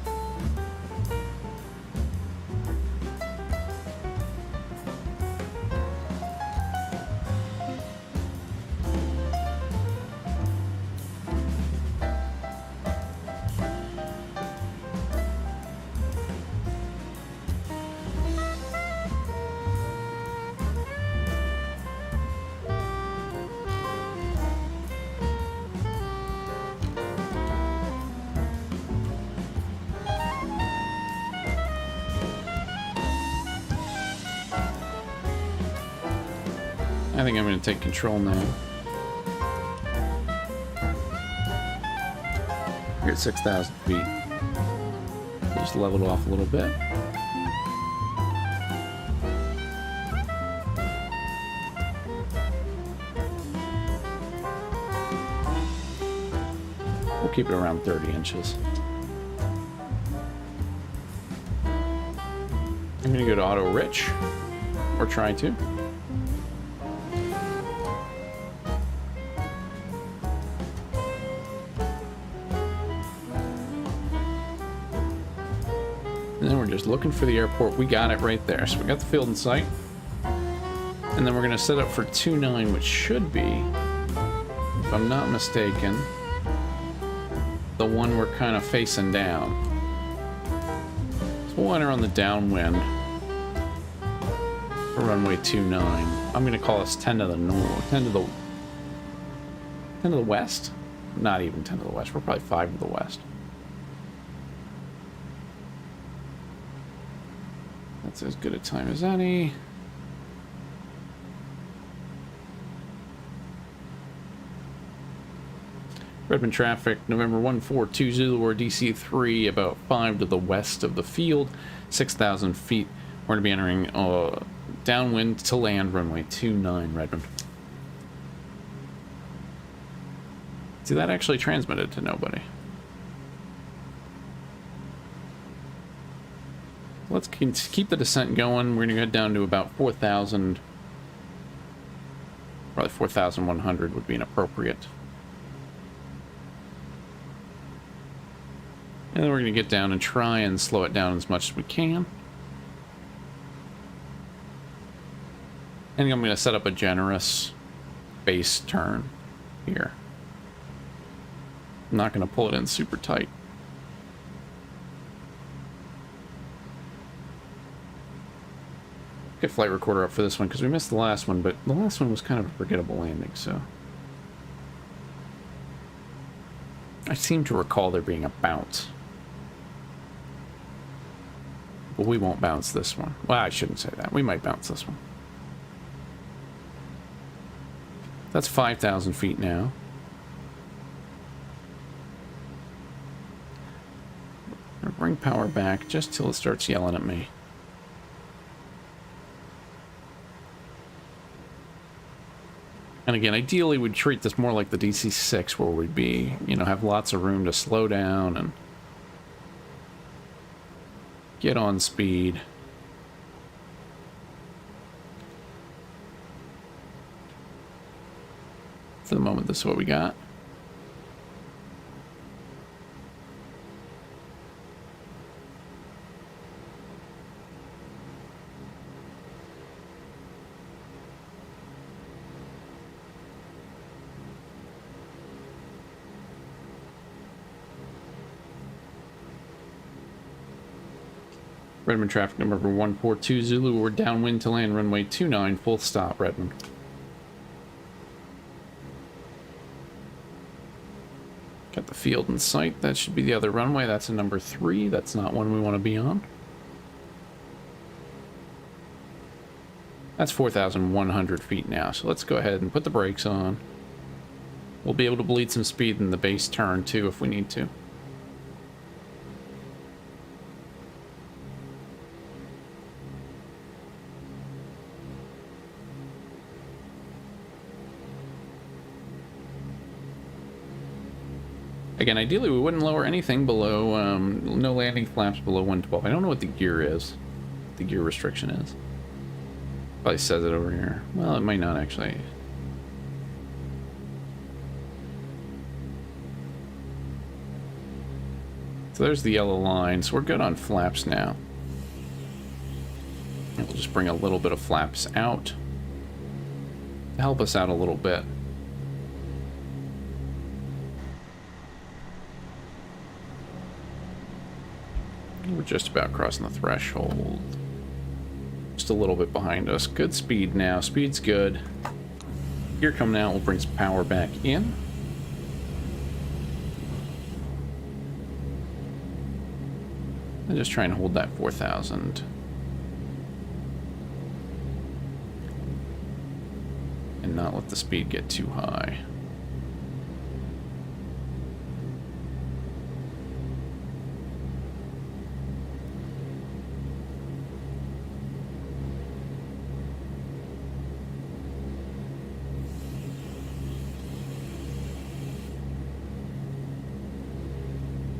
I think I'm going to take control now. We're at 6,000 feet. Just leveled off a little bit. We'll keep it around 30 inches. I'm going to go to auto rich, or try to. And then we're just looking for the airport. We got it right there. So we got the field in sight. And then we're going to set up for 2-9, which should be, if I'm not mistaken, the one we're kind of facing down. So we'll enter on the downwind for runway 29. I'm going to call us 10 to the north, 10 to the west. Not even 10 to the west. We're probably 5 to the west. That's as good a time as any. Redmond traffic, November 142 Zulu or DC-3, about 5 to the west of the field, 6,000 feet. We're going to be entering downwind to land, runway 29 Redmond. See, that actually transmitted to nobody. Let's keep the descent going. We're going to head down to about 4,000. Probably 4,100 would be inappropriate. And then we're going to get down and try and slow it down as much as we can. And I'm going to set up a generous base turn here. I'm not going to pull it in super tight. Get flight recorder up for this one because we missed the last one, but the last one was kind of a forgettable landing, so. I seem to recall there being a bounce. But we won't bounce this one. Well, I shouldn't say that. We might bounce this one. That's 5,000 feet now. I'm gonna bring power back just till it starts yelling at me. And again, ideally we'd treat this more like the DC-6 where we'd be, you know, have lots of room to slow down and get on speed. For the moment, this is what we got. Redmond traffic number 142 Zulu, we're downwind to land runway 29, full stop, Redmond. Got the field in sight. That should be the other runway. That's a number 3. That's not one we want to be on. That's 4,100 feet now, so let's go ahead and put the brakes on. We'll be able to bleed some speed in the base turn, too, if we need to. Again, ideally we wouldn't lower anything below, no landing flaps below 112. I don't know what the gear is, the gear restriction is. Probably says it over here. Well, it might not actually. So there's the yellow line, so we're good on flaps now. And we'll just bring a little bit of flaps out to help us out a little bit. We're just about crossing the threshold. Just a little bit behind us. Good speed now. Speed's good. Gear coming out. We'll bring some power back in. And just trying to hold that 4,000. And not let the speed get too high.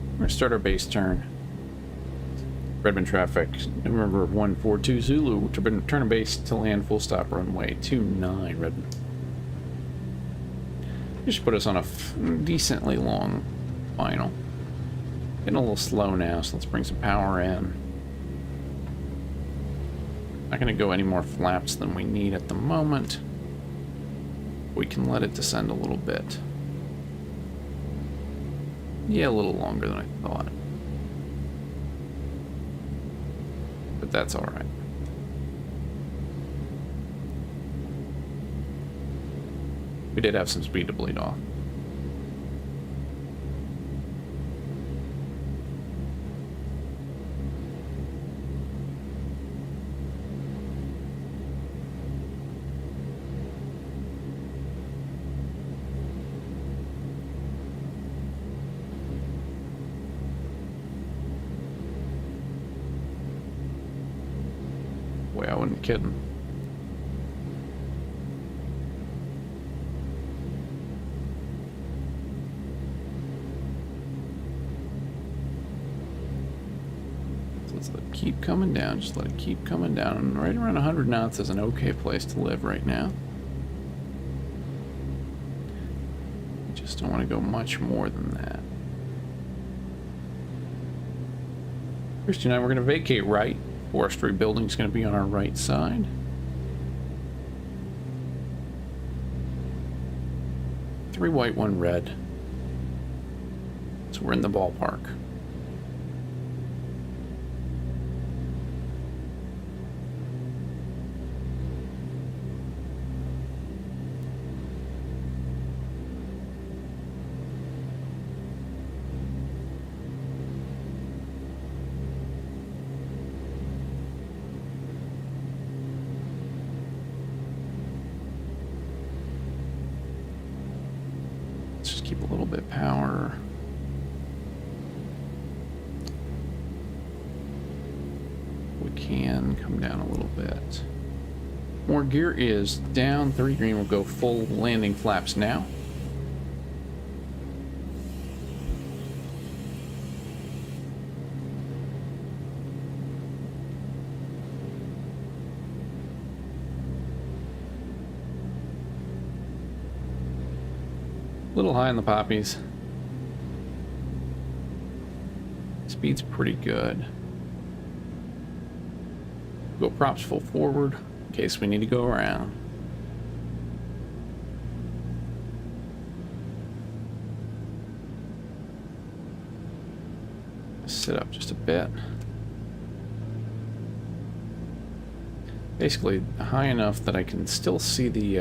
We're going to start our base turn. Redmond traffic, November 142 Zulu, turn a base to land full stop runway 29 Redmond. Just put us on a decently long final. Getting a little slow now, so let's bring some power in. Not going to go any more flaps than we need at the moment. We can let it descend a little bit. Yeah, a little longer than I thought. But that's alright. We did have some speed to bleed off. I wasn't kidding. So let's let it keep coming down. Just let it keep coming down. And right around 100 knots is an okay place to live right now. We just don't want to go much more than that. First, we're going to vacate right. Forestry building's going to be on our right side. Three white, one red. So we're in the ballpark. Keep a little bit of power. We can come down a little bit. More gear is down. 30 green will go full landing flaps now. Little high in the poppies. Speed's pretty good. Go props full forward in case we need to go around. Sit up just a bit. Basically high enough that I can still see the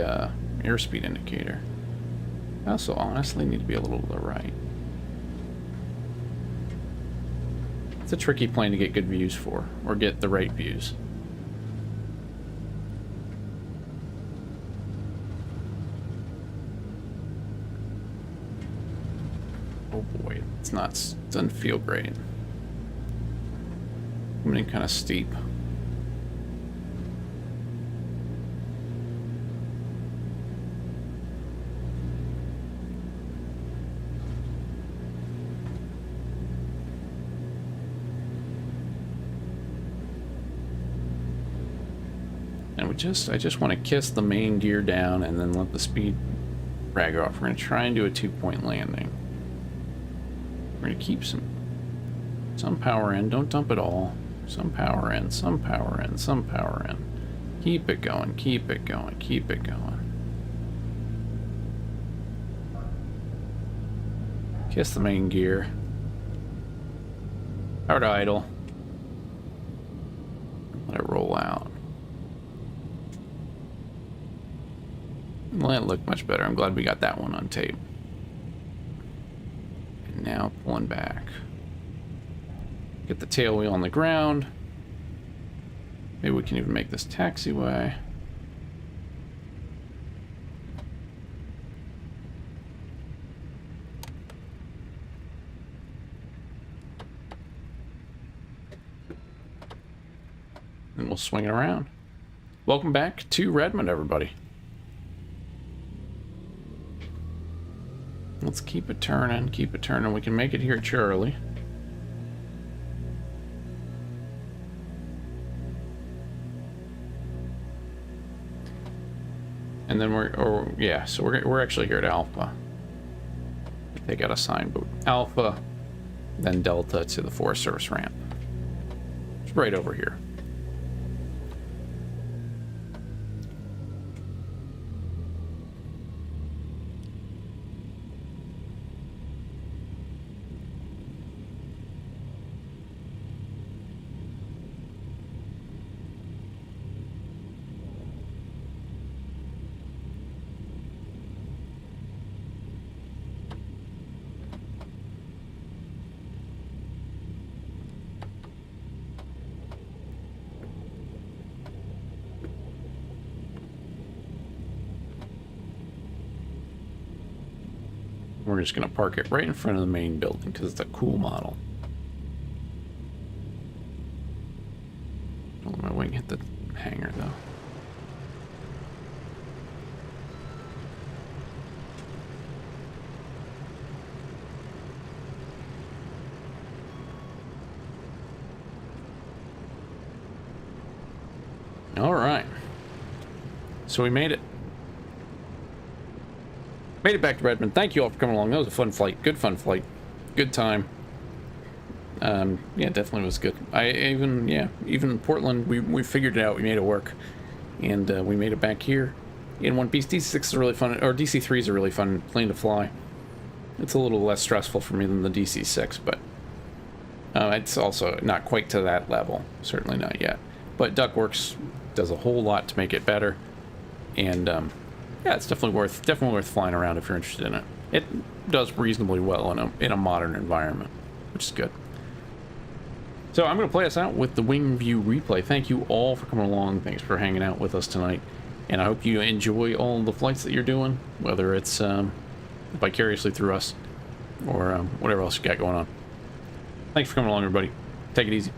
airspeed indicator. I also honestly need to be a little to the right. It's a tricky plane to get good views for, or get the right views. Oh boy, it's not, it doesn't feel great. Coming in kind of steep. And I just want to kiss the main gear down and then let the speed drag off. We're going to try and do a 2-point landing. We're going to keep some power in. Don't dump it all. Some power in, some power in, some power in. Keep it going, keep it going, keep it going. Kiss the main gear. Power to idle. Let it roll out. Well, that looked much better. I'm glad we got that one on tape. And now pulling back. Get the tail wheel on the ground. Maybe we can even make this taxiway. And we'll swing it around. Welcome back to Redmond, everybody. Let's keep it turning, keep it turning. We can make it here Charlie. And then we're actually here at Alpha. They got a sign, but Alpha, then Delta to the Forest Service ramp. It's right over here. We're just going to park it right in front of the main building because it's a cool model. Don't let my wing hit the hangar though. All right. So we made it. Made it back to Redmond. Thank you all for coming along. That was a fun flight. Good fun flight. Good time. Yeah, definitely was good. Even Portland, we figured it out. We made it work. And we made it back here in one piece. DC-6 is really fun, or DC-3 is a really fun plane to fly. It's a little less stressful for me than the DC-6, but it's also not quite to that level. Certainly not yet. But Duckworks does a whole lot to make it better. And yeah, it's definitely worth flying around if you're interested in it. It does reasonably well in a modern environment, which is good. So I'm going to play us out with the wing view replay. Thank you all for coming along. Thanks for hanging out with us tonight. And I hope you enjoy all the flights that you're doing, whether it's vicariously through us or whatever else you got going on. Thanks for coming along, everybody. Take it easy.